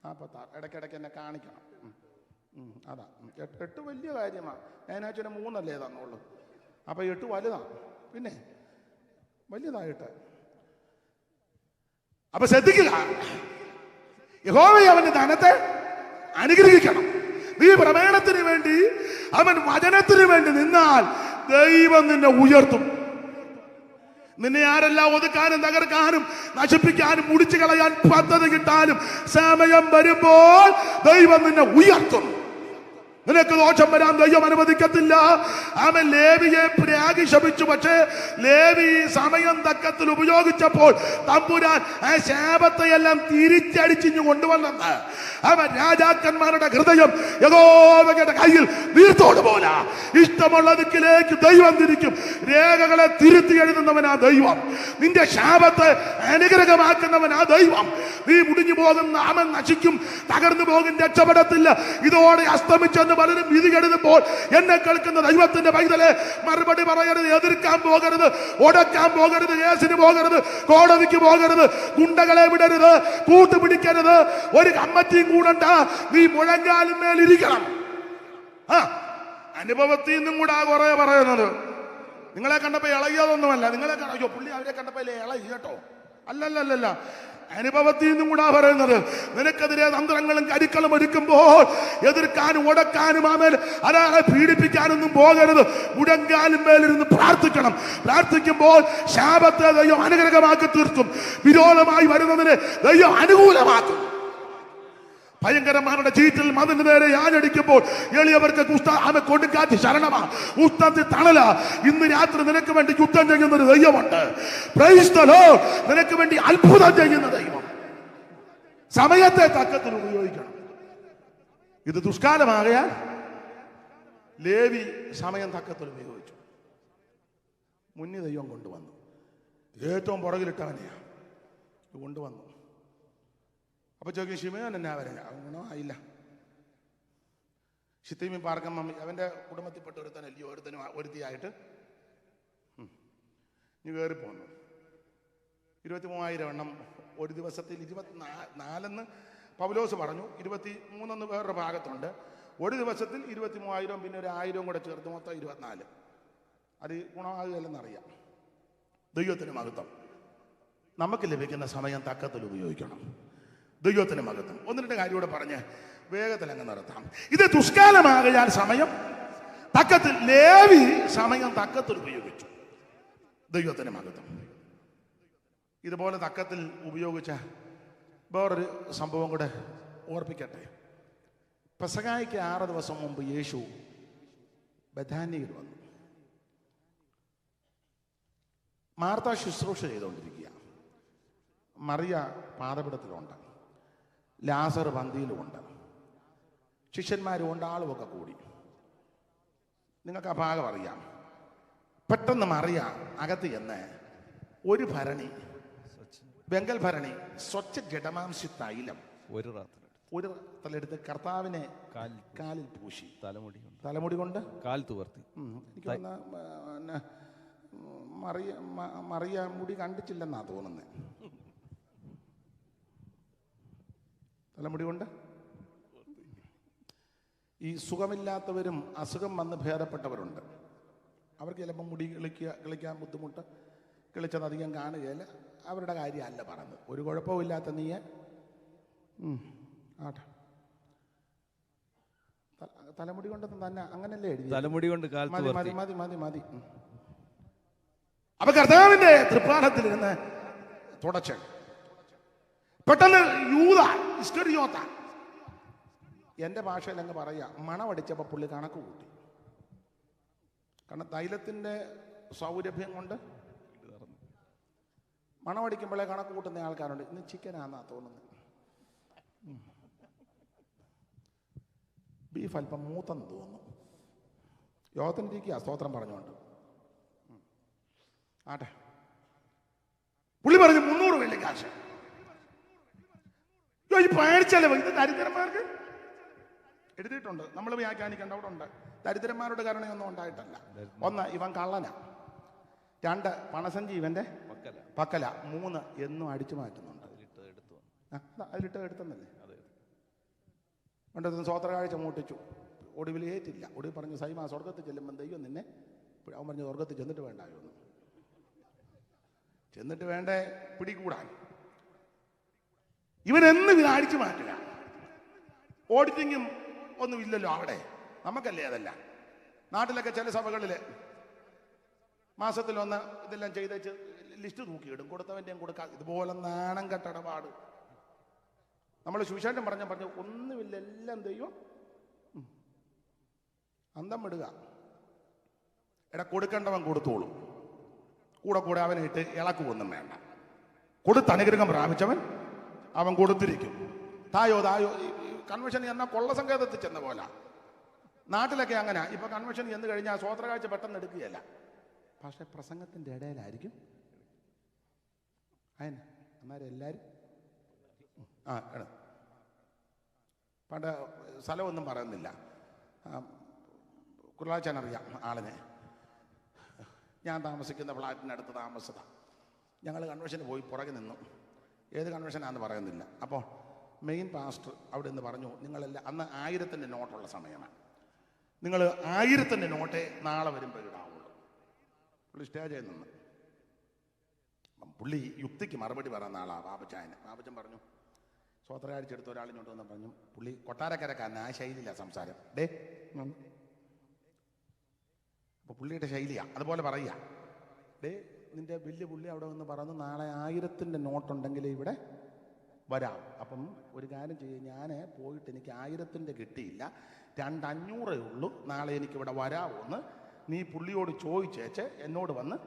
46. ഇടയ്ക്കിടയ്ക്ക് എന്നെ കാണിക്കണം. അതാ 8 വലിയ കാര്യമാണ്. ഞാനാഴ്ച 3 അല്ലേ തന്നുള്ളൂ. അപ്പം 8 വലുതാണ്. പിന്നെ വലിയതായിട്ട് അപ്പൊ ശ്രദ്ധിക്കുക. യഹോവയെ അവന്റെ ധനത്തെ അനുഗ്രഹിക്കണം. നീ പ്രമേണത്തിന് വേണ്ടി, അവൻ വചനത്തിന് വേണ്ടി നിന്നാൽ ദൈവം നിന്നെ ഉയർത്തും. നിന്നെ ആരെല്ലാം ഒതുക്കാനും തകർക്കാനും നശിപ്പിക്കാനും മുടിച്ചു കളയാൻ പദ്ധതി കിട്ടാനും സമയം വരുമ്പോൾ ദൈവം നിന്നെ ഉയർത്തും. നിനക്ക് ദോഷം വരാൻ ദൈവം അനുവദിക്കത്തില്ല. അവൻ ലേവിയെ പ്രാഗി ശപിച്ചു. പക്ഷേ ലേവി സമയം തക്കത്തിൽ ഉപയോഗിച്ചപ്പോൾ തമ്പുരാൻ ആ ശാപത്തെയെല്ലാം തിരിച്ചടിച്ചിഞ്ഞു കൊണ്ടുവന്നെന്ന്. അവൻ രാജാക്കന്മാരുടെ ഹൃദയം യഹോവയുടെ കയ്യിൽ നീർത്തോട് പോല. ഇഷ്ടമുള്ള ദിക്കിലേക്ക് ദൈവം തിരിക്കും. രേഖകളെ തിരുത്തി എഴുതുന്നവനാ ദൈവം. നിന്റെ ശാപത്തെ അനുഗ്രഹമാക്കുന്നവനാ ദൈവം. നീ മുടിഞ്ഞു പോകുന്ന അവൻ നശിക്കും, തകർന്നു പോകും, രക്ഷപ്പെടത്തില്ല. ഇതോടെ അസ്തമിച്ചെന്ന് പലരും വിധി എഴുതുമ്പോൾ എന്നെ കേൾക്കുന്ന ദൈവത്തിന്റെ പൈതലെ മറുപടി പറയരുത്, എതിർക്കാൻ പോകരുത്, ഉടക്കാൻ പോകരുത്, കേസിന് പോകരുത്, കോടതിക്ക് പോകരുത്, ഗുണ്ടകളെ വിടരുത്, കൂട്ടുപിടിക്കരുത്, ഒരു കമ്മിറ്റിയും കൂടണ്ട. നീ മുഴങ്കാലും മേലിരിക്കണം. അനുഭവത്തിൽ നിന്നും കൂടെ കുറെ പറയുന്നത്. നിങ്ങളെ കണ്ടപ്പോ ഇളകിയതൊന്നുമല്ല. നിങ്ങളെ അയ്യോ പുള്ളി അവരെ കണ്ടപ്പോ ഇളകി കേട്ടോ. അല്ലല്ലല്ല, അനുഭവത്തിൽ നിന്നും കൂടാ പറയുന്നത്. നിനക്കെതിരെ തന്ത്രങ്ങളും കരുക്കളും ഒരുക്കുമ്പോൾ എതിർക്കാനും ഉടക്കാനും ആമേൽ അയാളെ പീഡിപ്പിക്കാനൊന്നും പോകരുത്. മുഴങ്കാലും മേലിരുന്ന് പ്രാർത്ഥിക്കണം. പ്രാർത്ഥിക്കുമ്പോൾ ശാപത്തെ ദൈവം അനുഗ്രഹമാക്കി തീർക്കും. വിരോധമായി വരുന്നതിന് ദൈവം അനുകൂലമാക്കും. ഭയങ്കരന്മാരുടെ ചീറ്റിൽ മതിന് നേരെ ആഞ്ഞടിക്കുമ്പോൾ എളിയവർക്ക് കൊടുക്കാത്ത ശരണമാ, ഉസ്തത്തിൽ തണല. ഇന്ന് രാത്രി നിനക്ക് വേണ്ടി യുദ്ധം ചെയ്യുന്ന ഒരു ദൈവമുണ്ട്. Praise the Lord. നിനക്ക് വേണ്ടി അത്ഭുതം ചെയ്യുന്ന ദൈവം. സമയത്തെ തക്കത്തിൽ ഉപയോഗിക്കണം. ഇത് ദുഷ്കാലമാകയാൽ ലേവി സമയം തക്കത്തിൽ ഉപയോഗിച്ചു. മുന്നിൽ ദൈവം കൊണ്ടുവന്നു. ഏറ്റവും പുറകിലിട്ടവനെയാ കൊണ്ടുവന്നു. അപ്പൊ ചോദിക്കും ശിമയോൻ എന്നാ വരാ? അങ്ങനോ ആയില്ല. ഷിത്തീമി പാർക്കം അവന്റെ കുടുംബത്തിൽപ്പെട്ട ഒരുത്തനല്ലയോ, ഒരുത്തിയായിട്ട് നീ കയറിപ്പോന്നു. 23,000 എണ്ണം ഒരു ദിവസത്തിൽ. 24 പൗലോസ് പറഞ്ഞു, 23 വേറൊരു ഭാഗത്തുണ്ട്. ഒരു ദിവസത്തിൽ 23,000, പിന്നെ ഒരു 1,000 കൂടെ ചേർത്ത് മൊത്തം 24. അത് ഗുണമാകുകയല്ലെന്നറിയാം. ദൈവത്തിന് മഹത്വം. നമുക്ക് ലഭിക്കുന്ന സമയം തക്കത്തിൽ ഉപയോഗിക്കണം. ദൈവത്തിന് മഹത്വം. 1-2 കാര്യം കൂടെ പറഞ്ഞ് വേഗത്തിൽ അങ്ങ് നടത്താം. ഇത് ദുഷ്കാലമാകയാൽ സമയം തക്കത്തിൽ. ലേവി സമയം തക്കത്തിൽ ഉപയോഗിച്ചു. ദൈവത്തിന് മഹത്വം. ഇതുപോലെ തക്കത്തിൽ ഉപയോഗിച്ച വേറൊരു സംഭവം കൂടെ ഓർപ്പിക്കട്ടെ. പെസഹായ്ക്ക് 6 ദിവസം മുമ്പ് യേശു ബഥാന്യയിൽ വന്നു. മാർത്ത ശുശ്രൂഷ ചെയ്തുകൊണ്ടിരിക്കുക. മറിയ പാദപീഠത്തിലുണ്ട്. ലാസർ പന്തിയിലുമുണ്ട്. ശിഷ്യന്മാരുമുണ്ട്. ആളുമൊക്കെ കൂടി. നിങ്ങൾക്ക് ആ ഭാഗം അറിയാം. പെട്ടെന്ന് മറിയ അകത്ത് ചെന്ന് ഒരു ഭരണി, വെങ്കൽ ഭരണി, സ്വച്ഛ ജഡമാംസി തൈലം ഒരു തലെടുത്ത് കർത്താവിനെ കാലിൽ പൂശി. തലമുടി കൊണ്ട് കാൽ തുവർത്തി. എനിക്ക് മറിയ മുടി കണ്ടിട്ടില്ലെന്നാ തോന്നുന്നത്. തലമുടി കൊണ്ട്. ഈ സുഖമില്ലാത്തവരും അസുഖം വന്ന് ഭേദപ്പെട്ടവരുണ്ട്. അവർക്ക് ചിലപ്പോൾ മുടി കിളിക്കാൻ ബുദ്ധിമുട്ട്, കിളിച്ചതധികം കാണുകയില്ല. അവരുടെ കാര്യമല്ല പറഞ്ഞത്. ഒരു കുഴപ്പമില്ലാത്ത നീയെ ആട്ടെ തലമുടി കൊണ്ട് തന്നെ അങ്ങനല്ലേ എഴുതി. തലമുടി കൊണ്ട് മതി മതി മതി മതി. അപ്പൊ കർത്താവിന്റെ തൃപ്പാദത്തിലിരുന്ന് തുടച്ച് പെട്ടെന്ന് യൂദ ഇസ്കറിയോത്ത, എന്റെ ഭാഷയിൽ അങ്ങ് പറയാ, മണമടിച്ചപ്പോ പുള്ളി കണക്ക് കൂട്ടി. കാരണം തൈലത്തിൻ്റെ സൗരഭ്യം കൊണ്ട് മണമടിക്കുമ്പോഴേ കണക്ക് കൂട്ടുന്ന ആൾക്കാരുണ്ട്. ഇന്ന് ചിക്കനാന്നാ തോന്നുന്നത്. ബീഫ് അല്പം മൂത്തെന്ന് തോന്നുന്നു. യോഗത്തിനിരിക്കുക സ്തോത്രം പറഞ്ഞുകൊണ്ട്. ആട്ടെ, പുള്ളി പറഞ്ഞു 300 വെള്ളി കാശ്. ഈ പേടിച്ചല്ലേ ഇത് ദരിദ്രന്മാർക്ക് എഴുതിയിട്ടുണ്ട്. നമ്മൾ വ്യാഖ്യാനിക്കേണ്ട അവിടെ ഉണ്ട്. ദരിദ്രന്മാരുടെ കാരണമൊന്നും ഉണ്ടായിട്ടല്ല. 1, ഇവൻ കള്ളനാ. 2, പണസഞ്ചി ഇവന്റെ പക്കല. 3, എന്നും അടിച്ചു മാറ്റുന്നുണ്ട്. അതിലിട്ട് എടുത്തെന്നല്ലേ. പണ്ടത്തെ സ്വോത്രകാഴ്ച മൂട്ടിച്ചു. ഒടുവിൽ ഏറ്റില്ല. ഒടുവിൽ പറഞ്ഞു, സൈമ സ്വർഗത്തിൽ ചെല്ലുമ്പോൾ ദൈവം നിന്നെ, അവൻ പറഞ്ഞു സ്വർഗത്തിൽ ചെന്നിട്ട് വേണ്ടായോ, ചെന്നിട്ട് വേണ്ടേ പിടികൂടാൻ. ഇവനെന്നും ഇത് അടിച്ചു മാറ്റുക. ഓഡിറ്റിങ്ങും ഒന്നും ഇല്ലല്ലോ അവിടെ, നമുക്കല്ലേ അതല്ല. നാട്ടിലൊക്കെ ചില സഭകളിൽ മാസത്തിലൊന്ന് ഇതെല്ലാം ചെയ്തേച്ച് ലിസ്റ്റ് തൂക്കിയിടും. കൊടുത്തവൻ്റെയും കൊടുക്കാം. ഇതുപോലെ നാണം കെട്ടടപാട്. നമ്മൾ സുവിശേഷം പറഞ്ഞു ഒന്നുമില്ല, എല്ലാം ദൈവം അന്തം വിടുക. കൊടുക്കേണ്ടവൻ കൊടുത്തോളും. കൂടെ അവനെ ഇട്ട് ഇളക്കുമൊന്നും വേണ്ട. കൊടുത്ത് അനുഗ്രഹം പ്രാപിച്ചവൻ അവൻ കൊടുത്തിരിക്കും. തായോ കൺവെൻഷൻ എന്നാൽ കൊള്ള സങ്കേതത്തിൽ ചെന്ന പോലെ. നാട്ടിലൊക്കെ അങ്ങനെ. ഇപ്പൊ കൺവെൻഷൻ ചെന്ന് കഴിഞ്ഞാൽ സ്വോത്രകാഴ്ച പെട്ടെന്ന് എടുക്കുകയല്ല, പക്ഷെ പ്രസംഗത്തിന്റെ ഇടയിലായിരിക്കും. അന്നേരം എല്ലാവരും പണ്ട് സ്ഥലമൊന്നും പറയുന്നില്ല. കുർളാച്ചനറിയാം ആളിനെ. ഞാൻ താമസിക്കുന്ന ഫ്ലാറ്റിനടുത്ത് താമസത. ഞങ്ങൾ കൺവെൻഷന് പോയി പുറകെ നിന്നു. ഏത് കൺവെൻഷനാണെന്ന് പറയുന്നില്ല. അപ്പോൾ മെയിൻ പാസ്റ്റർ അവിടെ നിന്ന് പറഞ്ഞു, നിങ്ങളെല്ലാം അന്ന് 1000-ൻ്റെ നോട്ടുള്ള സമയമാണ്. നിങ്ങൾ 1000-ൻ്റെ നോട്ടേ നാളെ വരുമ്പോൾ ഇടാവുള്ളൂ. പുള്ളി സ്റ്റേജിൽ നിന്ന്. പുള്ളി യുക്തിക്ക് മറുപടി പറയുന്ന ആളാണ് ബാബച്ചായന്. ബാബച്ചൻ പറഞ്ഞു, സ്വോത്രകാഴ്ച എടുത്ത ഒരാളിനോട്ട് വന്ന് പറഞ്ഞു, പുള്ളി കൊട്ടാരക്കരക്കാരൻ, ആ ശൈലിയില്ല സംസാരം. അപ്പോൾ പുള്ളിയുടെ ശൈലിയാ അതുപോലെ പറയുക. നിന്റെ വലിയ പുള്ളി അവിടെ വന്ന് പറഞ്ഞു, നാളെ 1000-ൻ്റെ നോട്ടുണ്ടെങ്കിൽ ഇവിടെ വരാം. അപ്പം ഒരു കാര്യം ചെയ്യും, ഞാൻ പോയിട്ട് എനിക്ക് 1000-ൻ്റെ കിട്ടിയില്ല, 2,500 ഉള്ളൂ, നാളെ എനിക്കിവിടെ വരാമോന്ന് നീ പുള്ളിയോട് ചോദിച്ചേച്ച് എന്നോട് വന്ന്.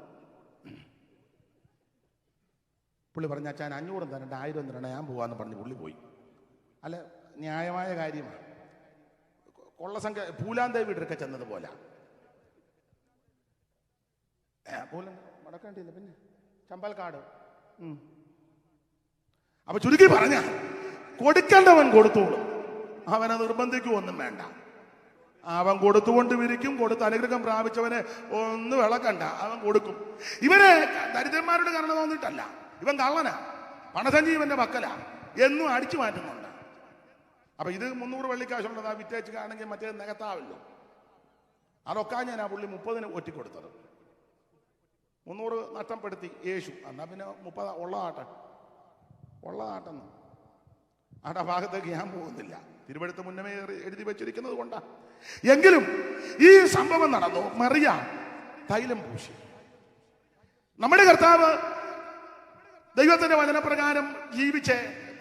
പുള്ളി പറഞ്ഞു, അച്ഛൻ 500 തരണ്ട, 1000 തരണ്ട, ഞാൻ പോവാന്ന് പറഞ്ഞ് പുള്ളി പോയി. അല്ല, ന്യായമായ കാര്യമാണ്. കൊള്ളസംഖ്യ പൂലാന്തേവിടൊക്കെ ചെന്നതുപോലെ. മടക്കേണ്ടിയില്ല, പിന്നെ ചമ്പൽക്കാട്. അപ്പൊ ചുരുക്കി പറഞ്ഞ, കൊടുക്കേണ്ടവൻ കൊടുത്തോളും. അവനെ നിർബന്ധിക്കുമൊന്നും വേണ്ട. അവൻ കൊടുത്തുകൊണ്ട് വിരിക്കും. കൊടുത്ത് അനുഗ്രഹം പ്രാപിച്ചവനെ ഒന്ന് വിളക്കണ്ട, അവൻ കൊടുക്കും. ഇവനെ ദരിദ്രന്മാരുടെ കാരണം തോന്നിയിട്ടല്ല. ഇവൻ കള്ളനാ, പണസഞ്ചി ഇവന്റെ പക്കല, എന്നും അടിച്ചു മാറ്റുന്നുണ്ട്. അപ്പൊ ഇത് 300 വെള്ളിക്കാശുള്ളതാ വിറ്റേച്ച് ആണെങ്കിൽ മറ്റേ നികത്താവല്ലോ. അതൊക്കെ ഞാനാ പുള്ളി 30-ന് ഒറ്റിക്കൊടുത്തത്. 300 നഷ്ടപ്പെടുത്തി യേശു. എന്നാ പിന്നെ 30 ഉള്ളതാട്ടെന്ന്. ആടെ ഭാഗത്തേക്ക് ഞാൻ പോകുന്നില്ല. തിരുവെടുത്ത് മുന്നമേ എഴുതി വെച്ചിരിക്കുന്നത് കൊണ്ടാ. എങ്കിലും ഈ സംഭവം നടന്നു. മറിയ തൈലം പൂശി. നമ്മുടെ കർത്താവ് ദൈവത്തിന്റെ വചനപ്രകാരം ജീവിച്ച്,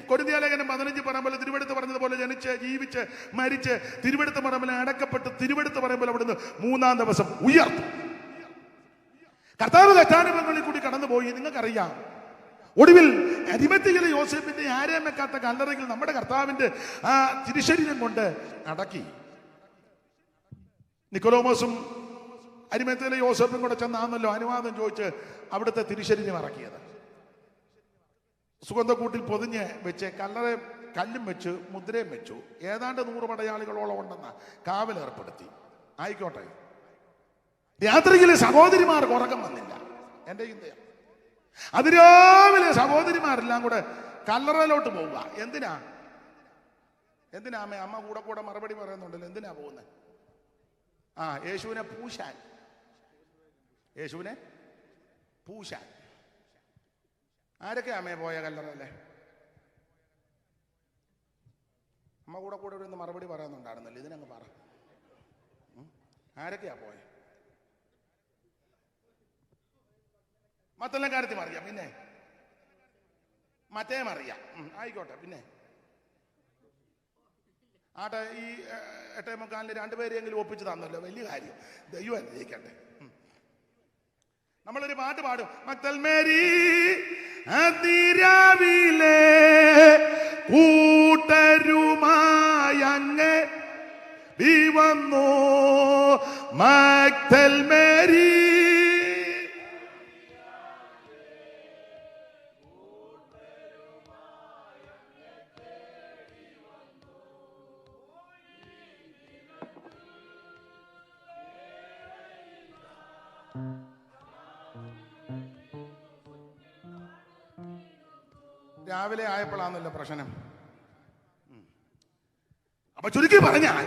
കൊരിന്ത്യ ലേഖനം 15 പറയുമ്പോൾ തിരുവെടുത്ത് പറഞ്ഞതുപോലെ ജനിച്ച് ജീവിച്ച് മരിച്ച് തിരുവെടുത്ത് പറമ്പിൽ അടക്കപ്പെട്ട് തിരുവെടുത്ത് പറയുമ്പോൾ അവിടുന്ന് 3-ാം ദിവസം ഉയർത്തു. കർത്താവ് കഷ്ടാനുഭവങ്ങളിൽ കൂടി കടന്നുപോയി. നിങ്ങൾക്കറിയാം, ഒടുവിൽ അരിമത്തിയിലെ യോസേഫിന്റെ ആരെയും വെക്കാത്ത കല്ലറയിൽ നമ്മുടെ കർത്താവിന്റെ ആ തിരുശരീരം കൊണ്ട് അടക്കി. നിക്കോദോമോസും അരിമത്തിയിലെ യോസേഫും കൂടെ ചെന്നാന്നല്ലോ അനുവാദം ചോദിച്ച് അവിടുത്തെ തിരുശരീരം ഇറക്കിയത്. സുഗന്ധക്കൂട്ടിൽ പൊതിഞ്ഞ് വെച്ച് കല്ലറ കല്ലും വെച്ച് മുദ്രയും വെച്ചു. ഏതാണ്ട് 100 പടയാളികളോളം ഉണ്ടെന്ന് കാവലേർപ്പെടുത്തി. ആയിക്കോട്ടെ. രാത്രിയിലെ സഹോദരിമാർക്ക് ഉറക്കം വന്നില്ല. എൻ്റെ ചിന്തയാണ്. അതിരാവിലെ സഹോദരിമാരെല്ലാം കൂടെ കല്ലറയിലോട്ട് പോവുക. എന്തിനാ അമ്മ കൂടെ മറുപടി പറയുന്നുണ്ടല്ലോ. എന്തിനാ പോകുന്നത്? യേശുവിനെ പൂശാൻ. ആരൊക്കെ അമ്മയെ പോയ കല്ലറല്ലേ? അമ്മ കൂടെ ഒരു മറുപടി പറയുന്നുണ്ടായിരുന്നല്ലോ. ഇതിനങ്ങ് പറ, ആരൊക്കെയാ പോയെ? മറ്റെല്ലാം കാര്യത്തിൽ അറിയാം. പിന്നെ മറ്റേം അറിയാം. ആയിക്കോട്ടെ. പിന്നെ ആട്ടെ, ഈ 8:45 2 പേരെങ്കിലും ഒപ്പിച്ച് തന്നല്ലോ, വലിയ കാര്യം. ദൈവം അനുഗ്രഹിക്കട്ടെ. നമ്മളൊരു പാട്ട് പാടും, മക്തൽ മേരി അതിരാവിലെ കൂട്ടരുമായങ്ങ് വന്നു മക്തൽ മേരി. രാവിലെ ആയപ്പോഴാണല്ലോ പ്രശ്നം. അപ്പൊ ചുരുക്കി പറഞ്ഞാൽ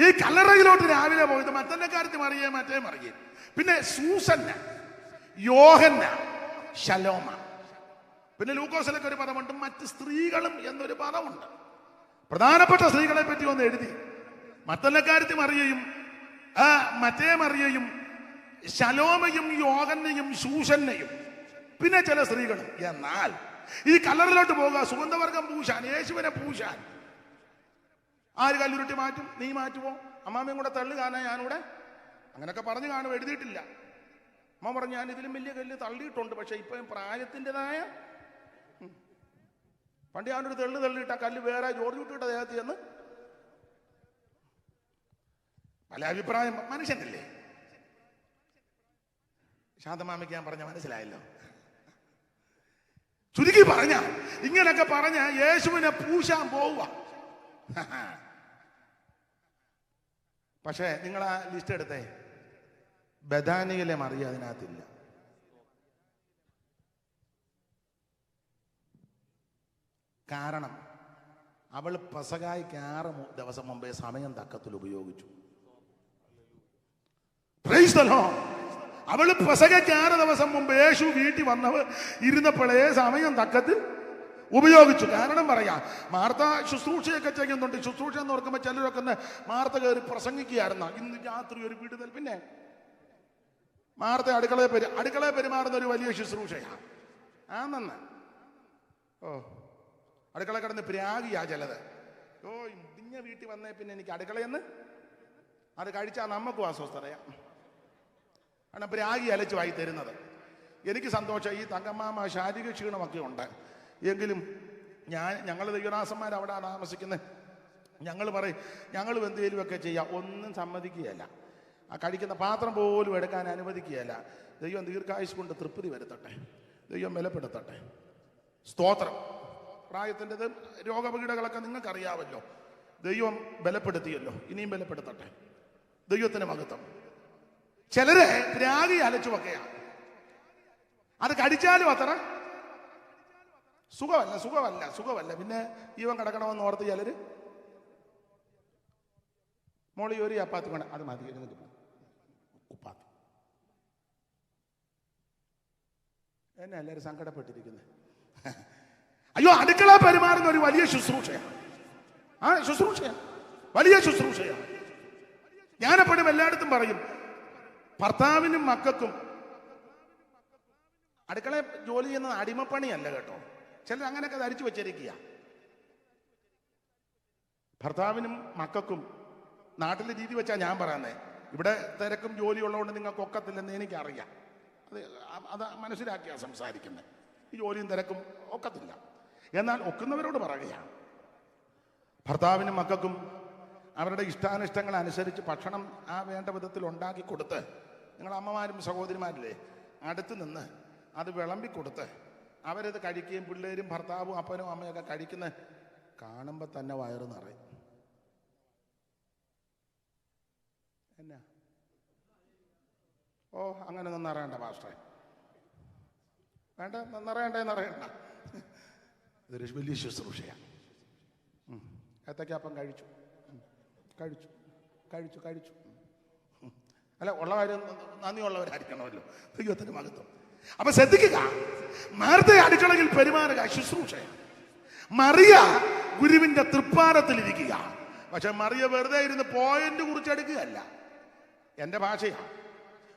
ഈ കല്ലറയിലോട്ട് രാവിലെ പോയത് മത്തന്നക്കാരത്തി മറിയേ, മറ്റേ മറിയേ, പിന്നെ സൂസന്ന, യോഹന്ന, ശലോമ, പിന്നെ ലൂക്കോസിലൊക്കെ ഒരു പദമുണ്ട്, മറ്റ് സ്ത്രീകളും എന്നൊരു പദമുണ്ട്. പ്രധാനപ്പെട്ട സ്ത്രീകളെ പറ്റി ഒന്ന് എഴുതി. മത്തന്നക്കാരത്തി മറിയയും മറ്റേ മറിയയും ശലോമയും യോഹന്നയും സൂസന്നയും പിന്നെ ചില സ്ത്രീകളും. എന്നാൽ ഈ കല്ലറിലോട്ട് പോകുക, സുഗന്ധവർഗം പൂശാൻ, യേശുവിനെ പൂശാൻ ആര് കല്ലുരുട്ടി മാറ്റും? നീ മാറ്റുമോ? അമ്മാമ്മയും കൂടെ തള്ളു കാണാൻ ഞാനിവിടെ അങ്ങനെയൊക്കെ പറഞ്ഞു കാണും, എഴുതിയിട്ടില്ല. അമ്മ പറഞ്ഞു ഞാൻ ഇതിലും വലിയ കല്ല് തള്ളിയിട്ടുണ്ട്, പക്ഷെ ഇപ്പം പ്രായത്തിൻ്റെതായ പണ്ട് ഞാനൊരു തള്ളിയിട്ട കല്ല് വേറെ ജോർജ് കുട്ടിയുടെ ദേഹത്ത് ചെന്ന് പല അഭിപ്രായം. മനുഷ്യനല്ലേ? ശാന്തമാമയ്ക്ക് ഞാൻ പറഞ്ഞ മനസ്സിലായല്ലോ. ചുരുക്കി പറഞ്ഞ ഇങ്ങനൊക്കെ പറഞ്ഞ യേശുവിനെ പൂശാൻ പോവുക. പക്ഷേ നിങ്ങൾ ആ ലിസ്റ്റ് എടുത്തേ, ബഥാനിയിലെ മറിയ അതിനകത്തില്ല. കാരണം അവൾ പെസഹായ്ക്ക് 6 ദിവസം മുമ്പേ സമയം തക്കത്തിൽ ഉപയോഗിച്ചു. Praise the Lord. അവള് പെസഹയ്ക്ക് 6 ദിവസം മുമ്പ് യേശു വീട്ടിൽ വന്നവർ ഇരുന്നപ്പോഴേ സമയം തക്കത്തിൽ ഉപയോഗിച്ചു. കാരണം പറയാം, മാർത്ത ശുശ്രൂഷയൊക്കെ ചെയ്യുന്നുണ്ട്. ശുശ്രൂഷ എന്ന് ഓർക്കുമ്പോൾ ചിലരൊക്കെ മാർത്ത കയറി പ്രസംഗിക്കുകയായിരുന്നു, ഇന്ന് രാത്രി ഒരു വിടുതൽ. പിന്നെ മാർത്ത അടുക്കളയെ പെരുമാറുന്ന ഒരു വലിയ ശുശ്രൂഷയാണ്. ആണെന്ന് അടുക്കള കിടന്ന് പ്രാഗിയാ ചിലത്. ഇഞ്ഞ വീട്ടിൽ വന്നേ പിന്നെ എനിക്ക് അടുക്കളയെന്ന് അത് കഴിച്ചാൽ നമുക്കും അസ്വസ്ഥതയാ. കാരണം പ്രാഗി അലച്ചു വായി തരുന്നത്. എനിക്ക് സന്തോഷം, ഈ തങ്കമ്മാമ ശാരീരിക ക്ഷീണമൊക്കെ ഉണ്ട്. എങ്കിലും ഞങ്ങൾ ദൈവദാസന്മാർ അവിടെ താമസിക്കുന്നത്. ഞങ്ങൾ പറയും ഞങ്ങൾ എന്തെങ്കിലുമൊക്കെ ചെയ്യാം, ഒന്നും സമ്മതിക്കുകയല്ല. ആ കഴിക്കുന്ന പാത്രം പോലും എടുക്കാൻ അനുവദിക്കുകയല്ല. ദൈവം ദീർഘായുസ് കൊണ്ട് തൃപ്തി വരുത്തട്ടെ, ദൈവം ബലപ്പെടുത്തട്ടെ. സ്തോത്രം. പ്രായത്തിൻ്റെത് രോഗപീഠകളൊക്കെ നിങ്ങൾക്കറിയാമല്ലോ. ദൈവം ബലപ്പെടുത്തിയല്ലോ, ഇനിയും ബലപ്പെടുത്തട്ടെ. ദൈവത്തിന് മഹത്വം. ചിലരെ രാഗി അലച്ചുമൊക്കെയാണ്. അത് കടിച്ചാലും അത്ര സുഖമല്ല. പിന്നെ ജീവൻ കിടക്കണമെന്ന് ഓർത്ത് ചിലര് മോളി ഒരു ചപ്പാത്തി കൊണ്ട് അത് മതി ഉപ്പാത്തി. എന്നെ എല്ലാവരും സങ്കടപ്പെട്ടിരിക്കുന്നത്. അയ്യോ, അടുക്കള പെരുമാറുന്ന ഒരു വലിയ ശുശ്രൂഷയാണ്. വലിയ ശുശ്രൂഷയാണ്. ഞാനെപ്പോഴും എല്ലായിടത്തും പറയും, ഭർത്താവിനും മക്കൾക്കും അടുക്കള ജോലി ചെയ്യുന്നത് അടിമപ്പണിയല്ല കേട്ടോ. ചിലർ അങ്ങനെയൊക്കെ ധരിച്ചു വെച്ചിരിക്കുക. ഭർത്താവിനും മക്കൾക്കും നാട്ടിലെ രീതി വെച്ചാൽ ഞാൻ പറയുന്നത്. ഇവിടെ തിരക്കും ജോലി ഉള്ളതുകൊണ്ട് നിങ്ങൾക്ക് ഒക്കത്തില്ലെന്ന് എനിക്കറിയാം. അത് മനസ്സിലാക്കിയാണ് സംസാരിക്കുന്നത്. ഈ ജോലിയും തിരക്കും ഒക്കത്തില്ല. എന്നാൽ ഒക്കുന്നവരോട് പറയുകയാണ്, ഭർത്താവിനും മക്കൾക്കും അവരുടെ ഇഷ്ടാനിഷ്ടങ്ങൾ അനുസരിച്ച് ഭക്ഷണം വേണ്ട വിധത്തിൽ ഉണ്ടാക്കി കൊടുത്ത്, നിങ്ങൾ അമ്മമാരും സഹോദരിമാരില്ലേ, അടുത്ത് നിന്ന് അത് വിളമ്പിക്കൊടുത്ത് അവരത് കഴിക്കുകയും പിള്ളേരും ഭർത്താവും അപ്പനും അമ്മയൊക്കെ കഴിക്കുന്ന കാണുമ്പോൾ തന്നെ വയറ് നിറയും. എന്നാ അങ്ങനെ നിറയണ്ട പാസ്റ്ററെ, വേണ്ട, നിറയണ്ട. ഇതൊരു വലിയ ശുശ്രൂഷയാണ്. ഏത്തയ്ക്കാപ്പം കഴിച്ചു. അല്ല, ഉള്ള കാര്യം നന്ദിയുള്ളവരായിരിക്കണമല്ലോ. ദൈവത്തിന് മഹത്വം. അപ്പൊ ശ്രദ്ധിക്കുക, മാർത്ത അടുക്കളയിൽ പെരുമാറുക ശുശ്രൂഷയാണ്. മറിയ ഗുരുവിന്റെ തൃപ്പാരത്തിലിരിക്കുക. പക്ഷെ മറിയ വെറുതെ ഇരുന്ന് പോയിന്റ് കുറിച്ചെടുക്കുകയല്ല. എൻ്റെ ഭാഷയാണ്.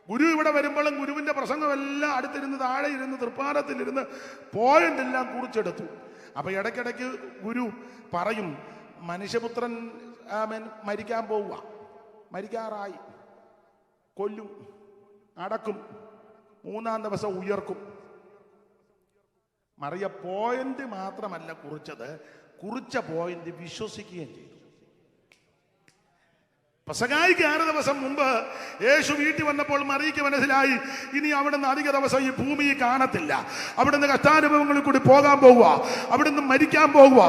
ഗുരു ഇവിടെ വരുമ്പോഴും ഗുരുവിന്റെ പ്രസംഗമെല്ലാം അടുത്തിരുന്ന് താഴെ ഇരുന്ന് തൃപ്പാരത്തിലിരുന്ന് പോയിന്റ് എല്ലാം കുറിച്ചെടുത്തു. അപ്പൊ ഇടയ്ക്കിടയ്ക്ക് ഗുരു പറയും, മനുഷ്യപുത്രൻ മരിക്കാൻ പോവുക, മരിക്കാറായി, കൊല്ലും, അടക്കും, മൂന്നാം ദിവസം ഉയർക്കും. മറിയ പോയിന്റ് മാത്രമല്ല കുറിച്ചത്, കുറിച്ച പോയിന്റ് വിശ്വസിക്കുകയും ചെയ്തു. പെസഹായ്ക്ക് 6 ദിവസം മുമ്പ് യേശു വീട്ടിൽ വന്നപ്പോൾ മറിയയ്ക്ക് മനസ്സിലായി ഇനി അവിടുന്ന് അധിക ദിവസം ഈ ഭൂമിയിൽ കാണത്തില്ല. അവിടുന്ന് കഷ്ടാനുഭവങ്ങളിൽ കൂടി പോകാൻ പോകുക, അവിടുന്ന് മരിക്കാൻ പോകുക,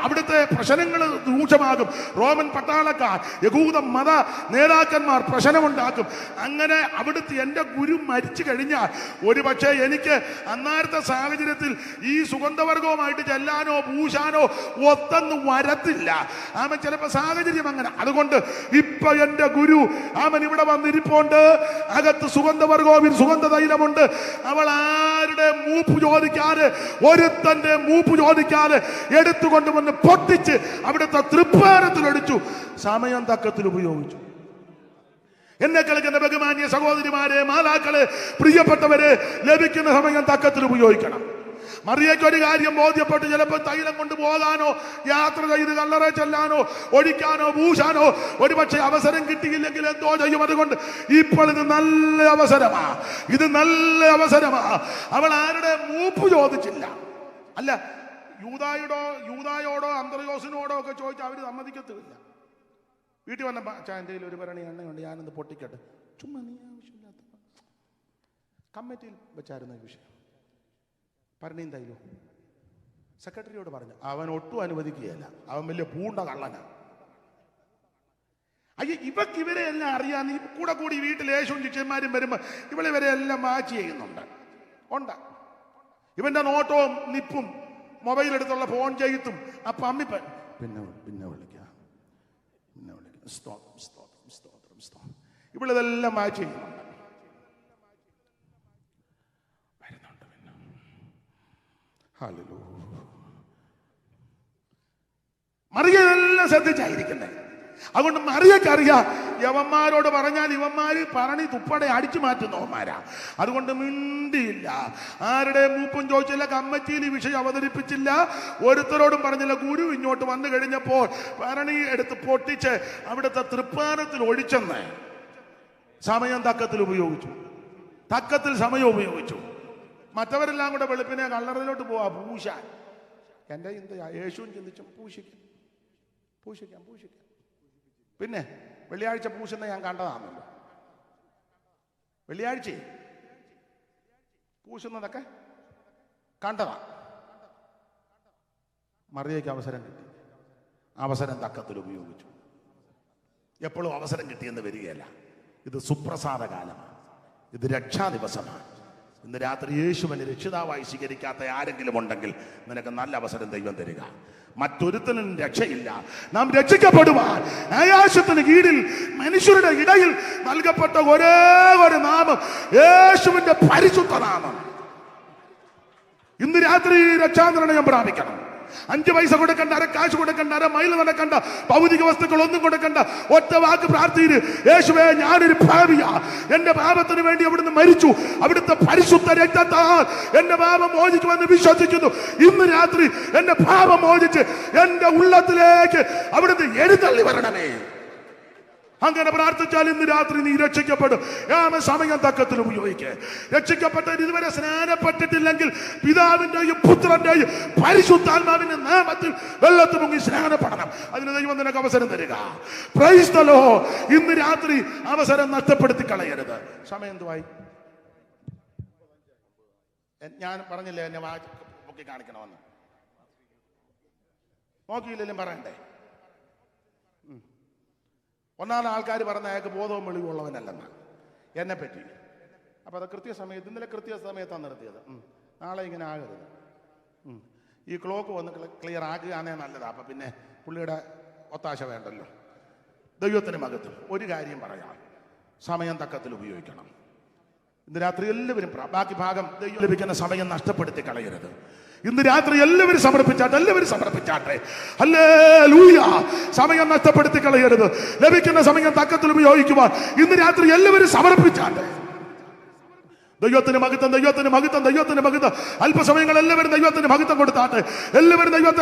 അവിടുത്തെ പ്രശ്നങ്ങൾ രൂക്ഷമാകും. റോമൻ പട്ടാളക്കാർ, യഹൂദ മത നേതാക്കന്മാർ പ്രശ്നമുണ്ടാക്കും. അങ്ങനെ അവിടുത്തെ എൻ്റെ ഗുരു മരിച്ചു കഴിഞ്ഞാൽ ഒരു പക്ഷേ എനിക്ക് അന്നേരത്തെ സാഹചര്യത്തിൽ ഈ സുഗന്ധവർഗവുമായിട്ട് ചെല്ലാനോ പൂശാനോ ഒത്തൊന്നും വരത്തില്ല. ആമൻ ചിലപ്പോൾ സാഹചര്യം അങ്ങനെ. അതുകൊണ്ട് ഇപ്പൊ എന്റെ ഗുരു അവൻ ഇവിടെ വന്നിരിപ്പുണ്ട്. അകത്ത് സുഗന്ധവർഗോവിൽ സുഗന്ധ തൈലമുണ്ട്. അവൾ ആരുടെ മൂപ്പ് ചോദിക്കാതെ, ഒരുത്തന്റെ മൂപ്പ് ചോദിക്കാതെ എടുത്തുകൊണ്ടുവന്ന് പൊട്ടിച്ച് അവിടുത്തെ തൃപ്പാരത്തിലൊടിച്ചു. സമയം തക്കത്തിൽ ഉപയോഗിച്ചു. എന്നെ കേൾക്കുന്ന ബഹുമാന്യ സഹോദരിമാരെ, മാതാക്കളെ, പ്രിയപ്പെട്ടവരെ, ലഭിക്കുന്ന സമയം തക്കത്തിൽ ഉപയോഗിക്കണം. മറിയയ്ക്ക് ഒരു കാര്യം ബോധ്യപ്പെട്ട്, ചിലപ്പോൾ തൈലം കൊണ്ട് പോകാനോ യാത്ര ചെയ്ത് കല്ലറ ചെല്ലാനോ ഒഴിക്കാനോ പൂശാനോ ഒരു പക്ഷേ അവസരം കിട്ടിയില്ലെങ്കിൽ എന്തോ ചെയ്യും. അതുകൊണ്ട് ഇപ്പോൾ ഇത് നല്ല അവസരമാ, ഇത് നല്ല അവസരമാ. അവൾ ആരുടെ മൂപ്പ് ചോദിച്ചില്ല. അല്ല, യൂദായോടോ അന്ത്രയോസിനോടോ ഒക്കെ ചോദിച്ചാൽ അവർ സമ്മതിക്കത്തില്ല. വീട്ടിൽ വന്ന എൻ്റെ ഒരു ഭരണി എണ്ണയുണ്ട്, ഞാനൊന്ന് പൊട്ടിക്കട്ടെ. ചുമ്മാ നീ ആവശ്യമില്ലാത്ത കമ്മിറ്റിയിൽ വെച്ചായിരുന്നു ഈ വിഷയം. ഭരണിയും തൈലോ സെക്രട്ടറിയോട് പറഞ്ഞു. അവൻ ഒട്ടും അനുവദിക്കുകയല്ല, അവൻ വലിയ പൂണ്ട കള്ളനാ. അയ്യ, ഇവരെ എല്ലാം അറിയാൻ ഈ കൂടെ കൂടി വീട്ടിൽ യേശുവും ശിഷ്യന്മാരും വരുമ്പോൾ ഇവരെ എല്ലാം മാച്ച് ചെയ്യുന്നുണ്ട്. ഉണ്ട് ഇവന്റെ നോട്ടവും നിപ്പും മൊബൈലെടുത്തുള്ള ഫോൺ ചെയ്ത്തും. അപ്പൊ അമ്മി പിന്നെ വിളിക്കാം സ്തോത്രം സ്തോത്രം സ്തോത്രം സ്തോത്രം. ഇവളിതെല്ലാം മാച്ച് ചെയ്യുന്നുണ്ട്. മറിയെല്ലാം ശ്രദ്ധിച്ചായിരിക്കുന്നത്. അതുകൊണ്ട് മറിയക്കറിയാം യവന്മാരോട് പറഞ്ഞാൽ ഇവന്മാര് പറഞ്ഞ് തുപ്പടെ അടിച്ചു മാറ്റുന്നവന്മാരാ. അതുകൊണ്ട് മിണ്ടിയില്ല, ആരുടെ മൂപ്പും ചോദിച്ചില്ല, കമ്മിറ്റിയിൽ ഈ വിഷയം അവതരിപ്പിച്ചില്ല, ഒരുത്തരോടും പറഞ്ഞില്ല. ഗുരു ഇങ്ങോട്ട് വന്നു കഴിഞ്ഞപ്പോൾ ഭരണി എടുത്ത് പൊട്ടിച്ച് അവിടുത്തെ തൃപ്പാനത്തിൽ ഒഴിച്ചെന്ന് സമയം തക്കത്തിൽ ഉപയോഗിച്ചു. തക്കത്തിൽ സമയം ഉപയോഗിച്ചു. മറ്റവരെല്ലാം കൂടെ വെളുപ്പിനെ കല്ലറയിലോട്ട് പോവാ പൂശാൻ. എൻ്റെ ചിന്തയാ, യേശുവും ചിന്തിച്ചു പൂശിക്കാം. പിന്നെ വെള്ളിയാഴ്ച പൂശുന്ന ഞാൻ കണ്ടതാണല്ലോ. വെള്ളിയാഴ്ച പൂശുന്നതൊക്കെ കണ്ടതാ. മറിയയ്ക്ക് അവസരം കിട്ടി. അവസരം തക്കത്തിൽ ഉപയോഗിച്ചു. എപ്പോഴും അവസരം കിട്ടിയെന്ന് വരികയല്ല. ഇത് സുപ്രസാദ കാലമാണ്, ഇത് രക്ഷാ ദിവസമാണ്. ഇന്ന് രാത്രി യേശുവിനെ രക്ഷിതാവായി സ്വീകരിക്കാത്ത ആരെങ്കിലും ഉണ്ടെങ്കിൽ നിനക്ക് നല്ല അവസരം ദൈവം തരിക. മറ്റൊരുത്തനും രക്ഷയില്ല. നാം രക്ഷിക്കപ്പെടുവാൻ ആകാശത്തിന് കീഴിൽ മനുഷ്യരുടെ ഇടയിൽ നൽകപ്പെട്ട ഒരേ ഒരു നാമം യേശുവിന്റെ പരിശുദ്ധ നാമം. ഇന്ന് രാത്രി രക്ഷാനിർണയം പ്രാപിക്കണം. 5 പൈസ കൊടുക്കണ്ട, അര കാശ് കൊടുക്കണ്ട, അര മൈൽ നടക്കണ്ട, ഭൗതിക വസ്തുക്കൾ ഒന്നും കൊടുക്കണ്ട. ഒറ്റ വാക്ക് പ്രാർത്ഥിര്, യേശുവേ ഞാനൊരു പാപിയാ, എന്റെ പാപത്തിന് വേണ്ടി അവിടുന്ന് മരിച്ചു, അവിടുത്തെ പരിശുദ്ധ രക്തത്താൽ എന്റെ പാപം മോചിക്കുമെന്ന് വിശ്വസിക്കുന്നു. ഇന്ന് രാത്രി എന്റെ പാപം മോചിച്ച് എന്റെ ഉള്ളത്തിലേക്ക് അവിടുന്ന് എഴുന്നള്ളി വരണമേ. അങ്ങനെ പ്രാർത്ഥിച്ചാൽ ഇന്ന് രാത്രി നീ രക്ഷിക്കപ്പെടും. സമയം തക്കത്തിൽ ഉപയോഗിക്കുക. രക്ഷിക്കപ്പെട്ടവർ ഇതുവരെ സ്നാനപ്പെട്ടിട്ടില്ലെങ്കിൽ പിതാവിന്റെയും പുത്രന്റെയും പരിശുദ്ധാത്മാവിന്റെ നാമത്തിൽ വെള്ളത്തിൽ മുങ്ങി സ്നാനപ്പെടണം. അതിന് ദൈവം നിനക്ക് അവസരം തരിക. Praise the Lord. ഇന്ന് രാത്രി അവസരം നഷ്ടപ്പെടുത്തി കളയരുത്. സമയം എന്തുവായി? ഞാൻ പറഞ്ഞില്ലേ എന്നെ പൊക്കി കാണിക്കണമെന്ന്. നോക്കിയില്ലെങ്കിലും പറയണ്ടേ? ഒന്നാമത് ആൾക്കാർ പറഞ്ഞ അയാൾക്ക് ബോധവും വെളിവുള്ളവനല്ലെന്ന് എന്നെ പറ്റി. അപ്പം അത് കൃത്യസമയത്ത്, ഇന്നലെ കൃത്യസമയത്താണ് നിർത്തിയത്. നാളെ ഇങ്ങനെ ആകരുത്. ഈ ക്ലോക്ക് വന്ന് ക്ലിയർ ആക്കുകയാണേ നല്ലതാണ്. അപ്പം പിന്നെ പുള്ളിയുടെ ഒത്താശ വേണ്ടല്ലോ. ദൈവത്തിന് മകത്തും ഒരു കാര്യം പറയാം, സമയം തക്കത്തിൽ ഉപയോഗിക്കണം. ഇന്ന് രാത്രി എല്ലാവരും ബാക്കി ഭാഗം ദൈവം ലഭിക്കുന്ന സമയം നഷ്ടപ്പെടുത്തി കളയരുത്. ഇന്ന് രാത്രി എല്ലാവരും സമർപ്പിച്ചാട്ടെ. ഹല്ലേലൂയ. സമയം നഷ്ടപ്പെടുത്തി കളയരുത്. ലഭിക്കുന്ന സമയം തക്കത്തിൽ ഉപയോഗിക്കുവാൻ ഇന്ന് രാത്രി എല്ലാവരും സമർപ്പിച്ചാട്ടെ. ദൈവത്തിന് മഹത്വം. അല്പസമയങ്ങൾ എല്ലാവരും ദൈവത്തിന് മഹത്വം കൊടുത്താട്ടെ. എല്ലാവരും ദൈവത്തെ